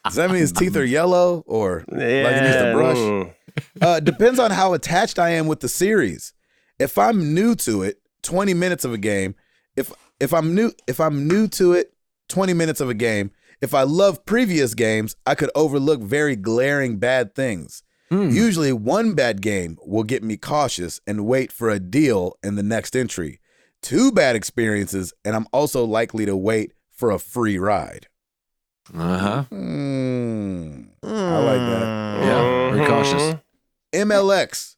Does that mean his teeth are yellow or like he needs to brush? Depends on how attached I am with the series. If I'm new to it, 20 minutes of a game. If I'm new to it, 20 minutes of a game. If I love previous games, I could overlook very glaring bad things. Usually 1 bad game will get me cautious and wait for a deal in the next entry. 2 bad experiences, and I'm also likely to wait for a free ride. Uh-huh. I like that. Yeah, very cautious. MLX.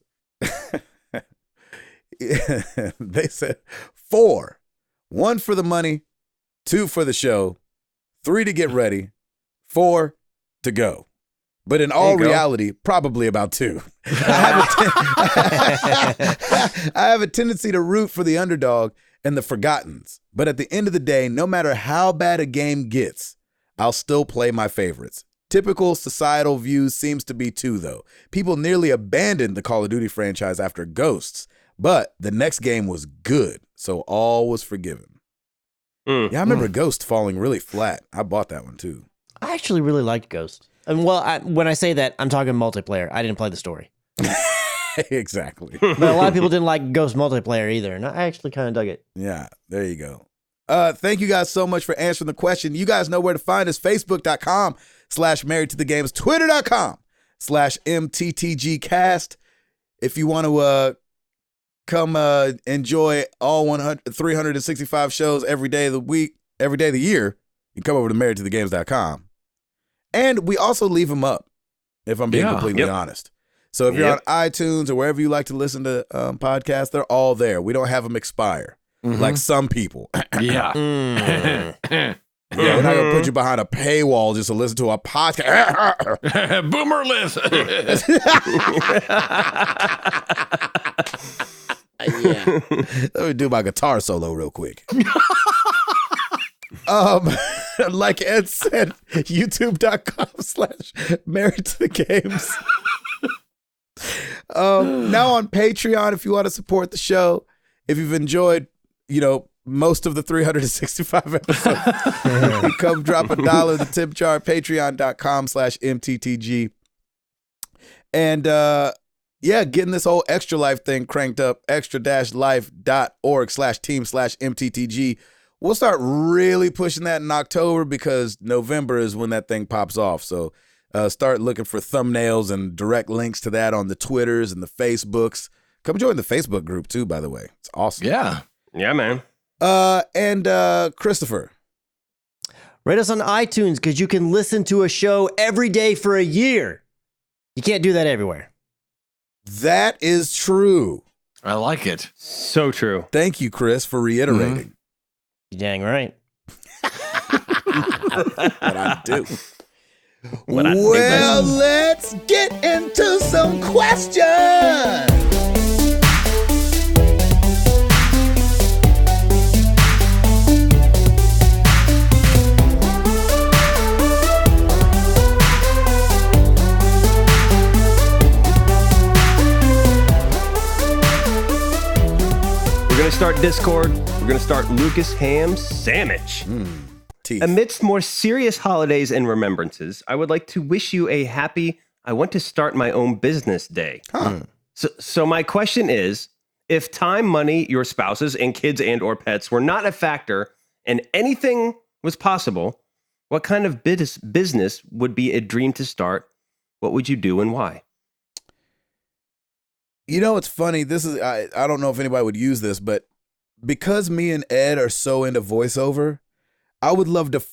They said 4. 1 for the money, 2 for the show, 3 to get ready, 4 to go. But in all reality, probably about 2. I have a tendency to root for the underdog and the forgottens. But at the end of the day, no matter how bad a game gets, I'll still play my favorites. Typical societal views seems to be 2, though. People nearly abandoned the Call of Duty franchise after Ghosts, but the next game was good, so all was forgiven. Yeah, I remember Ghost falling really flat. I bought that one, too. I actually really liked Ghost. And when I say that, I'm talking multiplayer. I didn't play the story. Exactly. But a lot of people didn't like Ghost multiplayer either, and I actually kind of dug it. Yeah, there you go. Thank you guys so much for answering the question. You guys know where to find us. Facebook.com/married to the games. Twitter.com/MTTGcast. If you want to come enjoy all 365 shows every day of the week, every day of the year, you come over to marriedtothegames.com. And we also leave them up, if I'm being completely honest. So if you're on iTunes or wherever you like to listen to podcasts, they're all there. We don't have them expire like some people. Yeah. We're not going to put you behind a paywall just to listen to a podcast. Boomer list. Let me do my guitar solo real quick. Like Ed said, youtube.com/married to the games. Now on Patreon, if you want to support the show, if you've enjoyed, most of the 365 episodes, you come drop $1 the tip jar, patreon.com/MTTG. And getting this whole Extra Life thing cranked up, extra-life.org/team/MTTG. We'll start really pushing that in October because November is when that thing pops off. So start looking for thumbnails and direct links to that on the Twitters and the Facebooks. Come join the Facebook group too, by the way. It's awesome. Yeah, man. And Christopher. Rate us on iTunes because you can listen to a show every day for a year. You can't do that everywhere. That is true. I like it. So true. Thank you, Chris, for reiterating. You're dang right. What I do. Well, let's get into some questions. We're going to start Discord. We're going to start Lucas Ham Sandwich. Amidst more serious holidays and remembrances, I would like to wish you a happy, I want to start my own business day. So my question is, if time, money, your spouses, and kids and or pets were not a factor and anything was possible, what kind of business would be a dream to start? What would you do and why? It's funny. This is I don't know if anybody would use this, but because me and Ed are so into voiceover, I would love to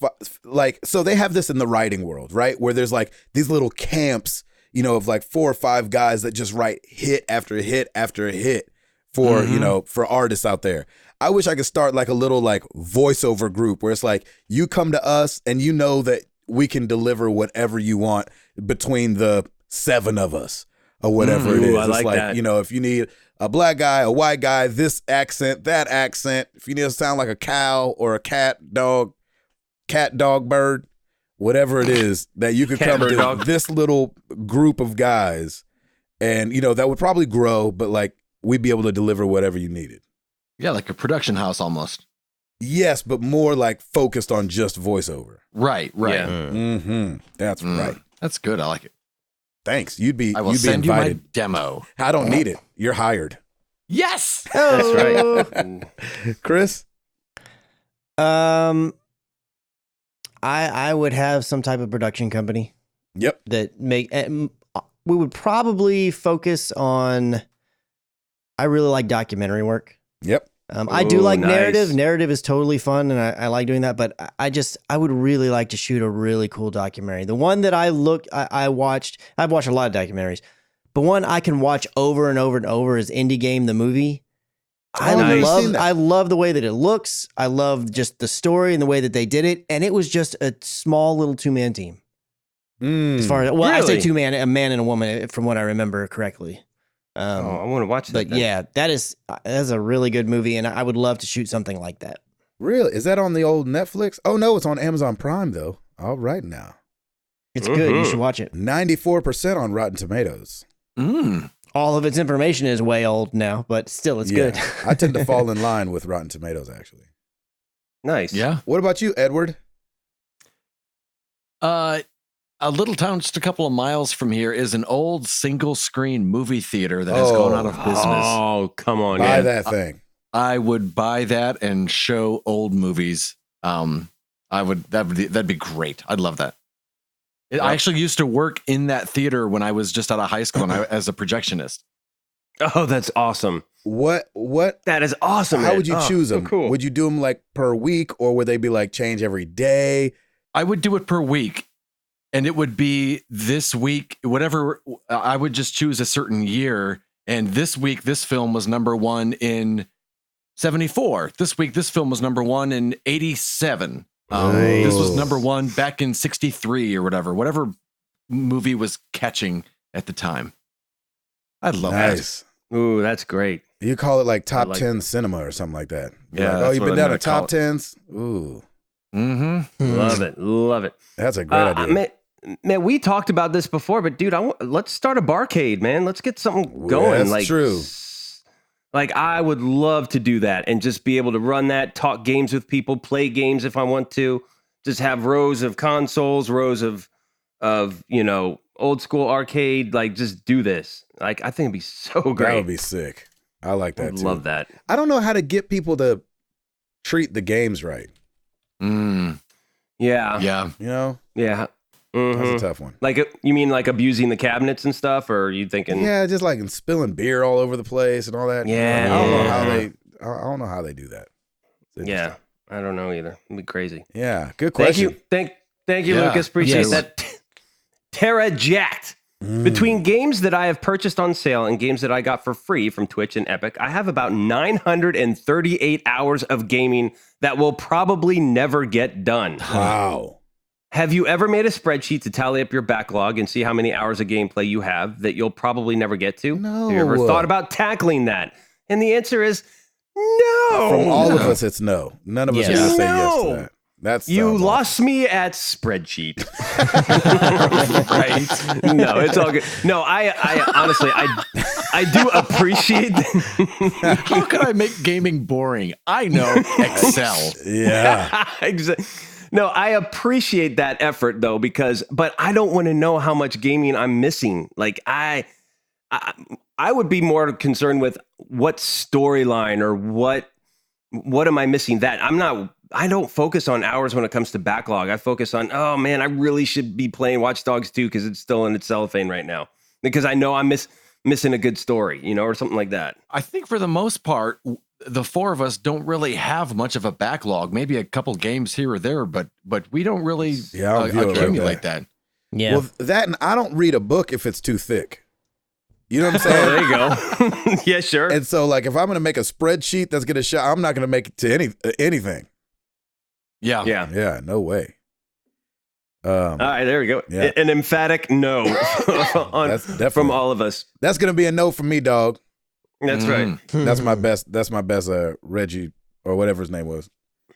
so they have this in the writing world, right? Where there's like these little camps, of like 4 or 5 guys that just write hit after hit after hit for, for artists out there. I wish I could start like a little like voiceover group where it's like you come to us and you know that we can deliver whatever you want between the 7 of us. Or whatever it is. I like that. If you need a black guy, a white guy, this accent, that accent, if you need to sound like a cow or a cat, dog, bird, whatever it is, that you could come to this little group of guys and, that would probably grow, but like we'd be able to deliver whatever you needed. Yeah, like a production house almost. Yes, but more like focused on just voiceover. Right. Yeah. Mm-hmm. That's right. That's good. I like it. Thanks. You'd be I will you'd be send invited. you my demo. I don't need it. You're hired. Yes. That's right. Chris? I would have some type of production company. Yep. That we would probably focus on. I really like documentary work. Yep. I do like nice. narrative. Narrative is totally fun, and I like doing that. But I would really like to shoot a really cool documentary. The one that I watched. I've watched a lot of documentaries, but one I can watch over and over and over is Indie Game the movie. I love the way that it looks. I love just the story and the way that they did it, and it was just a small little 2-man team. As far as I say 2-man, a man and a woman, from what I remember correctly. I want to watch that. But yeah, that's a really good movie, and I would love to shoot something like that. Really? Is that on the old Netflix? Oh no, it's on Amazon Prime though. All right now. It's good. You should watch it. 94% on Rotten Tomatoes. All of its information is way old now, but still, it's good. I tend to fall in line with Rotten Tomatoes, actually. Nice. Yeah. What about you, Edward? A little town just a couple of miles from here is an old single screen movie theater that has gone out of business. Oh, come on. Buy that thing. I would buy that and show old movies. That'd be great. I'd love that. I actually used to work in that theater when I was just out of high school and as a projectionist. Oh, that's awesome. What? That is awesome. How man. would you choose so them? cool. Would you do them like per week, or would they be like change every day? I would do it per week, and it would be this week, whatever. I would just choose a certain year, and this week, this film was number 1 in 74. This week, this film was number 1 in 87. This was number 1 back in 63 or whatever movie was catching at the time. I love Nice. Ooh, that's great. You call it like top like 10 cinema or something like that. Be Yeah, like, that's you've what been I'm down gonna to top call 10s? Ooh. Mm-hmm. Love it. That's a great idea. Man, we talked about this before, but dude, let's start a barcade, man. Let's get something going. That's like true. Like I would love to do that and just be able to run that, talk games with people, play games if I want to. Just have rows of consoles, rows of old school arcade. Like just do this. Like I think it'd be so great. That would be sick. I like that I'd too. love that. I don't know how to get people to treat the games right. Yeah. Yeah. You know? Yeah. Mhm. That's a tough one. Like you mean like abusing the cabinets and stuff, or are you thinking? Yeah, just like spilling beer all over the place and all that. Yeah. I don't know how they. I don't know how they do that. It's Yeah. interesting. I don't know either. It'd be crazy. Yeah. Good question. Thank you, Yeah. Lucas. Appreciate Yes. that. Terra Jacked. Between games that I have purchased on sale and games that I got for free from Twitch and Epic, I have about 938 hours of gaming that will probably never get done. Wow. Have you ever made a spreadsheet to tally up your backlog and see how many hours of gameplay you have that you'll probably never get to? No. Have you ever thought about tackling that? And the answer is no. From all of us, it's no. None of us Yes. are going to say yes No. to that. That's You lost me at spreadsheet. Right. No, it's all good. No, I honestly, I do appreciate. How can I make gaming boring? I know Excel. Yeah. No, I appreciate that effort though, but I don't want to know how much gaming I'm missing. Like I would be more concerned with what storyline or what am I missing that I don't focus on hours when it comes to backlog. I focus on, oh man, I really should be playing Watch Dogs 2 because it's still in its cellophane right now. Because I know I'm missing a good story, or something like that. I think for the most part, the four of us don't really have much of a backlog. Maybe a couple games here or there, but we don't really I don't view it like accumulate that. Yeah. Well, that and I don't read a book if it's too thick. You know what I'm Oh, saying? there you go. Yeah, sure. And so, like, if I'm going to make a spreadsheet that's going to show, I'm not going to make it to anything. Yeah. Yeah. Yeah, no way. All right, there we go. Yeah. An emphatic no That's definitely from all of us. That's going to be a no from me, dog. That's right. That's my best. That's my best. Reggie or whatever his name was.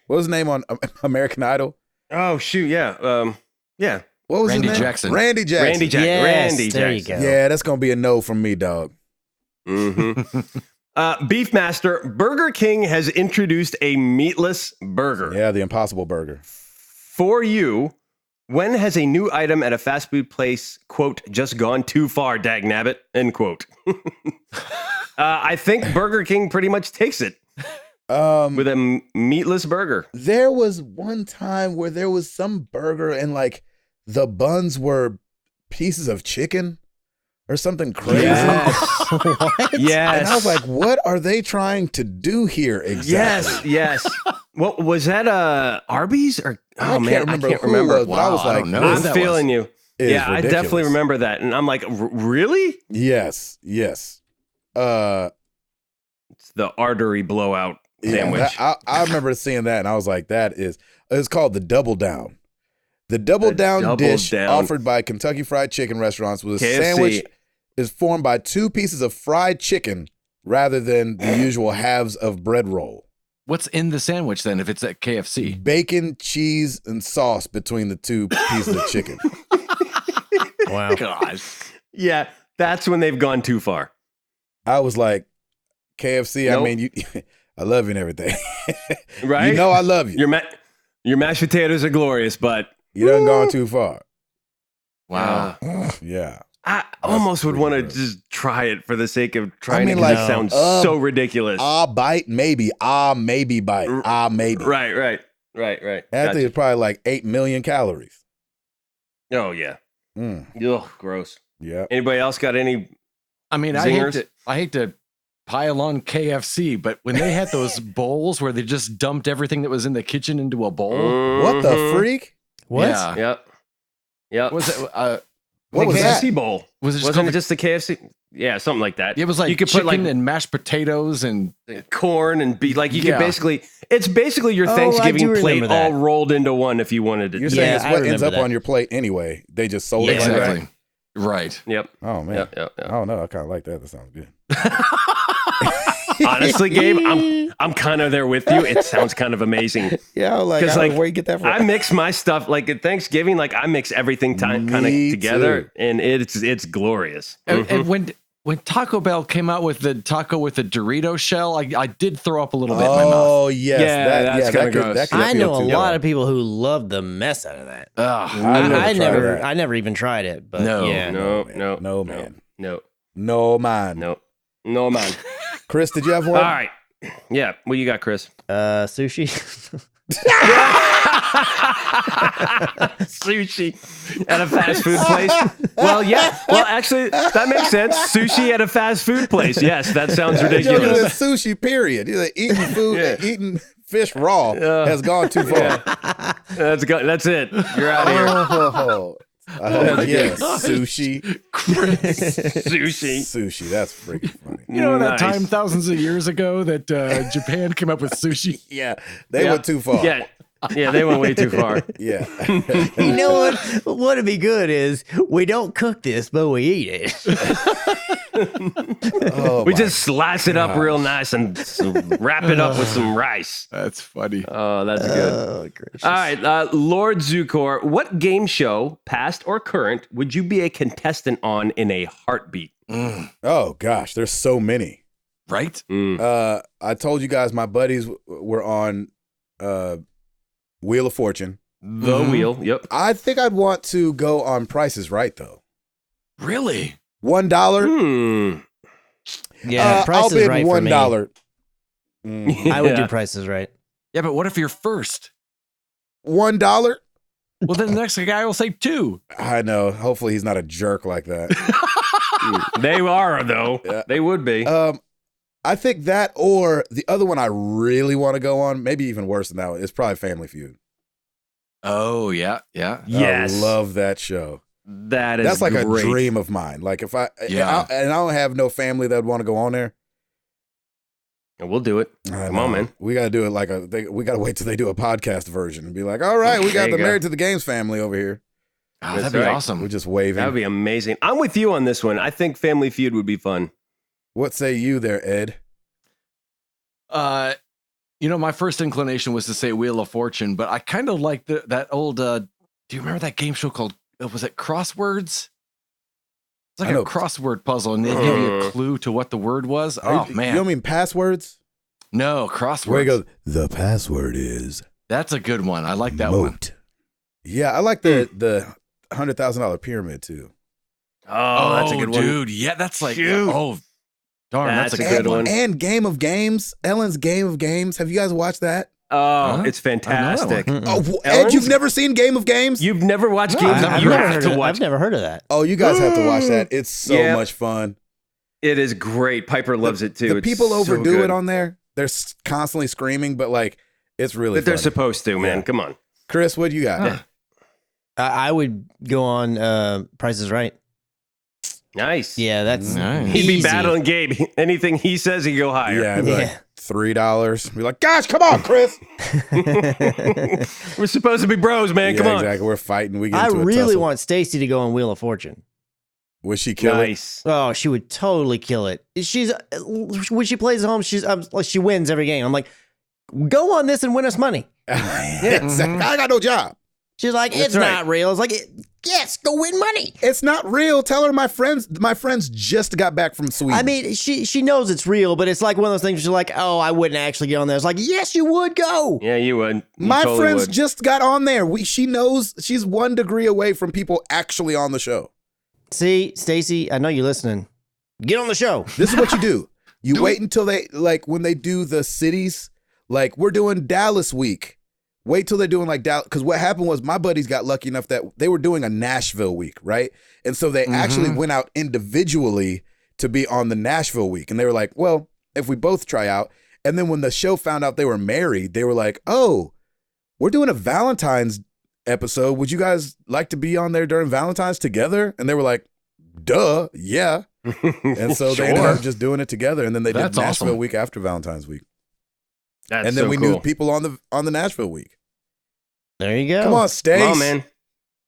What was his name on American Idol? Oh shoot, yeah, yeah. What was Randy his name? Jackson. Randy Jackson. Randy Jackson. Yes, Randy there you Jackson. go. Yeah, that's gonna be a no from me, dog. Mm-hmm. Beefmaster, Burger King has introduced a meatless burger. Yeah, the Impossible Burger. For you, when has a new item at a fast food place, quote, just gone too far, dagnabbit, end quote? I think Burger King pretty much takes it with a meatless burger. There was one time where there was some burger and like the buns were pieces of chicken or something crazy. Yes. What? Yes. And I was like, what are they trying to do here exactly? Yes. What was that? Arby's or I can't remember who it was, but I was Wow, I like, don't know. I'm that feeling you. It is Yeah, I ridiculous. definitely remember that, and I'm like, really? Yes. It's the artery blowout sandwich. I remember seeing that and I was like, it's called the Double Down. The Double Down Double dish Down. offered by Kentucky Fried Chicken restaurants was a KFC. sandwich is formed by two pieces of fried chicken rather than the usual halves of bread roll. What's in the sandwich then if it's at KFC? Bacon, cheese, and sauce between the two pieces of chicken. Wow. Gosh. Yeah, that's when they've gone too far. I was like, KFC, Nope. I mean, I love you and everything. Right? You know I love you. Your mashed potatoes are glorious, but You done gone too far. Wow. Yeah. I almost would pretty want to gross. just try it for the sake of trying mean, to like, it sounds no. so ridiculous. Bite, maybe. Maybe bite. Maybe. Right. I think Gotcha. it's probably like 8 million calories. Oh yeah. Mm, Ugh, gross. yeah. Anybody else got any? I mean, Zingers? I hate to pile on KFC, but when they had those bowls where they just dumped everything that was in the kitchen into a bowl. What the freak? What? Yeah. Yep. Was it? What was KFC that? bowl. Was it just Wasn't called it just the KFC? Yeah, something like that. It was like you could chicken put like and mashed potatoes and corn and beef. Like you Yeah. could basically, it's basically your Oh, I Thanksgiving do plate remember that. all rolled into one if you wanted to. You're do saying Yeah, it's I what ends remember up that. on your plate anyway. They just sold Yeah. it like that. exactly right. Yep. Oh man. Yep. I don't know. I kind of like that. That sounds good. Honestly, Gabe, I'm kind of there with you. It sounds kind of amazing. Yeah, I was like, 'Cause, I don't know like, where you get that from. I mix my stuff like at Thanksgiving. Like I mix everything kind of Me together, too. and it's glorious. And when Taco Bell came out with the taco with the Dorito shell, I did throw up a little bit in my mouth. Oh yes, Yeah, that's kinda gross. that could I appeal know a to lot you. of people who love the mess out of that. Ugh. I never tried that. I never even tried it. But No. yeah. No, No, man. no, No man. no, man. Chris, did you have one? All right, yeah. What you got, Chris? Sushi. Sushi at a fast food place. Well, yeah. Well, actually, that makes sense. Sushi at a fast food place. Yes, that sounds Joking ridiculous. with sushi, period. You're like, eating food, Yeah. eating fish raw has gone too far. That's it. You're out of here. Yes, gosh. sushi. Sushi. Sushi, that's freaking funny. You know that Nice. time thousands of years ago that Japan came up with sushi? Yeah, they Yeah. went too far. Yeah, they went way too far. Yeah. You know what? What'd be good is we don't cook this, but we eat it. Oh, We my just slice it up real nice and wrap it up with some rice. That's funny. Oh, that's good. Oh, gracious. All right, Lord Zukor, what game show, past or current, would you be a contestant on in a heartbeat? Oh gosh, there's so many. Right? I told you guys my buddies were on Wheel of Fortune. The Wheel. Yep. I think I'd want to go on Price is Right though. Really? $1. Yeah, Price I'll is bid Right for me. $1. I would Yeah. do Prices Right. Yeah, but what if you're first? $1. Well, then the next guy will say 2. I know. Hopefully he's not a jerk like that. They are, though. Yeah. They would be. I think that or the other one I really want to go on, maybe even worse than that one, is probably Family Feud. Oh, yeah, yeah. Yes. I love that show. That is That's like great. a dream of mine. Like if I, Yeah. and I don't have no family that would want to go on there. And we'll do it. I Come know. on, man. We got to do it like we got to wait till they do a podcast version and be like, all right, we There got you the go. Married to the Games family over here. Oh, That's that'd be right. awesome. We're just waving. That would be amazing. I'm with you on this one. I think Family Feud would be fun. What say you there, Ed? My first inclination was to say Wheel of Fortune, but I kind of like that old. Do you remember that game show called? Was it Crosswords? It's like I a know. crossword puzzle, and they give you a clue to what the word was. Oh man, You don't mean passwords? no crosswords. Where he goes, the password is That's a good one. I like that one. moat. Yeah, I like the $100,000 pyramid too. Oh, that's a good one. dude. Yeah, that's like Shoot. oh darn, that's, That's a a good good one. one. And Game of Games, Ellen's Game of Games. Have you guys watched that? Oh, Huh? it's I know that fantastic. Mm-mm. Oh, Ed, Ellen's? you've never seen Game of Games? You've never watched No, games? I've You never have heard to of, watch. I've never heard of that. Oh, you guys have to watch that. It's so Yeah. much fun. It is great. Piper loves it too. The It's people so overdo good. it on there. They're constantly screaming, but like it's really But they're funny. supposed to, man. Yeah. Come on. Chris, what do you got? Yeah. I would go on Price is Right. Nice. Yeah, that's Nice. He'd be easy. battling Gabe. Anything he says, he'd go higher. Yeah, I'd be like Yeah. $3. Be like, gosh, come on, Chris. We're supposed to be bros, man. Yeah, Come on. exactly. We're fighting. We get I into a really tussle. want Stacy to go on Wheel of Fortune. Would she kill it? Nice. Oh, she would totally kill it. She's when she plays at home, she wins every game. I'm like, go on this and win us money. Exactly. I got no job. She's like, That's it's right. not real. It's like, yes, go win money. It's not real. Tell her my friends just got back from Sweden. I mean, she knows it's real, but it's like one of those things where she's like, oh, I wouldn't actually get on there. It's like, yes, you would go. Yeah, you would. You my totally friends would. just got on there. She knows she's 1 degree away from people actually on the show. See, Stacy, I know you're listening. Get on the show. This is what you do. You wait until they, like, when they do the cities, like, we're doing Dallas week. Wait till they're doing, like, Dallas. Because what happened was my buddies got lucky enough that they were doing a Nashville week, right? And so they actually went out individually to be on the Nashville week. And they were like, well, if we both try out? And then when the show found out they were married, they were like, oh, we're doing a Valentine's episode. Would you guys like to be on there during Valentine's together? And they were like, duh, yeah. And so they ended up just doing it together. And then they did Nashville week after Valentine's week. That's and then so we cool. knew people on the Nashville week. There you go. Come on, Stace. Come on, man.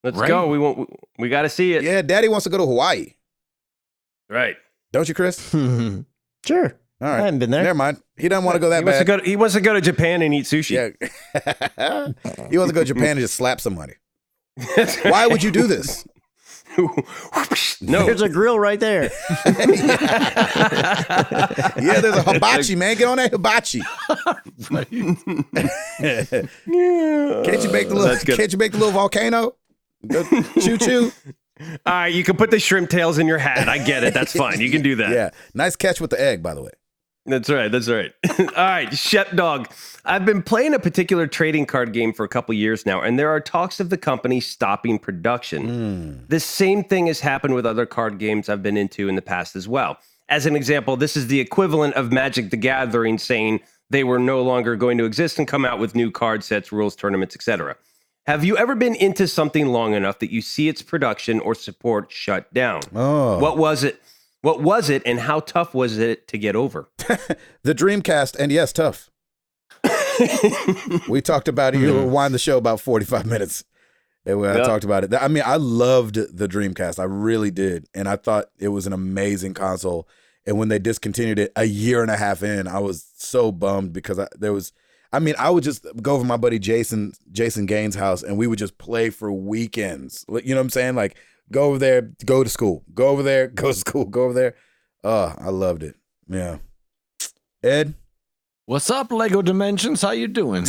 Let's go. We got to see it. Yeah, Daddy wants to go to Hawaii. Right. Don't you, Chris? Sure. All right. I haven't been there. Never mind. He doesn't want to go that bad. He wants to go to Japan and eat sushi. Yeah. He wants to go to Japan and just slap somebody. Why would you do this? No. There's a grill right there. Yeah, there's a hibachi, man. Get on that hibachi. Can't you make the little volcano? Choo choo. All right, you can put the shrimp tails in your hat. I get it. That's fine. You can do that. Yeah. Nice catch with the egg, by the way. That's right. All right, Shep Dog. I've been playing a particular trading card game for a couple years now, and there are talks of the company stopping production. The same thing has happened with other card games I've been into in the past as well. As an example, this is the equivalent of Magic the Gathering saying they were no longer going to exist and come out with new card sets, rules, tournaments, etc. Have you ever been into something long enough that you see its production or support shut down? Oh. What was it? What was it, and how tough was it to get over? The Dreamcast, and yes, tough. We talked about it. You rewind the show about 45 minutes. And when I talked about it, I mean, I loved the Dreamcast. I really did. And I thought it was an amazing console. And when they discontinued it a year and a half in, I was so bummed because I would just go over to my buddy Jason Gaines' house and we would just play for weekends. You know what I'm saying? Like, go over there, go to school. Go over there, go to school. Go over there. Oh, I loved it. Yeah. Ed? What's up, Lego Dimensions? How you doing?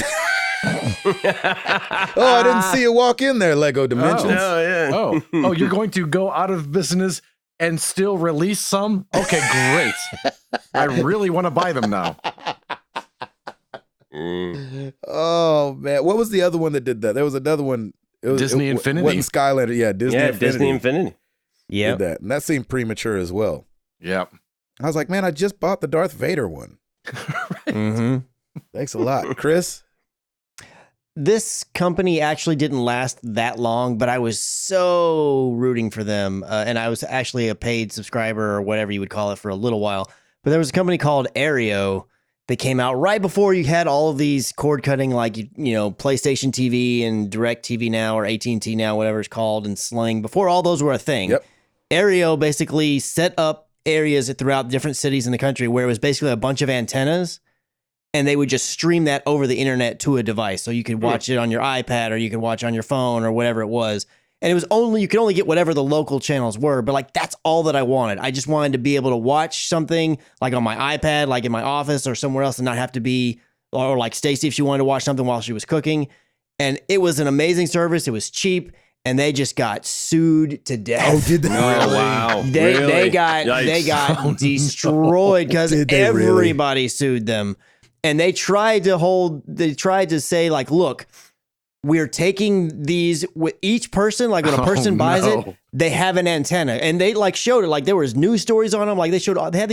I didn't see you walk in there, Lego Dimensions. Oh, you're going to go out of business and still release some? Okay, great. I really want to buy them now. Oh, man. What was the other one that did that? There was another one. Disney Infinity. Wasn't Skylander. Yeah, Disney Infinity. Yeah. And that seemed premature as well. Yep. I was like, man, I just bought the Darth Vader one. Mm-hmm. Thanks a lot. Chris? This company actually didn't last that long, but I was so rooting for them. And I was actually a paid subscriber or whatever you would call it for a little while. But there was a company called Aereo that came out right before you had all of these cord cutting, like, PlayStation TV and Direct TV Now or AT&T Now, whatever it's called, and Sling. Before all those were a thing. Yep. Aereo basically set up areas throughout different cities in the country where it was basically a bunch of antennas, and they would just stream that over the internet to a device. So you could watch it on your iPad or you could watch on your phone or whatever it was. And it was you could only get whatever the local channels were, but like that's all that I wanted. I just wanted to be able to watch something like on my iPad, like in my office or somewhere else, and not have to be, or like Stacy if she wanted to watch something while she was cooking. And it was an amazing service. It was cheap. And they just got sued to death. Oh, did they? Oh, wow. They got destroyed because everybody sued them. And they tried to say, like, look, we're taking these with each person, like when a person buys it, they have an antenna. And they like showed it, like there was news stories on them. Like they had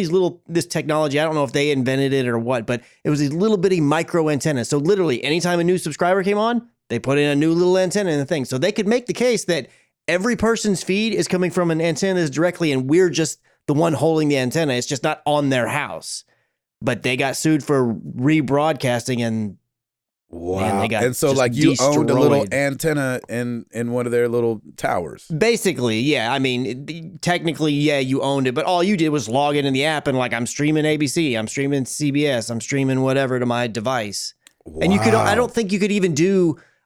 this technology. I don't know if they invented it or what, but it was these little bitty micro antennas. So literally anytime a new subscriber came on, they put in a new little antenna in the thing. So they could make the case that every person's feed is coming from an antenna that's directly, and we're just the one holding the antenna. It's just not on their house. But they got sued for rebroadcasting, and wow. Man, they got and so like you owned a little antenna in one of their little towers. Basically, yeah. I mean, technically, yeah, you owned it, but all you did was log in the app and like, I'm streaming ABC, I'm streaming CBS, I'm streaming whatever to my device. Wow. And I don't think you could even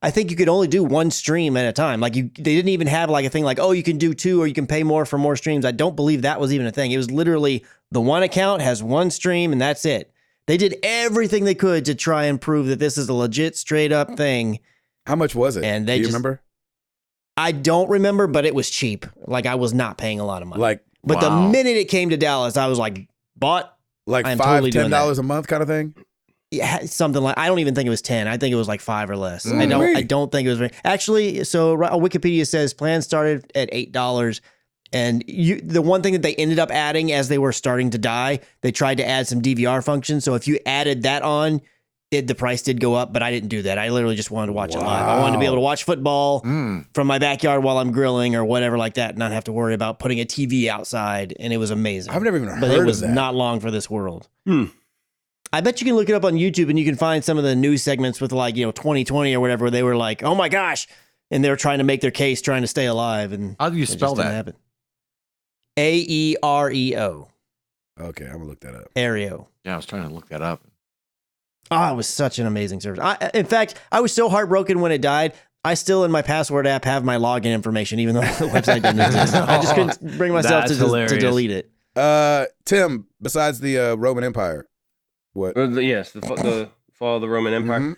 I think you could only do one stream at a time. Like they didn't even have like a thing like, oh, you can do two or you can pay more for more streams. I don't believe that was even a thing. It was literally the one account has one stream and that's it. They did everything they could to try and prove that this is a legit straight up thing. How much was it? And do you remember? I don't remember, but it was cheap. Like I was not paying a lot of money. But the minute it came to Dallas, I was like, bought. Like $5-10 a month kind of thing? Yeah, something like, I don't even think it was 10. I think it was like 5 or less. I don't think it was very, actually, so Wikipedia says plans started at $8 And the one thing that they ended up adding as they were starting to die, they tried to add some DVR function. So if you added that on, the price did go up, but I didn't do that. I literally just wanted to watch it live. I wanted to be able to watch football from my backyard while I'm grilling or whatever like that, not have to worry about putting a TV outside. And it was amazing. I've never even heard of that. But it was not long for this world. I bet you can look it up on YouTube and you can find some of the news segments with 2020 or whatever, where they were like, oh my gosh. And they were trying to make their case, trying to stay alive. And how do you spell that? AEREO. Okay, I'm going to look that up. Aereo. Yeah, I was trying to look that up. Oh, it was such an amazing service. In fact, I was so heartbroken when it died. I still, in my password app, have my login information, even though the website didn't exist. I just couldn't bring myself to delete it. Tim, besides the Roman Empire, what? Yes, the fall of the Roman Empire.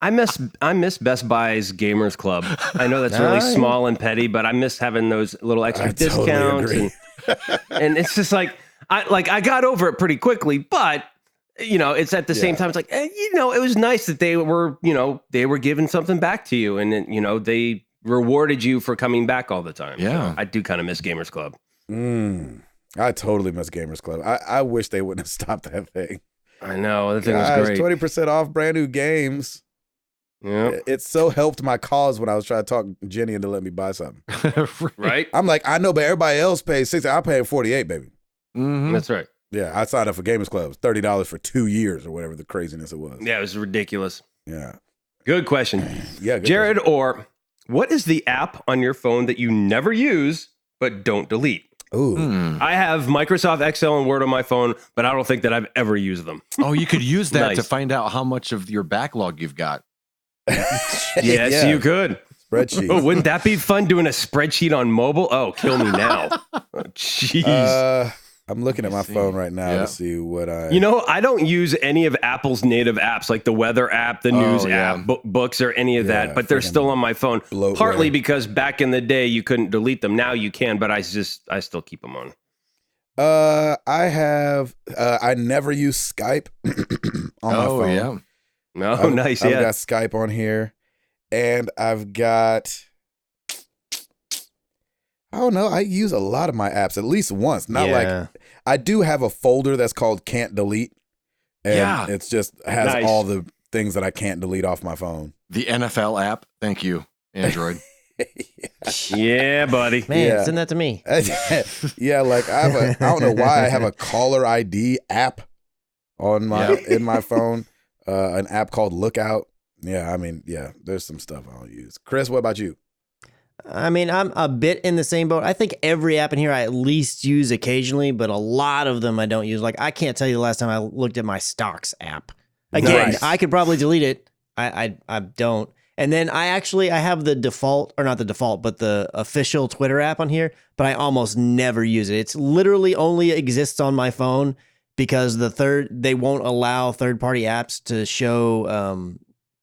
I miss Best Buy's Gamers Club. I know that's really small and petty, but I miss having those little extra discounts. Totally and it's just like I got over it pretty quickly, but it's at the same time, it's like, it was nice that they were giving something back to you, and they rewarded you for coming back all the time. Yeah. So I do kind of miss Gamers Club. I totally miss Gamers Club. I wish they wouldn't have stopped that thing. I know, that thing was great. 20% off brand new games. Yeah, it so helped my cause when I was trying to talk Jenny into letting me buy something. Right? I'm like, I know, but everybody else pays $60. I pay $48, baby. That's right. Yeah, I signed up for Gamers Club. $30 for 2 years or whatever the craziness it was. Yeah, it was ridiculous. Yeah. Good question. Yeah, good Jared, question. or what is the app on your phone that you never use but don't delete? Ooh. I have Microsoft Excel and Word on my phone, but I don't think that I've ever used them. Oh, you could use that Nice. to find out how much of your backlog you've got. Yes, you could. Spreadsheet. Oh, wouldn't that be fun doing a spreadsheet on mobile? Oh, kill me now. Jeez. I'm looking at my phone right now to see what I... I don't use any of Apple's native apps, like the weather app, the news app, books, or any of that, but they're still on my phone. Partly because back in the day, you couldn't delete them. Now you can, but I still keep them on. I never use Skype on my phone. Yeah. Oh, nice. I've got Skype on here, and I've got... I don't know. I use a lot of my apps at least once. Not like I do have a folder that's called Can't Delete. And it's just has all the things that I can't delete off my phone. The NFL app. Thank you, Android. Yeah, buddy. Man, send that to me. Yeah, like I don't know why I have a caller ID app on my in my phone. An app called Lookout. Yeah, I mean, there's some stuff I don't use. Chris, what about you? I mean, I'm a bit in the same boat. I think every app in here I at least use occasionally, but a lot of them I don't use. Like, I can't tell you the last time I looked at my stocks app. Again, I could probably delete it. I don't. And then I have the default, or not the default, but the official Twitter app on here, but I almost never use it. It's literally only exists on my phone because they won't allow third-party apps to show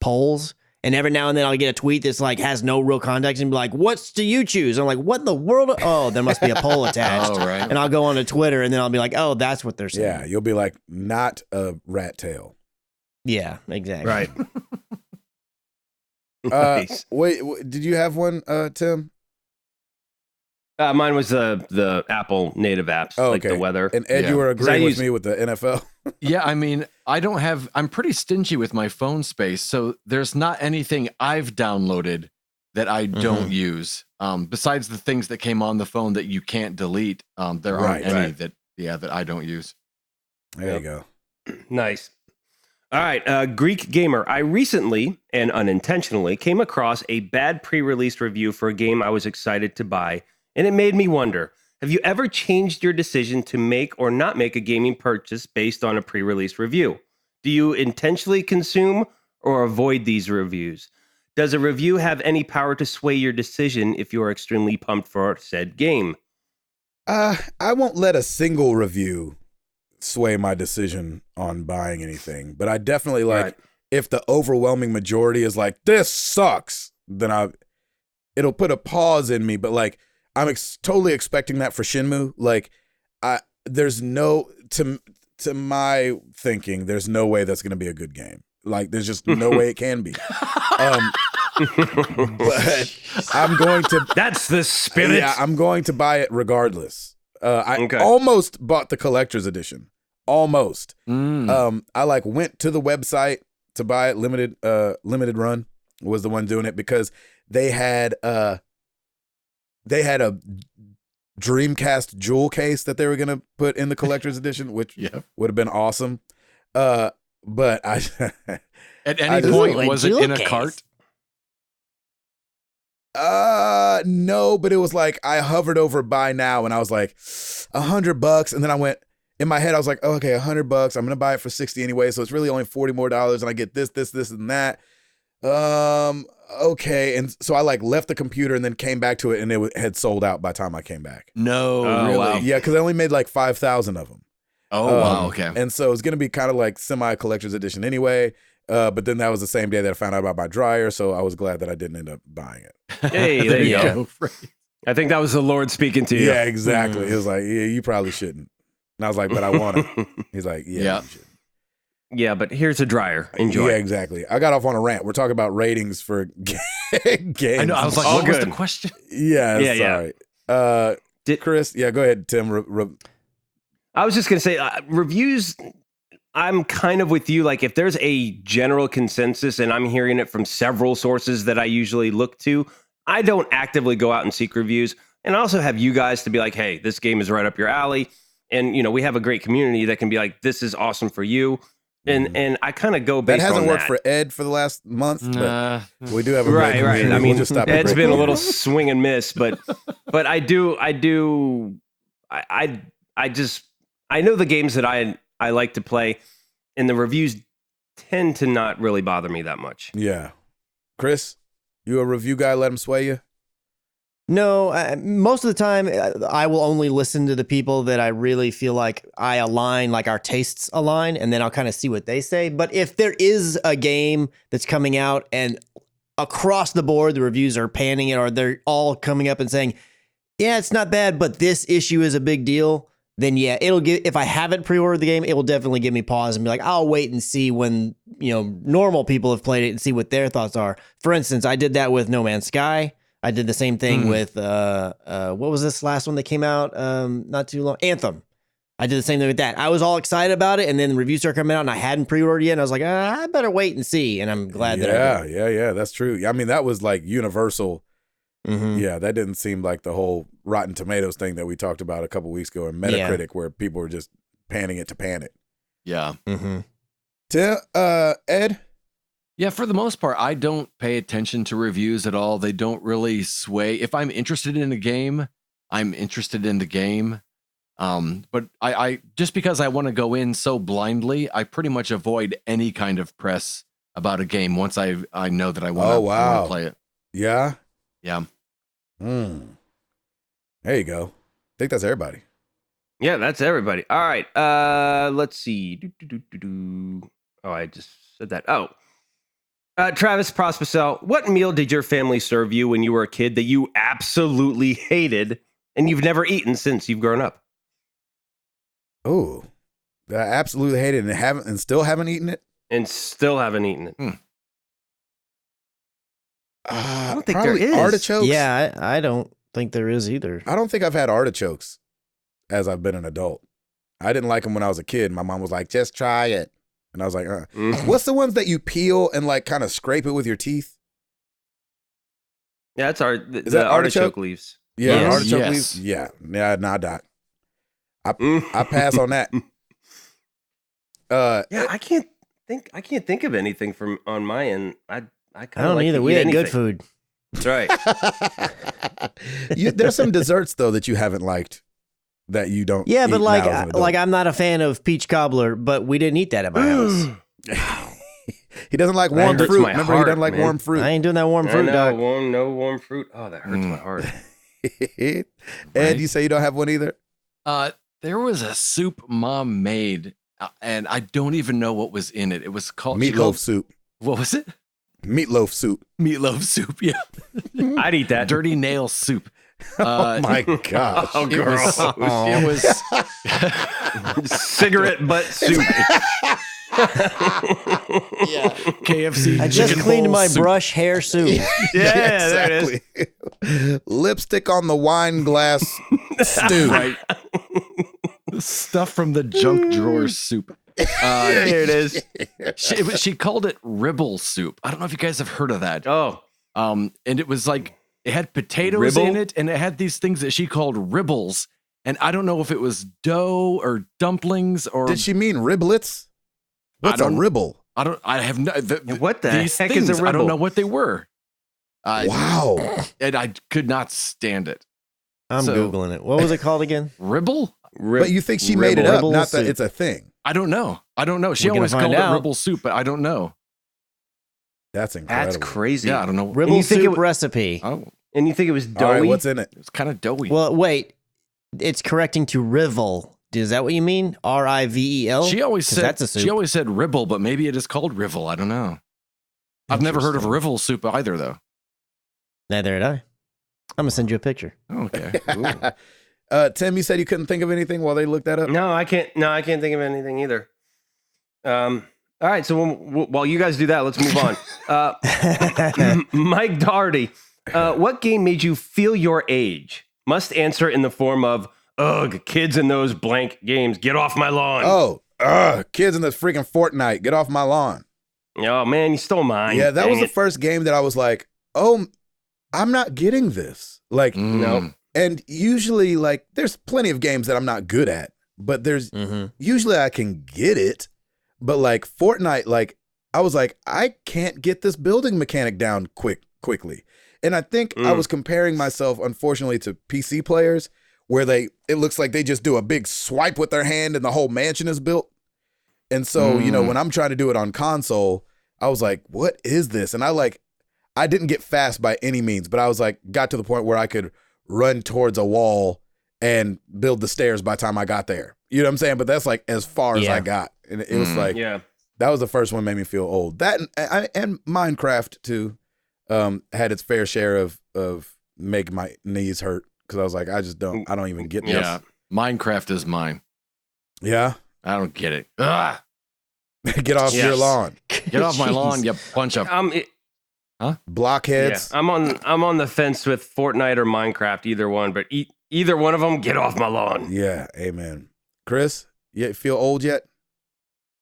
polls. And every now and then I'll get a tweet that's like has no real context and be like, "What's do you choose?" I'm like, "What in the world?" Oh, there must be a poll attached. Right. And I'll go on to Twitter and then I'll be like, "Oh, that's what they're saying." Yeah, you'll be like, not a rat tail. Yeah, exactly. Right. Nice. Wait, did you have one, Tim? Mine was the Apple native apps, like the weather. And Ed, you were agreeing with me with the NFL. Yeah, I mean, I'm pretty stingy with my phone space, so there's not anything I've downloaded that I don't use. Besides the things that came on the phone that you can't delete, there aren't any that I don't use. There you go. Nice. All right, Greek Gamer. I recently and unintentionally came across a bad pre-release review for a game I was excited to buy, and it made me wonder, have you ever changed your decision to make or not make a gaming purchase based on a pre-release review? Do you intentionally consume or avoid these reviews? Does a review have any power to sway your decision if you are extremely pumped for said game? I won't let a single review sway my decision on buying anything, but I definitely if the overwhelming majority is like, this sucks, then it'll put a pause in me, but like, I'm totally expecting that for Shenmue. Like, there's no, to my thinking, there's no way that's going to be a good game. Like, there's just no way it can be. but I'm going to. That's the spirit. Yeah, I'm going to buy it regardless. I almost bought the collector's edition. Almost. I like went to the website to buy it. Limited Run was the one doing it because they had a Dreamcast jewel case that they were gonna put in the collector's edition, which would have been awesome. But I at any point was it in a cart? No, but it was like I hovered over buy now and I was like $100, and then I went in my head. I was like, oh, okay, $100. I'm gonna buy it for 60 anyway, so it's really only $40 more, and I get this, and that. Okay, and so I like left the computer and then came back to it, and it had sold out by the time I came back. No, really? Wow. Yeah, because I only made like 5,000 of them. Oh, wow, okay. And so it's gonna be kind of like semi-collector's edition anyway. But then that was the same day that I found out about my dryer, so I was glad that I didn't end up buying it. Hey, there you go. I think that was the Lord speaking to you. Yeah, exactly. It was like, yeah, you probably shouldn't. And I was like, but I want it. He's like, yeah, you should. Yeah, but here's a dryer. Enjoy. Yeah, exactly. I got off on a rant. We're talking about ratings for games. I know. I was like, what was the question? Yeah, sorry. Chris, go ahead, Tim. I was just going to say, reviews, I'm kind of with you. Like, if there's a general consensus and I'm hearing it from several sources that I usually look to, I don't actively go out and seek reviews. And I also have you guys to be like, hey, this game is right up your alley. And, we have a great community that can be like, this is awesome for you. And I kind of go based on that. Hasn't worked for Ed for the last month, but we do have a right. I mean, just stop Ed's been a little swing and miss, but I know the games that I like to play, and the reviews tend to not really bother me that much. Yeah. Chris, you a review guy, let him sway you? No, most of the time I will only listen to the people that I really feel like I align, like our tastes align, and then I'll kind of see what they say. But if there is a game that's coming out and across the board the reviews are panning it, or they're all coming up and saying, yeah, it's not bad, but this issue is a big deal, then yeah, if I haven't pre-ordered the game, it will definitely give me pause and be like, I'll wait and see when, normal people have played it and see what their thoughts are. For instance, I did that with No Man's Sky. I did the same thing with what was this last one that came out not too long? Anthem. I did the same thing with that. I was all excited about it, and then the reviews started coming out, and I hadn't pre-ordered yet, and I was like, I better wait and see. And I'm glad that I did. Yeah, that's true. I mean, that was like universal. Mm-hmm. Yeah, that didn't seem like the whole Rotten Tomatoes thing that we talked about a couple weeks ago in Metacritic, where people were just panning it to pan it. Yeah. Mm-hmm. Ed? Yeah, for the most part, I don't pay attention to reviews at all. They don't really sway. If I'm interested in a game, I'm interested in the game. But I just because I want to go in so blindly, I pretty much avoid any kind of press about a game once I know that I want to play it. Yeah? Yeah. There you go. I think that's everybody. Yeah, that's everybody. All right. Let's see. Oh, I just said that. Oh. Travis Prospicel, what meal did your family serve you when you were a kid that you absolutely hated and you've never eaten since you've grown up? Oh, I absolutely hated it and still haven't eaten it? And still haven't eaten it. I don't think there is. Artichokes? Yeah, I don't think there is either. I don't think I've had artichokes as I've been an adult. I didn't like them when I was a kid. My mom was like, just try it. And I was like, What's the ones that you peel and like kind of scrape it with your teeth? Yeah, that's the artichoke leaves. Yeah, artichoke leaves. Yeah, nah, Doc. I pass on that. I can't think of anything from on my end. I don't like either. We had good food. That's right. There's some desserts though that you haven't liked. That you don't. Yeah, but like I'm not a fan of peach cobbler, but we didn't eat that at my house. He doesn't like warm fruit. Remember, he doesn't like warm fruit. I ain't doing that warm fruit, dog. No warm fruit. Oh, that hurts my heart. Ed, you say you don't have one either? There was a soup Mom made, and I don't even know what was in it. It was called meatloaf soup. What was it? Meatloaf soup. Meatloaf soup. Yeah, I'd eat that. Dirty nail soup. Oh my gosh. Oh, girl. It was cigarette butt soup. Yeah. KFC. I just chicken cleaned bowl my soup. brush hair soup. Yeah, there it is. Lipstick on the wine glass stew. Right. Stuff from the junk drawer soup. There it is. She called it ribble soup. I don't know if you guys have heard of that. Oh, And it was like it had potatoes Ribble? in it, and it had these things that she called ribbles. And I don't know if it was dough or dumplings or Did she mean riblets? What's a don't- ribble? I have no. what the these heck things, is a I don't ribble? know what they were. Wow. And I could not stand it. I'm So- Googling it. What was it called again? Ribble? But you think she made it up, Ribble not that soup. it's a thing. I don't know. She We're gonna always called find it out. ribble soup, but I don't know. That's incredible. That's crazy. Yeah, I don't know. Ribble you think soup it- recipe. Oh, And you think it was All doughy? right, what's in it? it's kind of doughy. Well, wait. It's correcting to rivel. Is that what you mean? RIVEL? She always 'Cause said that's a soup. she always said ribble, but maybe it is called rivel. I don't know. I've never heard of Interesting. rivel soup either, though. Neither did I. I'm gonna send you a picture. Okay. Tim, you said you couldn't think of anything while they looked that up? No, I can't. No, I can't think of anything either. All right, so while you guys do that, let's move on. Mike Doherty, what game made you feel your age? Must answer in the form of, ugh, kids in those blank games, get off my lawn. Kids in this freaking Fortnite, get off my lawn. Oh, man, you stole mine. Yeah, that Dang was the it. first game that I was like, oh, I'm not getting this. Like, No. and usually, like, there's plenty of games that I'm not good at, but there's usually I can get it. But like Fortnite, like, I was like, I can't get this building mechanic down quickly. And I think I was comparing myself, unfortunately, to PC players where it looks like they just do a big swipe with their hand and the whole mansion is built. And so, you know, when I'm trying to do it on console, I was like, what is this? And I didn't get fast by any means, but I was like, got to the point where I could run towards a wall and build the stairs by the time I got there. You know what I'm saying? But that's like as far as I got. And it was like, Yeah. that was the first one that made me feel old. That and Minecraft too had its fair share of making my knees hurt because I was like, I don't even get this. Yeah. Minecraft is mine. Yeah. I don't get it. Ah, Get off your Yes. lawn. get off my lawn, you bunch of. Blockheads. Yeah, I'm on the fence with Fortnite or Minecraft, either one, but either one of them, get off my lawn. Yeah, amen. Chris, you feel old yet?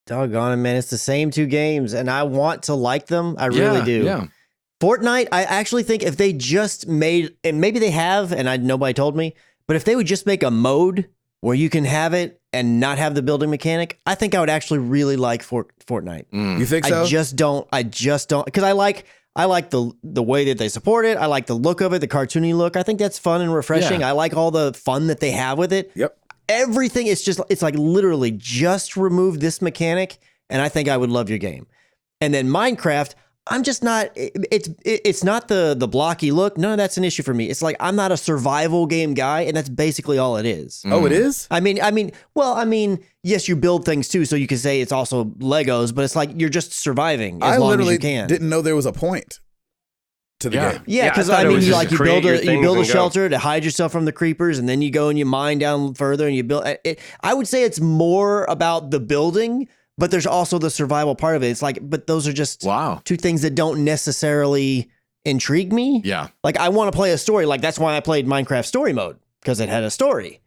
Doggone it, man. It's the same two games, and I want to like them. I really do. Yeah. Fortnite, I actually think if they just made, and maybe they have, and nobody told me, but if they would just make a mode where you can have it and not have the building mechanic, I think I would actually really like Fortnite. You think so? I just don't, because I like the way that they support it. I like the look of it, the cartoony look. I think that's fun and refreshing. Yeah. I like all the fun that they have with it. Yep. Everything is just, it's like literally just remove this mechanic and I think I would love your game. And then Minecraft, I'm just not, it's not the blocky look. None of that's an issue for me. It's like, I'm not a survival game guy and that's basically all it is. Oh, it is? I mean, yes, you build things too, so you can say it's also Legos, but it's like you're just surviving as I long as literally you can. didn't know there was a point to the Yeah. game. Yeah, Yeah, because I thought I it mean, was you just like you create build your a things build a and go. shelter to hide yourself from the creepers, and then you go and you mine down further and you build. I would say it's more about the building, but there's also the survival part of it. It's like, but those are just Wow. two things that don't necessarily intrigue me. Yeah. Like I want to play a story. Like that's why I played Minecraft Story Mode because it had a story.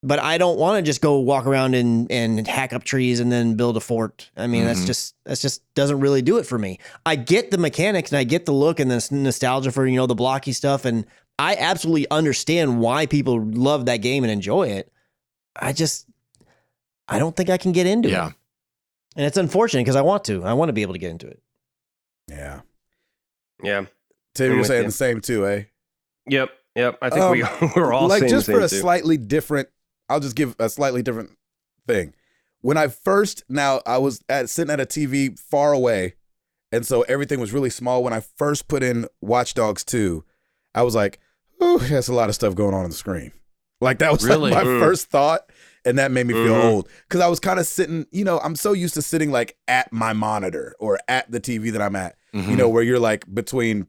But I don't want to just go walk around and hack up trees and then build a fort. I mean, that's just doesn't really do it for me. I get the mechanics and I get the look and the nostalgia for, the blocky stuff. And I absolutely understand why people love that game and enjoy it. I don't think I can get into Yeah. it. And it's unfortunate because I want to be able to get into it. Yeah. Yeah. Tim, I'm you're with saying you. the same too, eh? Yep. I think we're all like saying just the for same a too. slightly different. I'll just give a slightly different thing. When I was sitting at a TV far away, and so everything was really small. When I first put in Watch Dogs 2, I was like, "Oh, that's a lot of stuff going on the screen." Like that was Really? like my first thought, and that made me feel old because I was kind of sitting. I'm so used to sitting like at my monitor or at the TV that I'm at. Where you're like between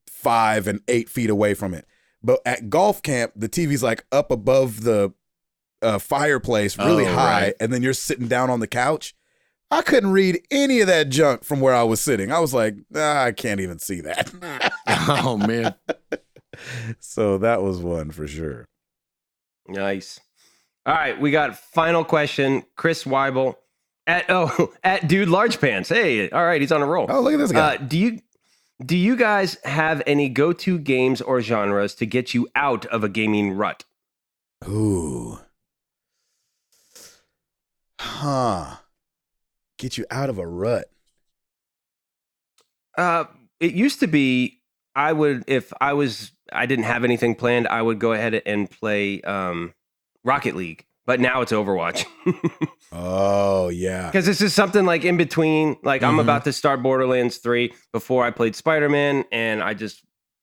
5 and 8 feet away from it. But at golf camp, the TV's like up above the fireplace really high, right. and then you're sitting down on the couch. I couldn't read any of that junk from where I was sitting. I was like, I can't even see that. Oh, man. So that was one for sure. Nice. All right, we got final question. Chris Weibel at Dude Large Pants. Hey, all right, he's on a roll. Oh, look at this guy. Do you guys have any go-to games or genres to get you out of a gaming rut? Ooh. Huh. Get you out of a rut. It used to be I didn't have anything planned, I would go ahead and play Rocket League, but now it's Overwatch. Oh, yeah. Because this is something like in between. Like I'm about to start Borderlands 3 before I played Spider-Man, and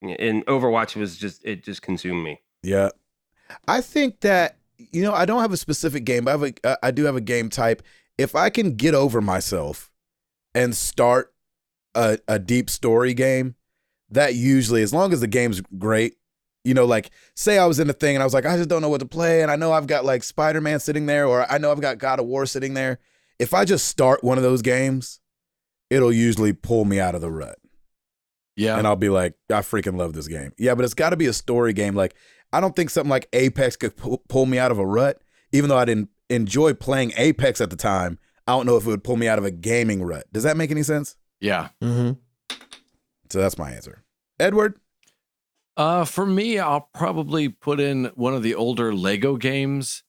in Overwatch it just consumed me. Yeah. I think that, I don't have a specific game, but I do have a game type. If I can get over myself and start a deep story game, that usually, as long as the game's great, like say I was in the thing and I was like, I just don't know what to play. And I know I've got like Spider-Man sitting there, or I know I've got God of War sitting there. If I just start one of those games, it'll usually pull me out of the rut. Yeah. And I'll be like, I freaking love this game. Yeah, but it's got to be a story game. Like, I don't think something like Apex could pull me out of a rut, even though I didn't enjoy playing Apex at the time. I don't know if it would pull me out of a gaming rut. Does that make any sense? Yeah. Mm-hmm. So that's my answer. Edward? For me, I'll probably put in one of the older Lego games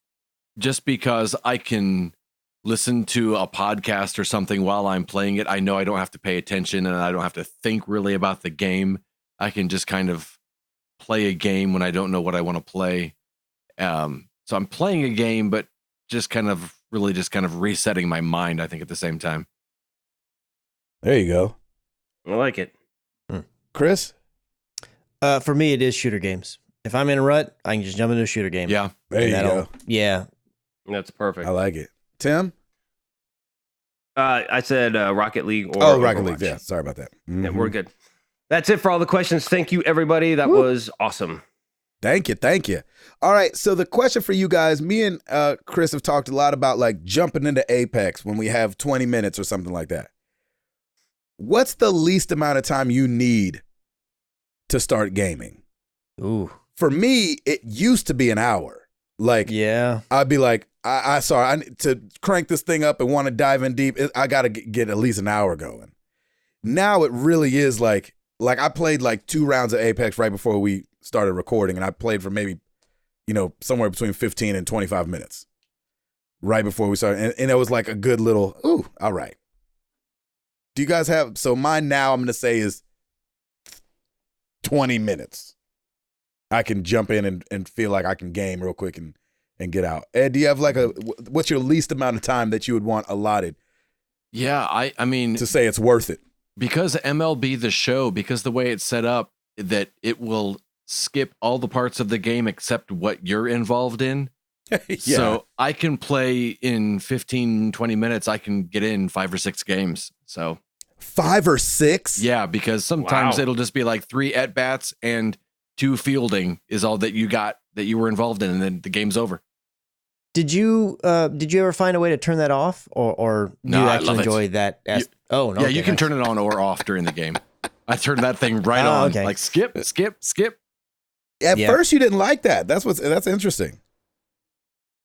just because I can listen to a podcast or something while I'm playing it. I know I don't have to pay attention and I don't have to think really about the game. I can just kind of play a game when I don't know what I want to play. So I'm playing a game, but just kind of resetting my mind, I think, at the same time. There you go. I like it. Chris? For me, it is shooter games. If I'm in a rut, I can just jump into a shooter game. Yeah. There you go. Yeah. That's perfect. I like it. Tim? I said Rocket League or Rocket Overwatch. League. Yeah, sorry about that. Mm-hmm. Yeah, we're good. That's it for all the questions. Thank you, everybody. That was awesome. Thank you. All right, so the question for you guys, me and Chris have talked a lot about like jumping into Apex when we have 20 minutes or something like that. What's the least amount of time you need to start gaming? Ooh. For me, it used to be an hour. Like, yeah, I'd be like, I need to crank this thing up and want to dive in deep. I got to get at least an hour going. Now it really is like I played like 2 rounds of Apex right before we started recording, and I played for maybe, somewhere between 15 and 25 minutes right before we started. And it was like a good little, ooh, all right. Do you guys have, so mine now I'm going to say is 20 minutes. I can jump in and feel like I can game real quick and get out. Ed, do you have like what's your least amount of time that you would want allotted? Yeah, I mean, to say it's worth it. Because MLB The Show, because the way it's set up, that it will skip all the parts of the game except what you're involved in. Yeah. So I can play in 15, 20 minutes. I can get in 5 or 6 games. So 5 or 6? Yeah, because sometimes it'll just be like 3 at-bats and 2 fielding is all that you got that you were involved in, and then the game's over. Did you ever find a way to turn that off, or do No, you I actually love it. enjoy that? No, Yeah, you can turn it on or off during the game. I turned that thing right on, okay. like skip. At first, you didn't like that. That's interesting.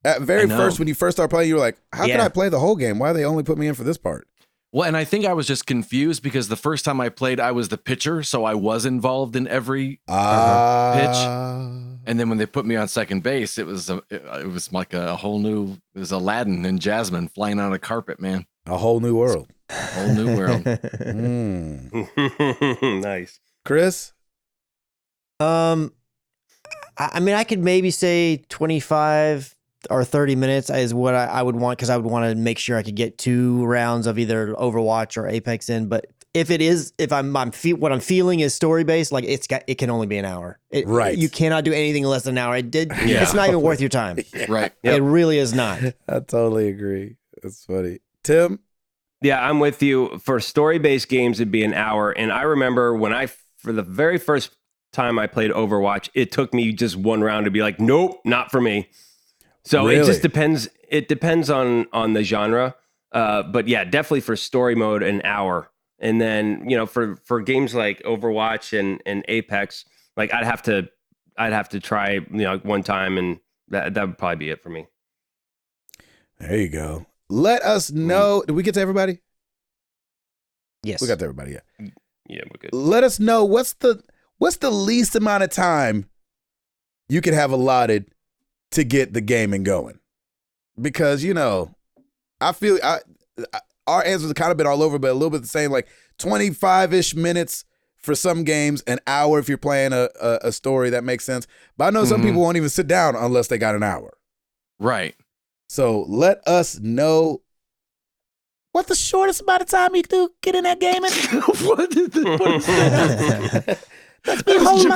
At very first, when you first started playing, you were like, how can I play the whole game? Why do they only put me in for this part? Well, and I think I was just confused because the first time I played, I was the pitcher, so I was involved in every pitch. And then when they put me on second base, it was like a whole new. It was Aladdin and Jasmine flying on a carpet, man. A whole new world. Whole new world. Nice, Chris. I mean, I could maybe say 25 or 30 minutes is what I would want, because I would want to make sure I could get 2 rounds of either Overwatch or Apex in. But if what I'm feeling is story based, like it can only be an hour. Right. You cannot do anything less than an hour. It's not even worth your time. Right. Yep. It really is not. I totally agree. That's funny. Tim? Yeah, I'm with you. For story-based games, it'd be an hour. And I remember for the very first time I played Overwatch, it took me just 1 round to be like, nope, not for me. So It just depends. It depends on the genre. But yeah, definitely for story mode, an hour. And then, for games like Overwatch and Apex, like I'd have to try, one time, and that would probably be it for me. There you go. Let us know. Did we get to everybody? Yes. We got to everybody, yeah. Yeah, we're good. Let us know what's the least amount of time you could have allotted to get the gaming going. Because, I feel our answers have kind of been all over, but a little bit the same, like 25-ish minutes for some games, an hour if you're playing a story that makes sense. But I know some people won't even sit down unless they got an hour. Right. So let us know what's the shortest amount of time you can get in that gaming. What is that? That's me holding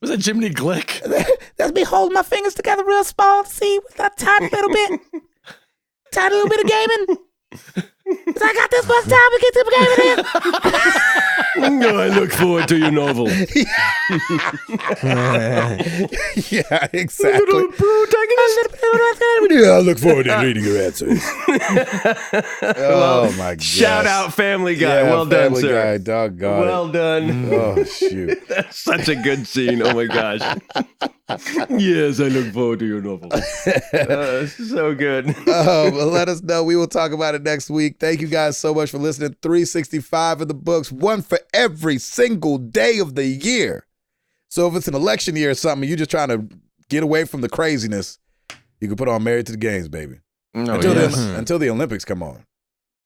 Was that Jiminy Glick? That's me holding my fingers together real small to see with that tiny little bit of gaming. 'Cause I got this much time to get to the gaming in. No, I look forward to your novel. Yeah, exactly. Yeah, I look forward to reading your answers. Oh my god! Shout out Family Guy. Yeah, well done, Family sir. Guy, doggone Well done. Oh shoot! That's such a good scene. Oh my gosh. Yes, I look forward to your novel. So good. Well, let us know. We will talk about it next week. Thank you guys so much for listening. 365 in the books, one for every single day of the year. So if it's an election year or something, you're just trying to get away from the craziness, you can put on Married to the Games, baby. Until the Olympics come on.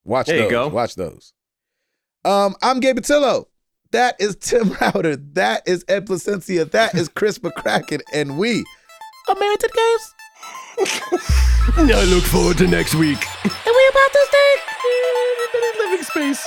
Watch there those. You go. Watch those. I'm Gabe Patillo. That is Tim Router. That is Ed Placencia. That is Chris McCracken. And we are Married to the Games. I look forward to next week. And we about to stay living space.